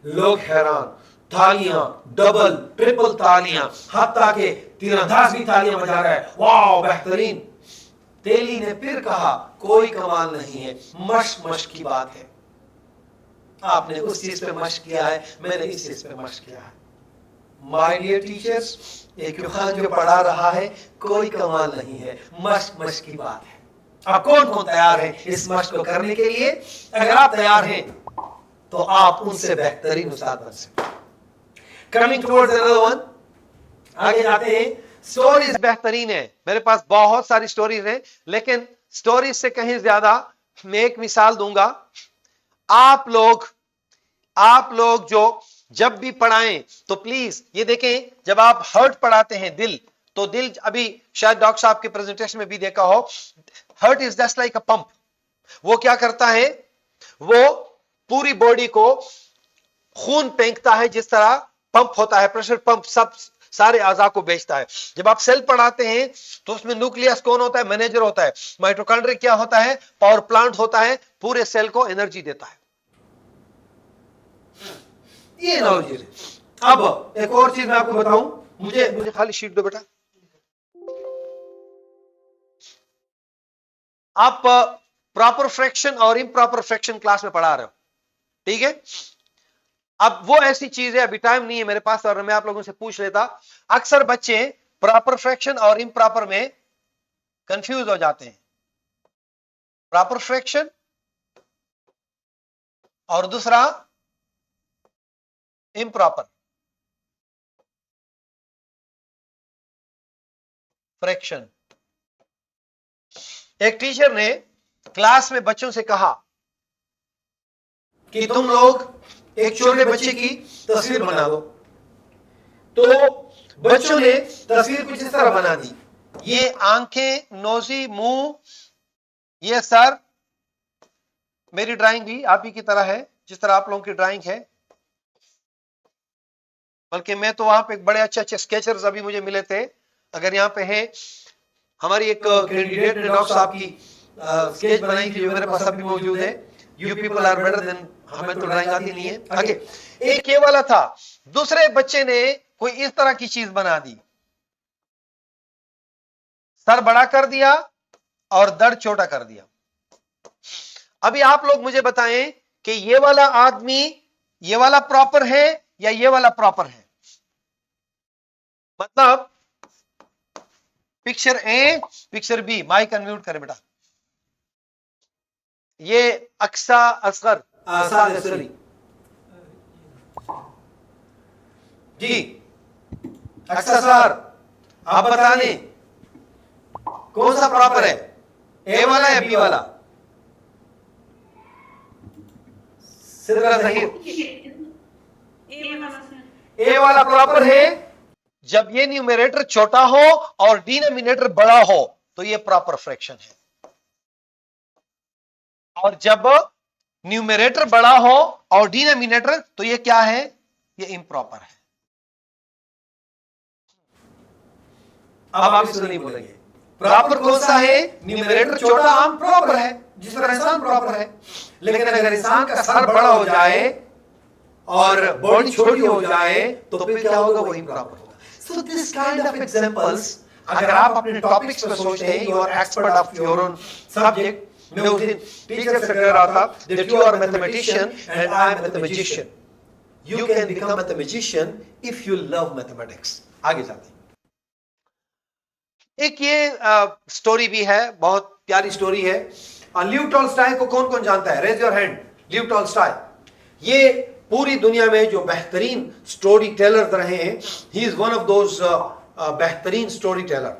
[SPEAKER 2] लोग हैरान, तालियां, डबल ट्रिपल तालियां, हत्ता के तीरंदाज भी तालियां बजा रहा है, वाह बेहतरीन। तेली ने फिर कहा कोई कमाल नहीं है, मश्क की बात है। आपने उस चीज पे मश्क किया है, मैंने इस चीज पे मश्क किया है। माय डियर टीचर्स, एक युवान जो पढ़ा रहा है कोई कमाल नहीं है, मश्क की बात है। अब कौन कौन तैयार है इस मश्क को करने के लिए? अगर आप तैयार हैं तो आप उनसे बेहतरीन उस्ताद बन सकते हैं। कमिंग टुवर्ड्स अनदर वन, आगे जाते हैं। स्टोरीज बेहतरीन है, मेरे पास बहुत सारी स्टोरीज हैं, लेकिन स्टोरीज से कहीं ज्यादा मैं एक मिसाल दूंगा। आप लोग जो जब भी पढ़ाएं तो प्लीज ये देखें, जब आप हर्ट पढ़ाते हैं दिल, तो दिल, अभी शायद डॉक्टर साहब के प्रेजेंटेशन में भी देखा हो, heart is just like a pump. वो क्या करता है? वो पूरी बॉडी को खून फेंकता है, जिस तरह पंप होता है, प्रेशर पंप सब सारे अज़ा को बेचता है। जब आप सेल पढ़ाते हैं तो उसमें न्यूक्लियस कौन होता है? मैनेजर होता है। माइटोकॉन्ड्रिया क्या होता है? पावर प्लांट होता है, पूरे सेल को एनर्जी देता है। ये एनालॉजी है। अब एक और चीज मैं आपको बताऊं, मुझे खाली शीट दो बेटा। आप प्रॉपर फ्रैक्शन और इम्प्रॉपर फ्रैक्शन क्लास में पढ़ा रहे हो, ठीक है? अब वो ऐसी चीज है, अभी टाइम नहीं है मेरे पास और मैं आप लोगों से पूछ लेता। अक्सर बच्चे प्रॉपर फ्रैक्शन और इम्प्रॉपर में कंफ्यूज हो जाते हैं। प्रॉपर फ्रैक्शन और दूसरा इम्प्रॉपर फ्रैक्शन। एक टीचर ने क्लास में बच्चों से कहा कि तुम लोग एक छोटे बच्चे की तस्वीर बना दो। तो बच्चों ने तस्वीर कुछ इस तरह बना दी, ये आंखें, नोजी, मुंह, ये सर। मेरी ड्राइंग भी आप ही की तरह है, जिस तरह आप लोगों की ड्राइंग है, बल्कि मैं तो वहां पे बड़े अच्छे स्केचर्स अभी मुझे मिले थे। अगर यहाँ पे है, हमारी एक कैंडिडेट ने डॉक्टर साहब की स्केच बनाई थी जो मेरे पास अभी मौजूद है। You people are better than, हमें तो ड्राइंग आती नहीं है। आगे एक ये वाला था। दूसरे बच्चे ने कोई इस तरह की चीज बना दी, सर बड़ा कर दिया और दर्द छोटा कर दिया। अभी आप लोग मुझे बताएं कि ये वाला आदमी, ये वाला प्रॉपर है या ये वाला प्रॉपर है? मतलब पिक्चर ए, पिक्चर बी। माइक अनम्यूट करें बेटा। ये अक्सा असगर असरी जी, अक्सा सर, आप बताने कौन सा प्रॉपर है, ए वाला या बी वाला? सिद्रा ज़हीर, ए वाला प्रॉपर है। जब ये न्यूमरेटर छोटा हो और डिनोमिनेटर बड़ा हो तो ये प्रॉपर फ्रैक्शन है, और जब न्यूमरेटर बड़ा हो और डिनोमिनेटर तो ये क्या है? ये इम्प्रॉपर है। अब आप इसको नहीं बोलेंगे। प्रॉपर कौन सा है? न्यूमरेटर छोटा, आम प्रॉपर है, जिस तरह इंसान प्रॉपर है। लेकिन अगर इंसान का सर बड़ा हो जाए और बॉडी छोटी हो जाए तो फिर क्या होगा? वो इम्प्रॉपर होगा। So this kind of examples, अगर आप अपने टॉपिक्स पे सोचते हैं, you are expert of your own subject. मैं उस दिन टीचर से कह रहा था that you are a mathematician and I am a mathematician. You can become a mathematician if you love mathematics. आगे जाते हैं। एक ये स्टोरी भी है, बहुत प्यारी स्टोरी है। ल्यू टॉल्स्टॉय को कौन कौन जानता है? Raise your hand. Leo Tolstoy, ये पूरी दुनिया में जो बेहतरीन स्टोरी टेलर रहे हैं, he is one of those बेहतरीन स्टोरी टेलर।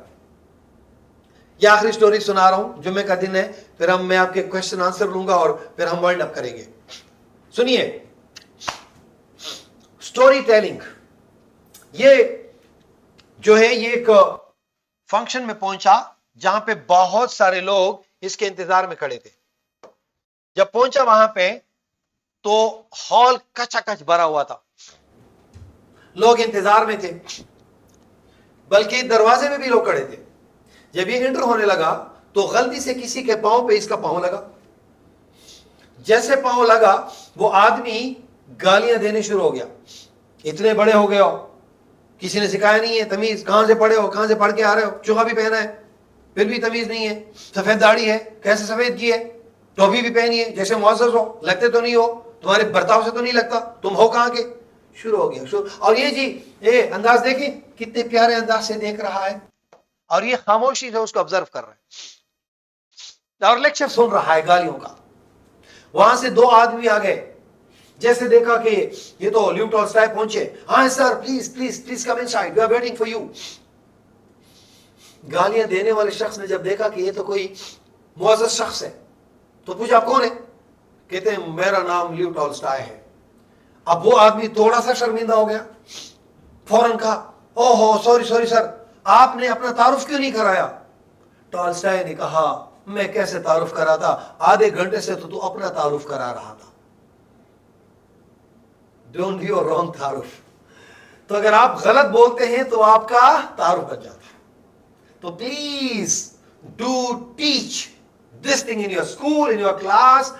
[SPEAKER 2] ये आखिरी स्टोरी सुना रहा हूं, जुम्मे का दिन है, फिर मैं आपके क्वेश्चन आंसर लूंगा और फिर हम वाइंड अप करेंगे। सुनिए, स्टोरी टेलिंग ये जो है, ये एक फंक्शन में पहुंचा जहां पे बहुत सारे लोग इसके इंतजार में खड़े थे। जब पहुंचा वहां पे तो हॉल कचाकच भरा हुआ था, लोग इंतजार में थे, बल्कि दरवाजे में भी लोग खड़े थे। जब ये एंटर होने लगा तो गलती से किसी के पांव पे इसका पांव लगा। जैसे पांव लगा वो आदमी गालियां देने शुरू हो गया। इतने बड़े हो गए हो, किसी ने सिखाया नहीं है तमीज, कहां से पढ़े हो, कहां से पढ़ के आ रहे हो, चुहा भी पहना है फिर भी तमीज नहीं है, सफेद दाढ़ी है कैसे सफेद की है, टोपी भी पहनी है जैसे मुअज़्ज़ज़ हो, लगते तो नहीं हो, तुम्हारे बर्ताव से तो नहीं लगता, तुम हो कहां के? शुरू हो गया शुरू। और ये जी ये अंदाज देखें, कितने प्यारे अंदाज से देख रहा है, और ये खामोशी से उसको ऑब्जर्व कर रहा है और लेक्चर सुन रहा है गालियों का। वहां से दो आदमी आ गए, जैसे देखा कि ये तो ल्यू टॉल्स्टॉय पहुंचे, हाँ sir please please please come inside, we are waiting for you. गालियां देने वाले शख्स ने जब देखा कि ये तो कोई मुअज़्ज़ज़ शख्स है तो पूछा आप कौन है? कहते हैं मेरा नाम ल्यू टॉल्स्टॉय है। अब वो आदमी थोड़ा सा शर्मिंदा हो गया, फौरन कहा ओहो सॉरी सॉरी सर, आपने अपना तारुफ क्यों नहीं कराया? टॉल्स्टॉय ने कहा मैं कैसे तारुफ कराता, आधे घंटे से तो तू अपना तारुफ करा रहा था। डोंट गिव अ रॉन्ग तारुफ। तो अगर आप गलत बोलते हैं तो आपका तारुफ बच जाता है। तो please do teach this thing in your school, in your class.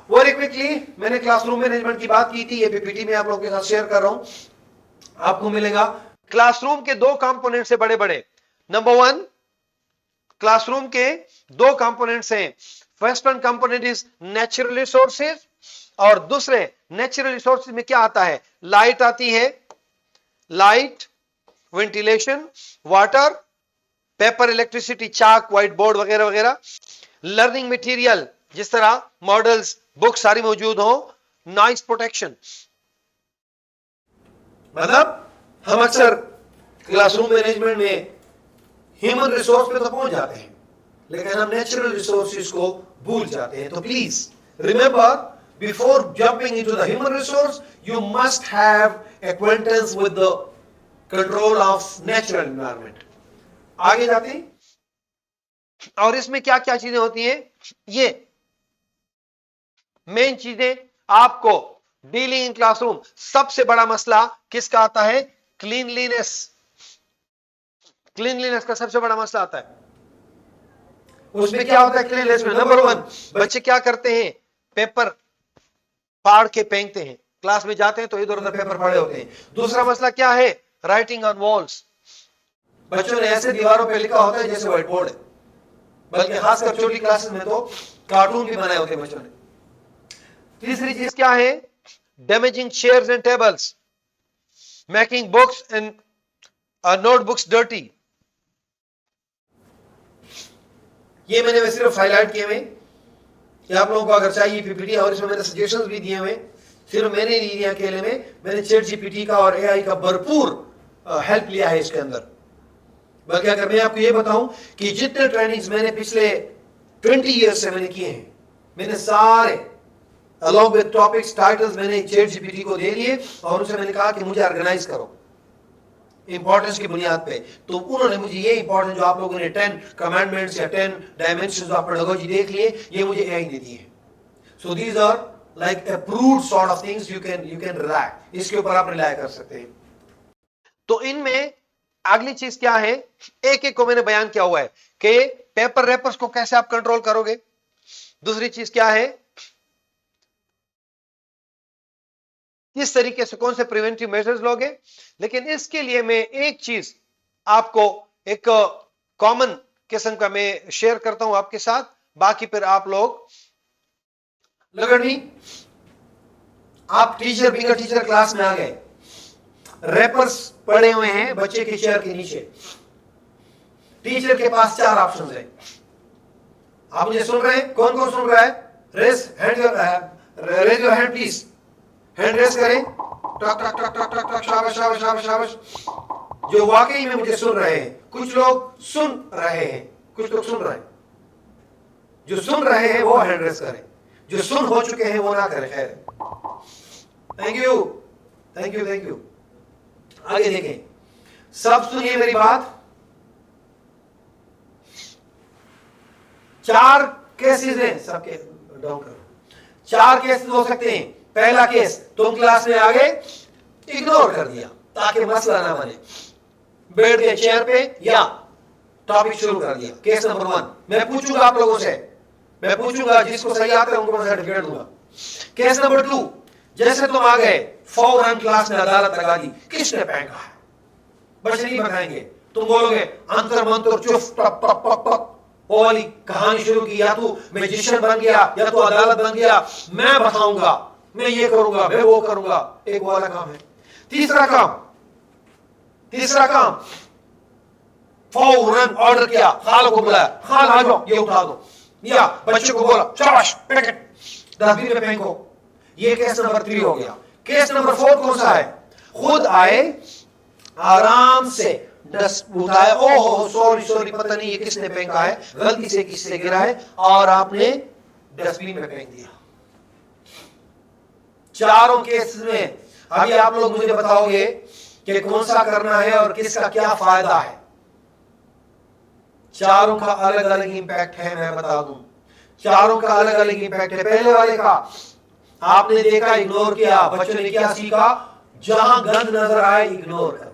[SPEAKER 2] Very quickly, मैंने क्लासरूम मैनेजमेंट की बात की थी, ये पीपीटी में आप लोगों के साथ शेयर कर रहा हूं, आपको मिलेगा। क्लासरूम के दो कंपोनेंट्स है बड़े बड़े। नंबर वन, क्लासरूम के दो कंपोनेंट्स हैं। First one component is natural resources, और दूसरे नेचुरल रिसोर्सेज में क्या आता है? लाइट आती है, light, ventilation, water, paper, electricity, chalk, white board वगैरह वगैरह। लर्निंग मटेरियल, जिस तरह मॉडल्स, बुक सारी मौजूद हो। नॉइस प्रोटेक्शन, मतलब हम अक्सर क्लासरूम मैनेजमेंट में ह्यूमन रिसोर्स पे तो पहुंच जाते हैं, लेकिन हम नेचुरल रिसोर्सेज को भूल जाते हैं। तो please remember, before jumping into the human resource, you must have acquaintance with the control of natural environment. आगे जाते हैं, और इसमें क्या क्या चीजें होती हैं, ये मेन चीजें आपको डीलिंग इन क्लासरूम। सबसे बड़ा मसला किसका आता है? क्लीनलीनेस। क्लीनलीनेस का सबसे बड़ा मसला आता है। उसमें क्या होता है क्लीनलीनेस में? नंबर वन, बच्चे क्या करते हैं? पेपर फाड़ के फेंकते हैं। क्लास में जाते हैं तो इधर उधर पेपर फाड़े होते हैं। दूसरा मसला क्या है? Writing on walls. बच्चों ने ऐसे दीवारों पे लिखा होता है जैसे व्हाइट बोर्ड है, बल्कि खासकर छोटी क्लासेस में तो कार्टून भी बनाए होते हैं बच्चों ने। तीसरी चीज क्या है? Damaging chairs and tables, making books and notebooks dirty. ये मैंने सिर्फ हाईलाइट किए हुए कि आप लोगों को अगर चाहिए पीपीटी, और इसमें मैंने सजेशंस भी दिए हुए। सिर्फ मैंने नहीं दिया अकेले में, मैंने चैट जीपीटी का और एआई का भरपूर हेल्प लिया है इसके अंदर। बल्कि अगर मैं आपको ये बताऊं कि जितने ट्रेनिंग्स मैंने पिछले 20 ईयर्स से मैंने किए हैं, मैंने सारे अलॉन्ग विद टॉपिक्स, टाइटल्स मैंने चैट जीपीटी को दे दिए, और उनसे मैंने कहा कि मुझे ऑर्गेनाइज करो इंपॉर्टेंस की बुनियाद पे। तो उन्होंने मुझे ये इंपॉर्टेंट जो आप लोगों ने 10 कमांडमेंट्स या 10 डायमेंशंस ऑफ पेडागोजी देख लिए, ये मुझे एआई ने दिए हैं। So these are like approved sort of things, you can rely, इसके ऊपर आप रिलाई कर सकते हैं। तो इनमें अगली चीज क्या है? एक एक को मैंने बयान किया हुआ है कि पेपर रैपर्स को कैसे आप कंट्रोल करोगे। दूसरी चीज क्या है? किस तरीके से, कौन से प्रिवेंटिव मेजर्स लोगे। लेकिन इसके लिए मैं एक चीज आपको, एक कॉमन किस्म का मैं शेयर करता हूं आपके साथ, बाकी फिर आप लोग लगनी। आप टीचर, बिगर टीचर क्लास में आ गए, रैपर्स पड़े हुए हैं बच्चे के चेयर के नीचे। टीचर के पास 4 ऑप्शन है। आप मुझे सुन रहे हैं? कौन कौन सुन रहा है? Raise your hand please. Hand raise करें। टक टक टक टक टक टक, शाबाश शाबाश शाबाश शाबाश। जो वाकई में मुझे सुन रहे हैं। कुछ लोग सुन रहे हैं, कुछ लोग सुन रहे हैं। जो सुन रहे हैं वो हैंड रेस करें, जो सुन हो चुके हैं वो ना करें। खैर, thank you thank you thank you. आगे देखें, सब सुनिए मेरी बात। 4 केसेस हैं, सबके डाउन करो। 4 केसेस हो सकते हैं। पहला केस, तुम क्लास में आ गए, इग्नोर कर दिया ताकि मसला ना बने, बैठ गए चेयर पे या टॉपिक शुरू कर दिया। केस नंबर 1, मैं पूछूंगा आप लोगों से, मैं पूछूंगा, जिसको सही आता है उनको मैं सर्टिफिकेट दूंगा। केस नंबर 2, जैसे तुम आ गए, फौरन क्लास में अदालत लगा दी, किसने फेंका है? बच्चे नहीं बताएंगे, तुम बोलोगे अंतर मंत्र चुप टप टप टप टप, वो वाली कहानी शुरू की, या तू मैजिशियन बन गया या तू अदालत बन गया, मैं बताऊंगा, मैं ये करूंगा, मैं वो करूंगा। एक वाला काम है। तीसरा काम, फौरन ऑर्डर किया, खाला को बुलाया, खाला आ जाओ, ये उठा दो, या बच्चे को बोला शाबाश पैकेट डस्टबिन में फेंको। ये केस नंबर 3 हो गया। केस नंबर 4 कौन सा है? खुद आए, आराम से डस्ट उठाया, ओहो सॉरी पता नहीं ये किसने फेंका है, गलती से किससे गिरा है, और आपने डस्टबिन में फेंक दिया। चारों केस में अभी आप लोग मुझे बताओगे कि कौन सा करना है और किसका क्या फायदा है। चारों का अलग अलग इंपैक्ट है, मैं बता दूं, चारों का अलग अलग इंपैक्ट है। पहले वाले का आपने देखा, इग्नोर किया, बच्चों ने क्या सीखा? जहां गंद नजर आए इग्नोर करो।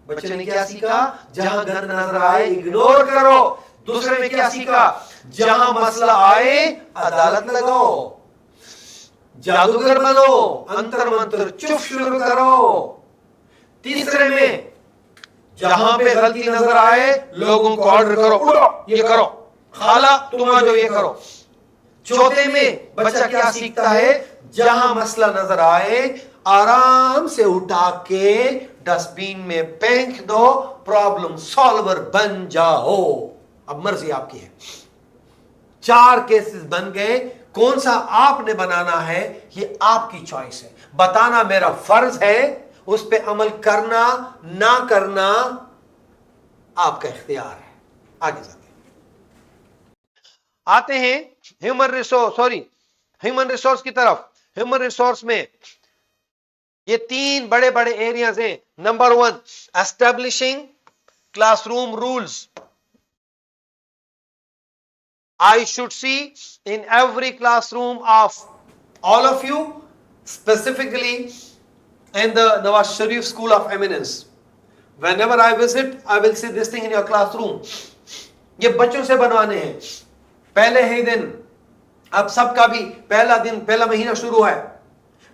[SPEAKER 2] बच्चे ने क्या सीखा? जहां गंद नजर आए इग्नोर करो। दूसरे में क्या सीखा? जहां मसला आए अदालत लगाओ, जादूगर बनो, अंतर मंत्र चुप शुरू करो। तीसरे में जहां पे गलती नजर आए लोगों को ऑर्डर करो, उठो ये करो, खाला तुम आ जाओ ये करो। चौथे में बच्चा क्या सीखता है? जहां मसला नजर आए आराम से उठा के डस्टबिन में फेंक दो, प्रॉब्लम सॉल्वर बन जाओ। अब मर्जी आपकी है। 4 केसेस बन गए। कौन सा आपने बनाना है ये आपकी चॉइस है। बताना मेरा फर्ज है, उस पे अमल करना ना करना आपका इख्तियार है। आगे जाते आते हैं ह्यूमन रिसोर्स की तरफ। ह्यूमन रिसोर्स में ये 3 बड़े बड़े एरियाज हैं। Number 1, establishing classroom rules. I should see in every classroom of all of you, specifically in the Nawaz Sharif School of Eminence. Whenever I visit, I will see this thing in your classroom. ये बच्चों से बनवाने हैं। पहले ही दिन, अब सबका भी पहला दिन, पहला महीना शुरू है।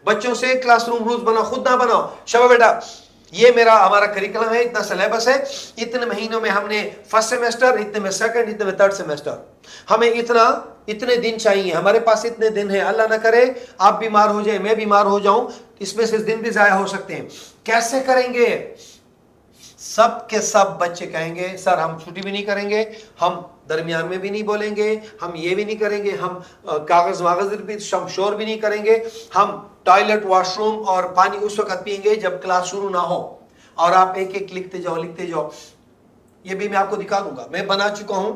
[SPEAKER 2] बच्चों से क्लासरूम रूल्स बनाओ, खुद ना बनाओ। शबा बेटा, ये हमारा करिकुलम है, इतना सिलेबस है, इतने महीनों में हमने फर्स्ट सेमेस्टर, इतने में सेकंड, इतने में थर्ड सेमेस्टर, हमें इतने दिन चाहिए, हमारे पास इतने दिन है। अल्लाह ना करे आप बीमार हो जाए, मैं बीमार हो जाऊं, इसमें से दिन भी जाया हो सकते हैं। कैसे करेंगे? सब के सब बच्चे कहेंगे सर हम छुट्टी भी नहीं करेंगे, हम दरमियान में भी नहीं बोलेंगे, हम ये भी नहीं करेंगे, हम कागज वागज भी शोर भी नहीं करेंगे, हम टॉयलेट वॉशरूम और पानी उस वक्त पिएंगे जब क्लास शुरू ना हो, और आप एक एक लिखते जाओ। ये भी मैं आपको दिखा दूंगा, मैं बना चुका हूं,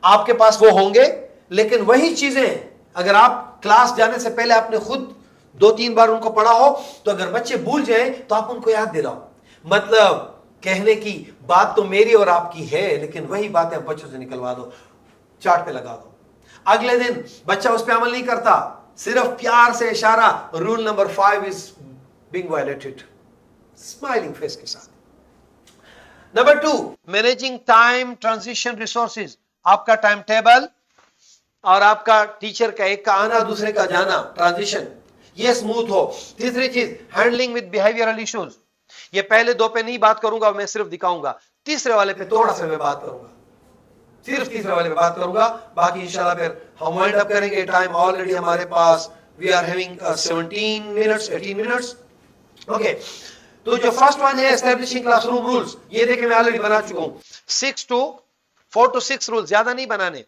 [SPEAKER 2] आपके पास वो होंगे। लेकिन वही चीजें अगर आप क्लास जाने से पहले आपने खुद 2-3 बार उनको पढ़ा हो, तो अगर बच्चे भूल जाए तो आप उनको याद दिलाओ। मतलब कहने की बात तो मेरी और आपकी है, लेकिन वही बातें आप बच्चों से निकलवा दो, चार्ट पे लगा दो। अगले दिन बच्चा उस पर अमल नहीं करता, सिर्फ प्यार से इशारा, rule number 5 is being violated, smiling face के साथ। Number 2, managing time transition resources. आपका टाइम टेबल और आपका टीचर का एक का आना दूसरे का जाना, ट्रांजिशन ये स्मूथ हो। तीसरी चीज, हैंडलिंग विद बिहेवियरल इश्यूज। ये पहले 2 पे नहीं बात करूंगा, मैं सिर्फ दिखाऊंगा। तीसरे वाले पे थोड़ा सा मैं बात करूंगा, सिर्फ तीसरे वाले पे बात करूंगा, बाकी इंशाल्लाह फिर हम वाइंड अप करेंगे। टाइम ऑलरेडी हमारे पास, we are having 18 minutes. Okay, तो जो फर्स्ट वन है एस्टैब्लिशिंग क्लासरूम रूल्स, ये देखिए मैं ऑलरेडी बना चुका हूं। 4 to 6 रूल्स, ज्यादा नहीं बनाने,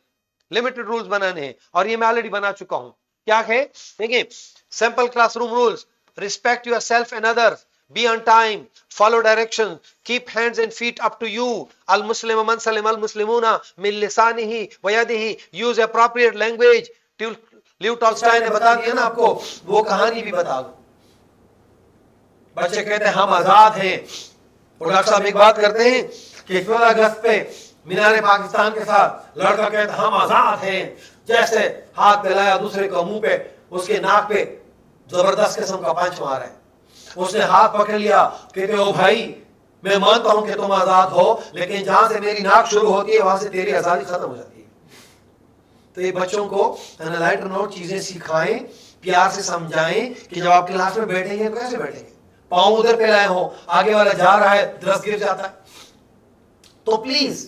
[SPEAKER 2] लिमिटेड रूल्स बनाने हैं, और ये मैं ऑलरेडी बना चुका हूं। क्या है देखिए, simple classroom rules, respect yourself and others, be on time, follow directions, keep hands and feet up to you, al muslimu man salima al muslimuna min lisanihi wa yadihi, use appropriate language। Live Tolstoy ने बता दिया ना आपको, वो कहानी भी बता दो। बच्चे कहते हैं हम आजाद हैं, और डॉक्टर साहब एक बात करते हैं कि 16 अगस्त पे मीनार पाकिस्तान के साथ लड़का कहता हम आजाद हैं, जैसे हाथ मिलाया दूसरे को मुंह पे, उसके नाक पे जबरदस्त किस्म का पंच मारा है, उसने हाथ पकड़ लिया, कहते हो भाई मैं मानता हूं कि तुम आजाद हो, लेकिन जहां से मेरी नाक शुरू होती है वहां से तेरी आजादी खत्म हो जाती है। तो ये बच्चों को लाइटर नोट चीजें सिखाएं, प्यार से समझाएं कि जब आप क्लास में बैठेंगे तो कैसे बैठेंगे, पांव उधर पे लाए हो, आगे वाला जा रहा है, दरस गिर जाता है, तो प्लीज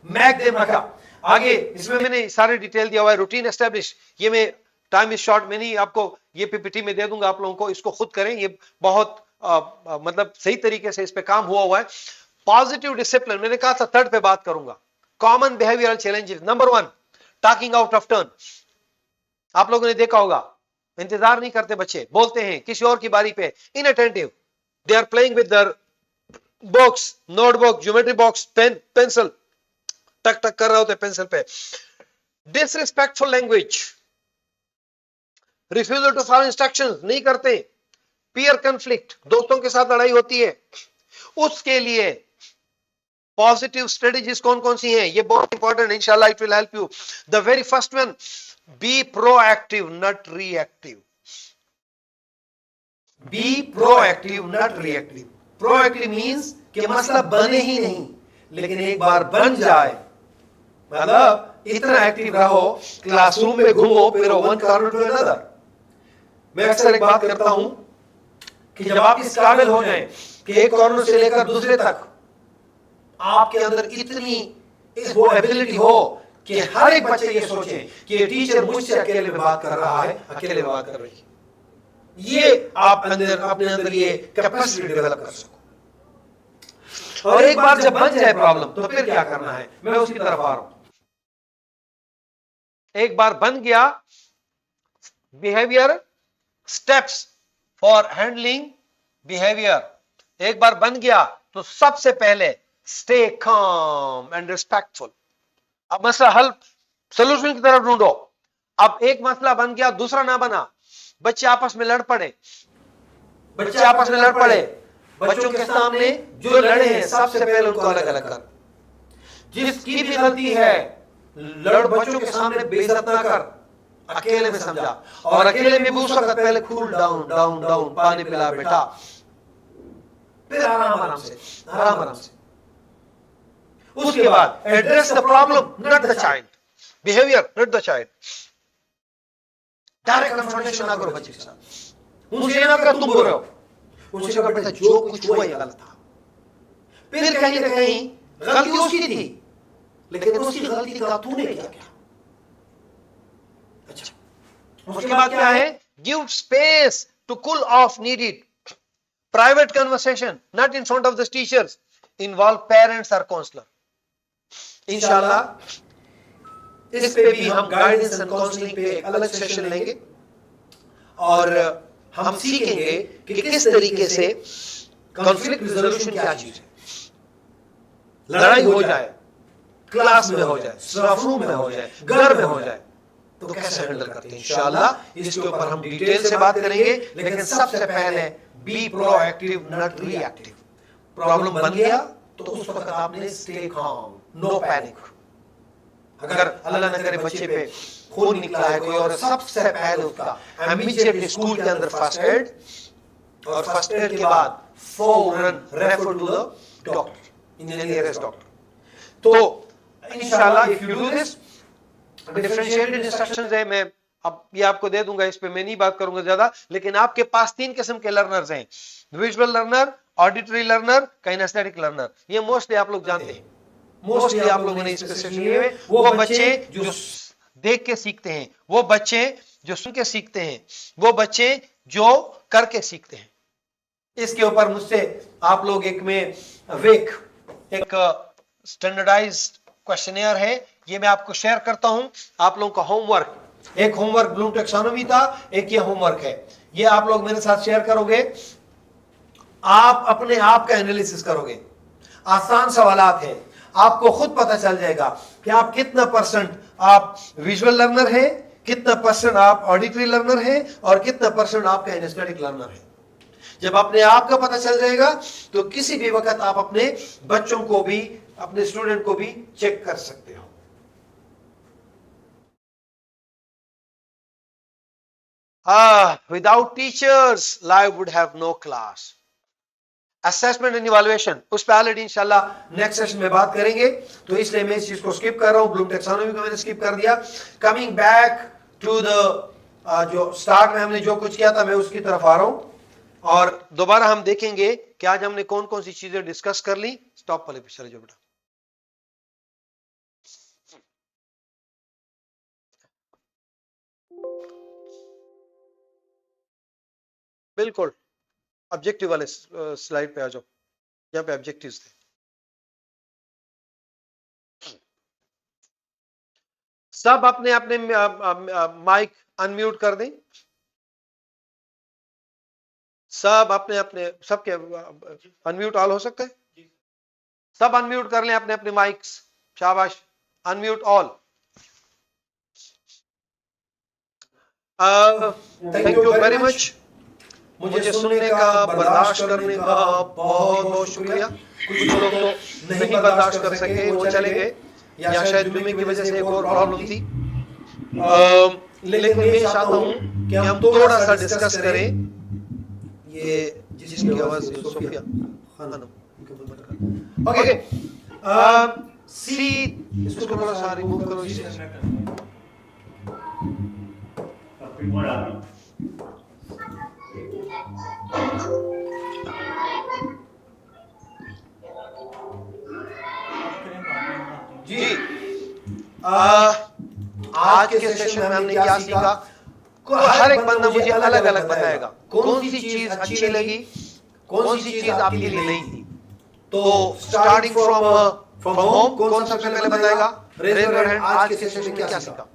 [SPEAKER 2] मैक देम रखा। आगे इसमें मैंने सारे डिटेल दिया हुआ है। रूटीन एस्टेब्लिश, ये मैं टाइम इज शॉर्ट में नहीं, आपको ये पीपीटी में दे दूंगा आप लोगों को, इसको खुद करें, ये बहुत मतलब सही तरीके से इस पे काम हुआ है। पॉजिटिव डिसिप्लिन, मैंने कहा था 3rd पे बात करूंगा। Common behavioural challenges, number 1, talking out of turn. आप लोगों ने देखा होगा, इंतजार नहीं करते बच्चे, बोलते हैं किसी और की बारी पे, inattentive, they are playing with their box, notebook, geometry box, pen, pencil, टक टक कर रहे होते पेंसिल पे। Disrespectful language, refusal to follow instructions, नहीं करते। पीयर कॉन्फ्लिक्ट, दोस्तों के साथ लड़ाई होती है, उसके लिए पॉजिटिव स्ट्रेटजीज कौन कौन सी हैं, ये बहुत इंपॉर्टेंट है, इंशाल्लाह it will help you. The very first one, be proactive not reactive. Be proactive not reactive. Proactive means कि मसला बने ही नहीं, लेकिन एक बार बन जाए, मतलब इतना एक्टिव रहो, क्लासरूम में घूमो, फिर वन कॉर्नर टू अनदर। मैं अक्सर एक बात करता हूं कि जब आप इस काबिल हो जाएं कि एक कॉर्नर से लेकर दूसरे तक आपके अंदर इतनी वो एबिलिटी हो कि हर एक बच्चे ये सोचे कि ये टीचर मुझसे अकेले में बात कर रहा है, अकेले में बात कर रही है, ये आप अंदर अपने अंदर ये कैपेसिटी डेवलप कर सको। और एक बार जब बन जाए प्रॉब्लम तो फिर क्या करना है, मैं उसकी तरफ आ रहा हूं। एक बार बन गया behaviour, steps for handling behaviour, एक बार बन गया तो सबसे पहले स्टे काम एंड रिस्पेक्टफुल। अब मसला हल, सोल्यूशन की तरफ ढूंढो। अब एक मसला बन गया, दूसरा ना बना, बच्चे आपस में लड़ पड़े, बच्चे आपस में लड़ पड़े, बच्चों के सामने जो लड़े हैं सबसे पहले उनको अलग अलग कर। जिसकी भी गलती है लड़ बच्चों के सामने बेइज्जत ना कर, अकेले में समझा, और अकेले में भी उस वक्त पहले कूल डाउन डाउन डाउन, पानी पिला बेटा, फिर आराम आराम से, आराम आराम से। उसके बाद address the problem not the child, behaviour not the child. Direct confrontation ना करो बच्चे के साथ, उनसे ना करो तुम बुरे हो, उनसे कहो बेटा जो कुछ हुआ ये गलत था। फिर कहीं ना कहीं गलती उसकी थी, लेकिन उसकी गलती का तूने किया क्या? अच्छा, उसके बाद क्या है, give space to cool off needed, private conversation not in front of the teachers, involve parents और काउंसलर। इंशाल्लाह इस पे भी हम गाइडेंस एंड काउंसलिंग पे एक अलग सेशन लेंगे, और हम सीखेंगे कि किस तरीके से कॉन्फ्लिक्ट रिजोल्यूशन क्या चीज है। लड़ाई हो जाए, क्लास में हो जाए, स्टाफ रूम में हो जाए, घर में हो जाए, तो कैसे हैंडल करते हैं इंशाल्लाह इसके ऊपर हम डिटेल से बात करेंगे। लेकिन सबसे पहले be proactive not reactive. Problem बन गया तो उस वक्त आपने स्टे काम, नो पैनिक। अगर अल्लाह न करे बच्चे पे खून निकला है कोई, और सबसे पहले उसका इमीडिएटली स्कूल के अंदर फर्स्ट एड, और फर्स्ट एड के बाद फौरन refer to the doctor, in the nearest doctor. तो इंशाल्लाह if you do this, differentiated instructions है, मैं अब ये आपको दे दूंगा, इस पे मैं नहीं बात करूंगा ज्यादा। लेकिन आपके पास 3 किस्म के लर्नर्स हैं, visual learner, auditory learner, kinaesthetic learner. ये मोस्टली आप लोग जानते हैं, मोस्टली आप लोगों ने इसके सेशन लिए हुए। वो बच्चे जो देख के सीखते हैं, वो बच्चे जो सुन के सीखते हैं, वो बच्चे जो करके सीखते हैं। इसके ऊपर मुझसे आप लोग एक स्टैंडर्डाइज्ड क्वेश्चनियर है, ये मैं आपको शेयर करता हूं। आप लोगों का होमवर्क, एक होमवर्क ब्लूम टैक्सोनॉमी था, एक ये होमवर्क है, ये आप लोग मेरे साथ शेयर करोगे। आप अपने आप का एनालिसिस करोगे, आसान सवालात है, आपको खुद पता चल जाएगा कि आप कितना परसेंट आप विजुअल लर्नर हैं, कितना परसेंट आप ऑडिटरी लर्नर हैं, और कितना परसेंट आप काइनेस्थेटिक लर्नर हैं। जब अपने आप का पता चल जाएगा तो किसी भी वक्त आप अपने बच्चों को भी, अपने स्टूडेंट को भी चेक कर सकते हो। Without teachers, life would have no class. Assessment and evaluation, उस पर ऑलरेडी इंशाल्लाह नेक्स्ट सेशन में बात करेंगे, तो इसलिए मैं इस चीज को स्किप कर रहा हूं। ब्लूम टैक्सोनॉमी को मैंने स्किप कर दिया। कमिंग बैक टू द जो स्टार्ट में हमने जो कुछ किया था, मैं उसकी तरफ आ रहा हूं, और दोबारा हम देखेंगे कि आज हमने कौन कौन सी चीजें डिस्कस कर ली। स्टॉप वाले पे चले जाओ बेटा। बिल्कुल ऑब्जेक्टिव वाले स्लाइड पे आ जाओ, यहाँ पे ऑब्जेक्टिव्स थे। सब अपने अपने माइक अनम्यूट कर दें, सब अपने अपने, सबके अनम्यूट ऑल हो सकता है, सब अनम्यूट कर लें अपने अपने माइक्स। शाबाश, unmute all. Thank you very much. मुझे सुनने का, बर्दाश्त करने का बहुत बहुत शुक्रिया। कुछ लोग तो नहीं बर्दाश्त कर सके, वो चले गए, या शायद जुम्मे की वजह से एक और प्रॉब्लम थी। लेकिन मैं चाहता हूं कि हम थोड़ा सा डिस्कस करें ये जिसकी आवाज सोफिया खानम, ओके सी, इसको थोड़ा सा रिमूव करो इससे। जी आज के सेशन में हमने क्या सीखा? हर एक बंदा मुझे अलग अलग बताएगा कौन सी चीज अच्छी लगी, कौन सी चीज आपके लिए नहीं थी। तो स्टार्टिंग फ्रॉम होम, कौन सबसे पहले बताएगा? Raise your hand. आज के सेशन में क्या सीखा?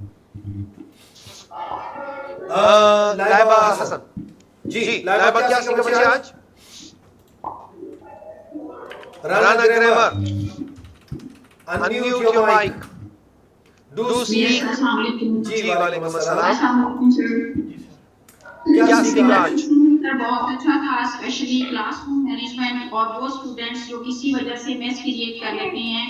[SPEAKER 2] लाइबा हसन जी, लाइबा क्या सीखा बच्चे आज? Rana grammar, unmute your mic, do speak. जी वालेकुम अस्सलाम। क्या सीखा आज?
[SPEAKER 10] बहुत अच्छा था, स्पेशली क्लासरूम मैनेजमेंट और वो स्टूडेंट्स जो किसी वजह से मेस क्रिएट कर लेते हैं,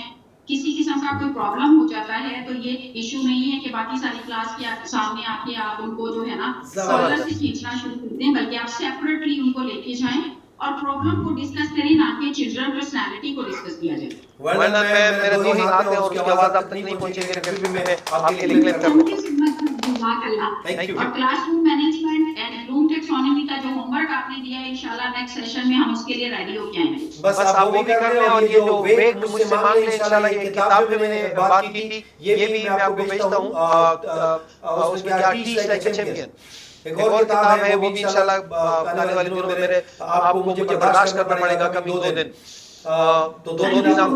[SPEAKER 10] किसी किस्म का कोई प्रॉब्लम हो जाता है, तो ये इशू नहीं है कि बाकी सारी क्लास के सामने आके आप उनको जो है ना कॉलर से खींचना शुरू करते हैं, बल्कि आप सेपरेटली उनको लेके जाएं और प्रॉब्लम को डिस्कस करें, ना कि चिल्ड्रन पर्सनालिटी को डिस्कस किया जाए।
[SPEAKER 2] वरना मेरे दो ही हाथ हैं और उसकी आवाज आप तक नहीं पहुंचेगी, फिर भी मैं आपके लिए क्लियर कर दूंगा।
[SPEAKER 10] Thank you. और classroom management and Bloom taxonomy का जो होमवर्क आपने दिया है, इंशाल्लाह नेक्स्ट सेशन में हम उसके लिए रेडी होके आएंगे।
[SPEAKER 2] बस आप वो भी कर लें, और ये जो वेक मुझसे मांग लें इंशाल्लाह, ये किताब में मैंने बात की थी, ये भी मैं आपको भेजता हूं। उसमें क्या टीच लाइक अ चैंपियन, एक और किताब है, वो भी इंशाल्लाह आने वाले दिनों में मेरे आपको मुझे बर्दाश्त करना पड़ेगा कभी 2 दिन। तो 2 दिन आप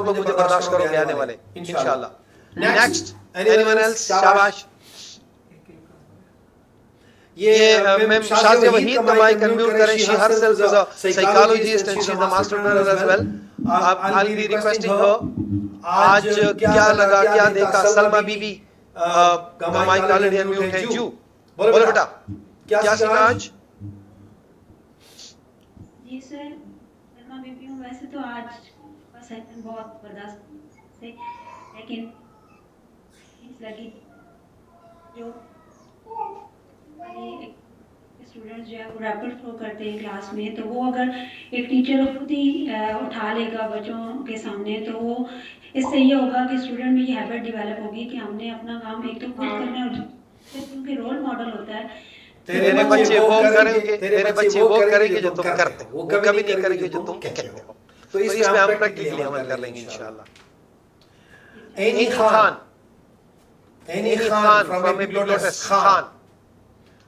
[SPEAKER 2] लोग मुझे बर्दाश्त करोगे आने वाले इंशाल्लाह। Next, anyone else? शाबाश। ये मैम शाजिया वहीद का माइक अनम्यूट करें। She herself is a psychologist and she is a master trainer as well. I'll be requesting her. आज क्या लगा, क्या देखा? सलमा बीबी का माइक ऑलरेडी अनम्यूट है। जू बोलो बेटा, क्या सीखा आज?
[SPEAKER 11] जी सर, सलमा बीबी हूँ। वैसे तो आज का सेशन बहुत बर्दाश्त से, लेकिन लगी जो स्टूडेंट्स जो है वो रैपिड फ्लो करते हैं क्लास में, तो वो अगर एक टीचर खुद ही उठा लेगा बच्चों के सामने, तो वो इससे ये होगा कि स्टूडेंट में ये हैबिट डेवलप होगी कि हमने अपना काम एक तो खुद करना है, और क्योंकि रोल मॉडल होता है।
[SPEAKER 2] तेरे बच्चे वो करेंगे जो तुम करते हो, वो कभी नहीं करेंगे जो तुम कहते हो। तो इसमें हम प्रैक्टिकली अमल कर लेंगे इंशाल्लाह। एनी खान फ्रॉम एपिलोटस खान,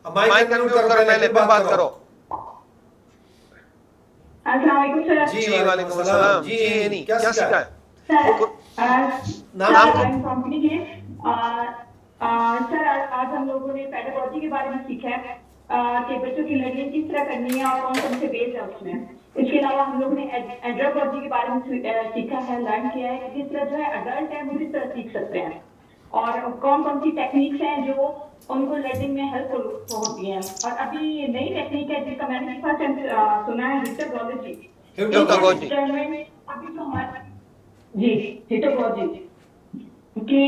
[SPEAKER 2] माइक अनम्यूट करो, पहले बात करो।
[SPEAKER 12] अस्सलाम वालेकुम सर।
[SPEAKER 2] जी वालेकुम अस्सलाम। जी एनी, क्या सीखा है?
[SPEAKER 12] नाम कंपनी के सर, आज हम लोगों ने पेडागोजी के बारे में सीखा है कि बच्चों की लर्निंग किस तरह करनी है और कौन कौन से बेस है उसमें। इसके अलावा हम लोगों ने एंड्रोलॉजी के बारे में सीखा है, लर्न किया है कि किस तरह जो है अडल्ट है वो किस तरह सीख सकते हैं, और कौन कौन सी टेक्निक्स हैं जो उनको लर्निंग में हेल्पफुल होती हैं। और अभी नई टेक्निक है जिसका मैंने फर्स्ट टाइम सुना है, हिस्टोलॉजी। अभी जो हमारे जी हिस्टोलॉजी कि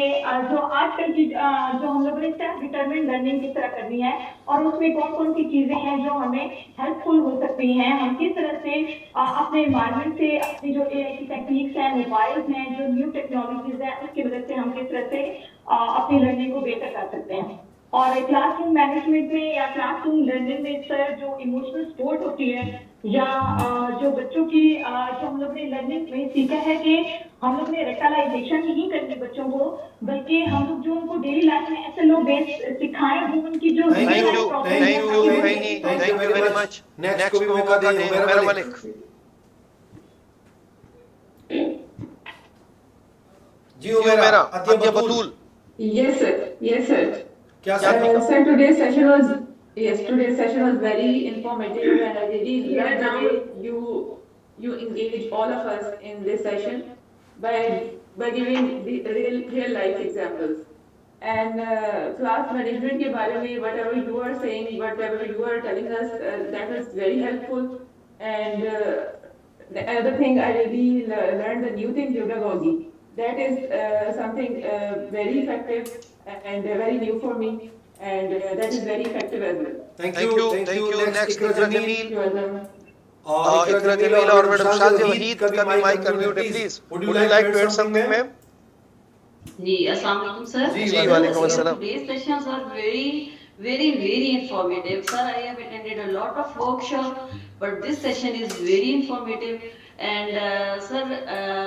[SPEAKER 12] जो आजकल की जो हम लोगों ने सेल्फ डिटरमिन्ड लर्निंग किस तरह करनी है, और उसमें कौन कौन सी चीजें हैं जो हमें हेल्पफुल हो सकती हैं, हम किस तरह से अपने एनवायरनमेंट से अपनी जो एआई की टेक्निक्स हैं, मोबाइल्स हैं, जो न्यू टेक्नोलॉजीज हैं, उसकी मदद से हम किस तरह से अपनी लर्निंग को बेहतर कर सकते हैं। और क्लासरूम मैनेजमेंट में या क्लासरूम लर्निंग में सर जो इमोशनल सपोर्ट होती है, या जो बच्चों की जो हम लोग ने लर्निंग में सीखा है कि हम लोग ने रेटलाइजेशन नहीं करनी बच्चों को, बल्कि हम लोग जो उनको डेली लाइफ में ऐसे लोग बेस सिखाएं वो उनकी जो
[SPEAKER 2] thank you very much. Next को भी मौका दें मेरा मलिक। जी मेरा अतिया बतूल।
[SPEAKER 6] Yes sir, yes sir.
[SPEAKER 2] क्या
[SPEAKER 6] sir, today's session was very informative, and I really loved the way you engage all of us in this session by giving the real life examples. And class management के बारे में whatever you are saying, whatever you are telling us, that was very helpful. And the other thing I really learned the new thing, pedagogy. That is something very effective and very new for me. and that is very effective as well.
[SPEAKER 2] Thank you. Next, Ikra Jamil.
[SPEAKER 6] You're welcome.
[SPEAKER 2] Ikra Jamil और madam Shazia Waheed का भी mic unmute है, please. Would you like to add something, ma'am?
[SPEAKER 13] जी, अस्सलाम वालेकुम sir.
[SPEAKER 2] जी, वालेकुम अस्सलाम.
[SPEAKER 13] Today's sessions are very informative. Sir, I have attended a lot of workshops, but this session is very informative. And sir,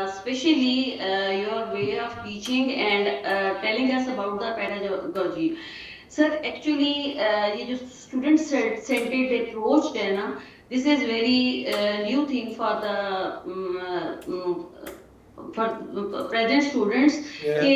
[SPEAKER 13] especially your way of teaching and telling us about the pedagogy. Sir, actually ये जो student centered approach है ना, this is very new thing for the for present students. कि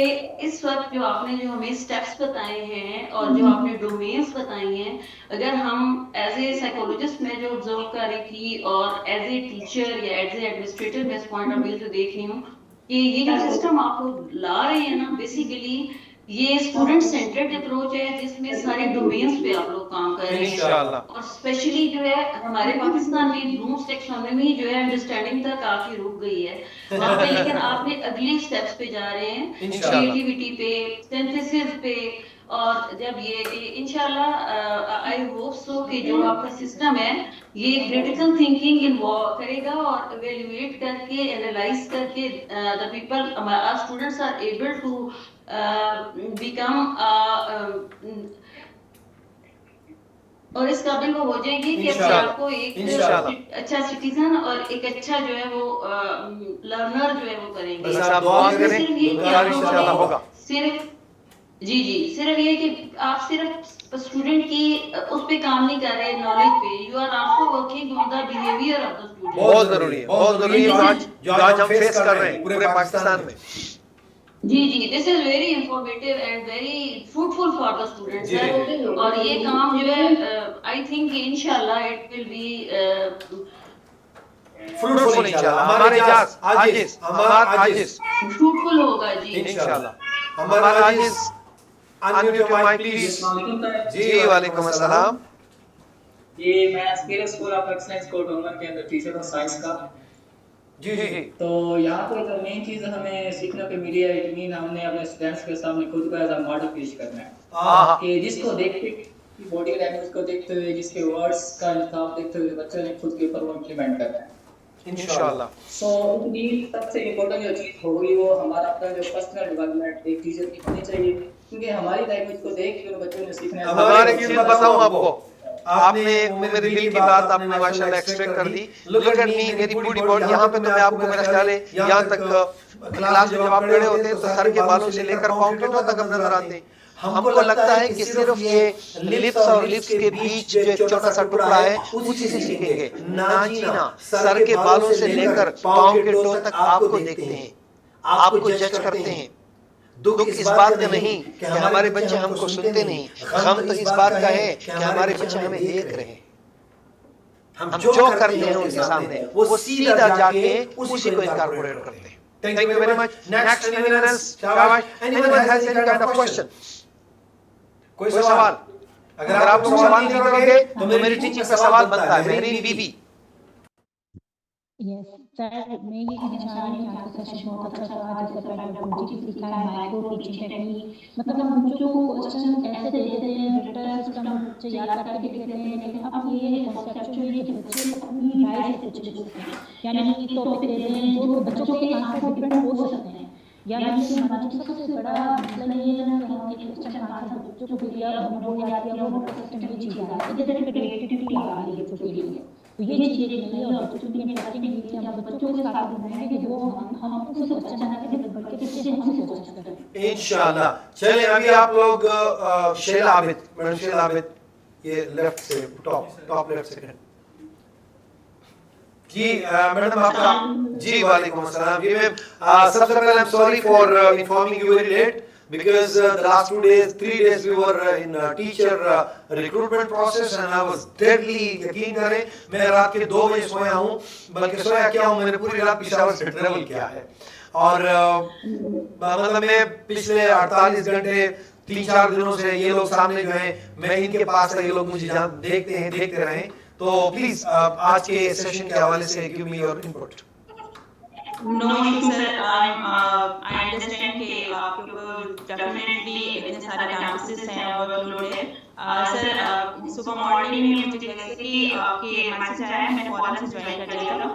[SPEAKER 13] इस वक्त जो आपने जो हमें स्टेप्स बताए हैं और जो आपने डोमेन्स बताई हैं, अगर हम एज ए साइकोलॉजिस्ट में जो ऑब्जर्व कर रही थी और एज ए टीचर या एज ए एडमिनिस्ट्रेटर में इस पॉइंट ऑफ व्यू से देख रही हूँ कि ये जो सिस्टम आप लोग ला रहे हैं ना, बेसिकली ये स्टूडेंट सेंटर्ड अप्रोच है जिसमें सारे डोमेन्स पे आप लोग काम कर रहे हैं इंशाल्लाह. और स्पेशली जो है हमारे पाकिस्तान में ब्लूम्स टैक्सोनॉमी जो है अंडरस्टैंडिंग तक काफी रुक गई है वहाँ पे, लेकिन आपने अगले स्टेप्स पे जा रहे हैं, क्रिएटिविटी पे, सिंथेसिस पे. और जब ये इंशाल्लाह आई होप सो कि जो आपका सिस्टम है ये क्रिटिकल थिंकिंग इन्वॉल्व करेगा और इवेल्युएट करके एनालाइज करके the people our students are able to become और इस काबिल वो हो जाएंगे कि अपने आप को एक अच्छा सिटीजन और एक अच्छा जो है वो लर्नर जो है वो करेंगे. सिर्फ सिर्फ ये कि आप सिर्फ स्टूडेंट की उस पे काम नहीं कर रहे नॉलेज पे, you are also working on the behaviour of the student. बहुत जरूरी है जो आज हम फेस कर रहे हैं पूरे पाकिस्तान में. जी, this is very informative and very fruitful for the students. और ये काम जो है आई थिंक इंशाल्लाह इट विल बी फ्रूटफुल इंशाल्लाह. हमारे आजिज फ्रूटफुल होगा जी इंशाल्लाह. हमारा आजिज अनम्यूट योर माइक प्लीज. जी, वालेकुम अस्सलाम.
[SPEAKER 14] ये मैं एस्पिरेंट स्कूल ऑफ एक्सीलेंस कोटोंगन के अंदर टीचर हूं साइंस का. जी. तो यहाँ पर जो मेन चीज़ हमें सीखने को मिली है, इट मीन हमने अपने स्टूडेंट्स के सामने खुद को एज अ मॉडल पेश करना है कि जिसको देखते बॉडी लैंग्वेज को देखते हुए, जिसके वर्ड्स का इंतखाब देखते हुए बच्चों ने खुद के ऊपर वो इम्प्लीमेंट करना है इंशाल्लाह. सो सबसे इम्पोर्टेंट जो चीज़ होगी वो हमारा अपना जो पर्सनल डेवलपमेंट एक टीचर की होनी चाहिए, क्योंकि हमारी लैंग्वेज को देख के बच्चों ने सीखना है.
[SPEAKER 2] हमारे लिए बताऊं आपको, आपने मेरे दिल की बात आपने माशाल्लाह एक्सट्रैक्ट कर दी. लुक एट मी, मेरी पूरी बॉडी यहाँ पे तो मैं आपको मेरा ख्याल है यहाँ तक क्लास में जब आप खड़े होते हैं तो सर के बालों से लेकर पाँव के टो तक हम नजर आते हैं. हमको लगता है कि सिर्फ ये लिप्स और लिप्स के बीच जो एक छोटा सा टुकड़ा है उसी से सीखेंगे. ना जी ना, सर के बालों से लेकर पाँव के टो तक आपको देखते हैं, आपको जज करते हैं. दुख इस बात का नहीं कि हमारे बच्चे हमको सुनते नहीं, गम तो इस बात का है कि हमारे बच्चे हमें देख रहे हैं. हम जो करते हैं उनके सामने वो सीधा जाके उसी को इनकॉर्पोरेट करते हैं. Thank you very much. Next anyone else? शाबाश. Anyone has any kind of question? कोई सवाल? अगर आप लोग सवाल नहीं करोगे तो मेरी टीचिंग का सवाल बनता है. मेरी बीबी.
[SPEAKER 15] यस सर, मैं ये कहना चाह रही हूँ आपका सेशन बहुत अच्छा था. जैसे पेडागोजी की सिखा है, माइक्रो टीचिंग टेक्निक, मतलब हम बच्चों को क्वेश्चन ऐसे दे देते हैं, रिटर्न सिस्टम बच्चे याद करके लिख लेते हैं, लेकिन अब ये कॉन्सेप्चुअली बच्चे अपनी राय से कुछ लिखते हैं, यानी टॉपिक दे रहे हैं जो बच्चों के आंसर डिपेंड हो सकते हैं. यानी कि हमारा सबसे बड़ा मतलब ये है ना कि हम एक क्वेश्चन आंसर बच्चों को दिया, वो याद किया, वो सिस्टम ये चीज़ आ रही है, जैसे क्रिएटिविटी आ रही है बच्चों के लिए. तो ये चीज़ नहीं है और बच्चों की इंटरेस्टिंग है कि हम बच्चों के साथ बनाएंगे कि वो हम उस क्वेश्चन आंसर के बल्कि पीछे हम उसे कोशिश करें इंशाल्लाह.
[SPEAKER 2] चलिए अभी आप लोग शेला आबिद, मैडम शेला आबिद, ये लेफ्ट से टॉप लेफ्ट से जी. मैडम आपका जी, वालेकुम अस्सलाम. जी मैम, सबसे पहले I am sorry for informing you very late because the last 3 days we were in teacher recruitment process and I was deadly, यकीन करें मैं रात के 2 बजे सोया हूँ, बल्कि सोया क्या हूँ, मैंने पूरी रात पेशावर से ट्रेवल किया है. और मतलब मैं पिछले 48 घंटे 3-4 दिनों से ये लोग सामने जो है मैं इनके पास था, ये लोग मुझे जहाँ देखते रहे. तो प्लीज आज के सेशन के हवाले से give me your input.
[SPEAKER 3] No issue sir, I understand कि आपके ऊपर डेफिनेटली इतने सारे कैंपसेस हैं, वर्कलोड है। सर सुबह मॉर्निंग में मुझे जैसे कि आपके मैसेज आया, मैंने फौरन से ज्वाइन कर लिया था।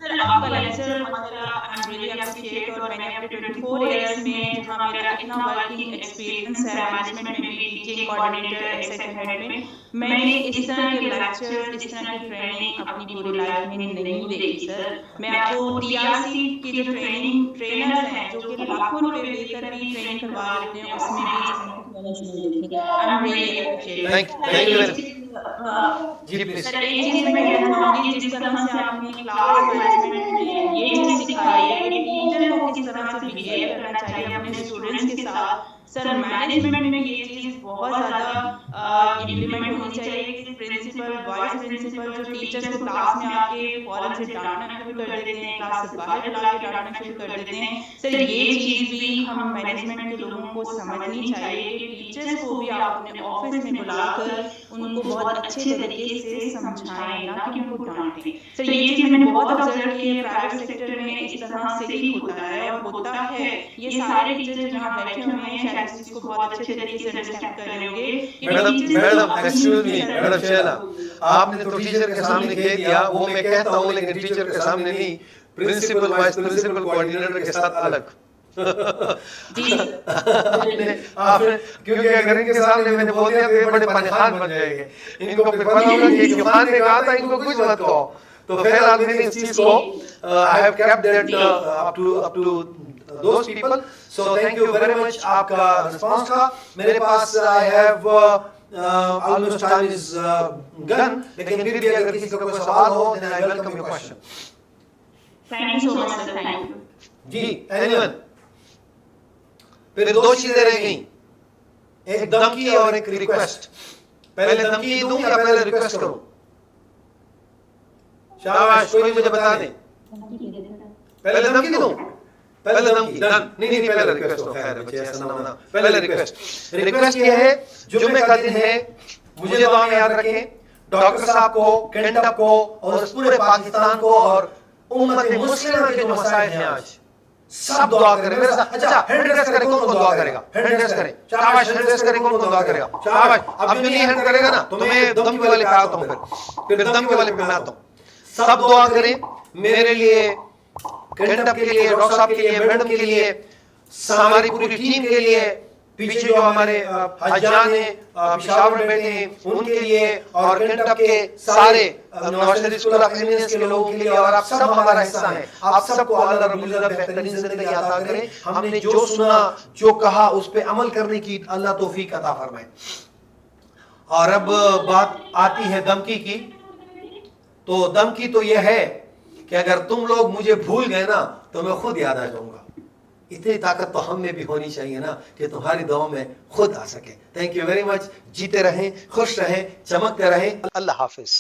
[SPEAKER 3] सर आपका लेक्चर माशाल्लाह आई एम रियली अप्रिशिएट, और मैंने अपने 24 इयर्स में जहाँ मेरा इतना वर्किंग एक्सपीरियंस है मैनेजमेंट में भी, टीचिंग कोऑर्डिनेटर, एक्सेक्टिव हेड में, मैंने इस तरह के लेक्चर, इस तरह की ट्रेनिंग अपनी पूरी लाइफ में नहीं देखी सर। मैं आपको टीआरसी की जो ट्रेनर्स हैं जो कि लाखों रुपए देकर भी ट्रेनिंग करवा लेते हैं, उसमें भी इस तरह की training I am really appreciate.
[SPEAKER 2] Thank you very जी प्लीज।
[SPEAKER 3] सर एक चीज मैं कहना चाहूंगी, जिस तरह से आपने क्लास मैनेजमेंट में ये चीज सिखाई है कि टीचर को किस तरह से बिहेव करना चाहिए अपने स्टूडेंट्स के साथ, सर मैनेजमेंट में ये चीज बहुत ज्यादा इम्प्लीमेंट होनी चाहिए कि प्रिंसिपल, वाइस प्रिंसिपल जो टीचर्स को क्लास में आके फौरन से डांटना शुरू कर देते हैं, क्लास से बाहर बुला के डांटना शुरू कर देते हैं। सर ये चीज भी हम मैनेजमेंट के लोगों को समझनी चाहिए कि टीचर्स को भी आप अपने ऑफिस में बुलाकर उनको बहुत अच्छे तरीके से समझाएं, ना कि उनको डांटें। सर ये चीज मैंने बहुत ऑब्जर्व की है, प्राइवेट सेक्टर में इस तरह से ही होता है और होता है। ये सारे टीचर्स जहाँ बैठे हुए हैं शायद इस चीज को बहुत अच्छे तरीके से अंडरस्टैंड कर रहे होंगे।
[SPEAKER 2] Madam excuse me, madam Shaila, आपने तो टीचर के सामने कह दिया, वो मैं कहता हूँ, लेकिन टीचर के सामने नहीं, प्रिंसिपल, वाइस प्रिंसिपल, कोऑर्डिनेटर के साथ अलग। आपने क्योंकि अगर इनके सामने मैंने बोल दिया तो ये बड़े पानीखान बन जाएंगे, इनको फिर पता होगा कि जुबान ने कहा था इनको कुछ मत कहो। तो फिलहाल मैंने इस चीज को I have kept that up to those people, so thank you very much आपका रिस्पांस था। मेरे पास I have almost time is gone, लेकिन फिर भी अगर किसी का कोई सवाल हो then I welcome your question.
[SPEAKER 3] Thank you so much sir, thank you.
[SPEAKER 2] Ji anyone? फिर दो चीजें रह गई, एक धमकी और एक रिक्वेस्ट। पहले धमकी दूं या पहले रिक्वेस्ट करूं? शाबाश, कोई मुझे बता दे। पहले धमकी दूं? पहले धमकी डन, नहीं पहले रिक्वेस्ट हो। खैर बच्चे ऐसा ना, पहले रिक्वेस्ट ये है, जुम्मे का दिन है, मुझे दुआ में याद रखें, डॉक्टर साहब को, कैंटअप को और पूरे पाकिस्तान को और उम्मत मुस्लिम के जो मसाइल हैं आज, सब दुआ करें मेरे साथ। अच्छा हैंड रेस करें, कौन दुआ करेगा? हैंड रेस करें, शाबाश, हैंड रेस करें, कौन दुआ करेगा? शाबाश। अब जो नहीं हैंड करेगा ना तो मैं धमकी वाले पे आता हूं, फिर धमकी वाले पे मैं आता हूं। सब दुआ करें मेरे लिए, कैंटअप के लिए, डॉक्टर साहब के लिए, मैडम के लिए, हमारी पूरी टीम के लिए, पीछे जो हमारे हजान हैं, पेशावर में बैठे हैं उनके लिए, और कैंटअप के सारे Nawaz Sharif school of eminence के लोगों के लिए, और आप सब हमारा हिस्सा हैं। आप सबको अल्लाह रब्बुल इज्जत बेहतरीन जिंदगी अता करे। हमने जो सुना, जो कहा, उस पे अमल करने की अल्लाह तौफीक अता फरमाए। और अब बात आती है धमकी की। तो धमकी तो यह है कि अगर तुम लोग मुझे भूल गए ना तो मैं खुद याद आ जाऊंगा। इतनी ताकत तो हम में भी होनी चाहिए ना कि तुम्हारी दुआ में खुद आ सके। Thank you very much. जीते रहें, खुश रहें, चमकते रहें। अल्लाह हाफिज।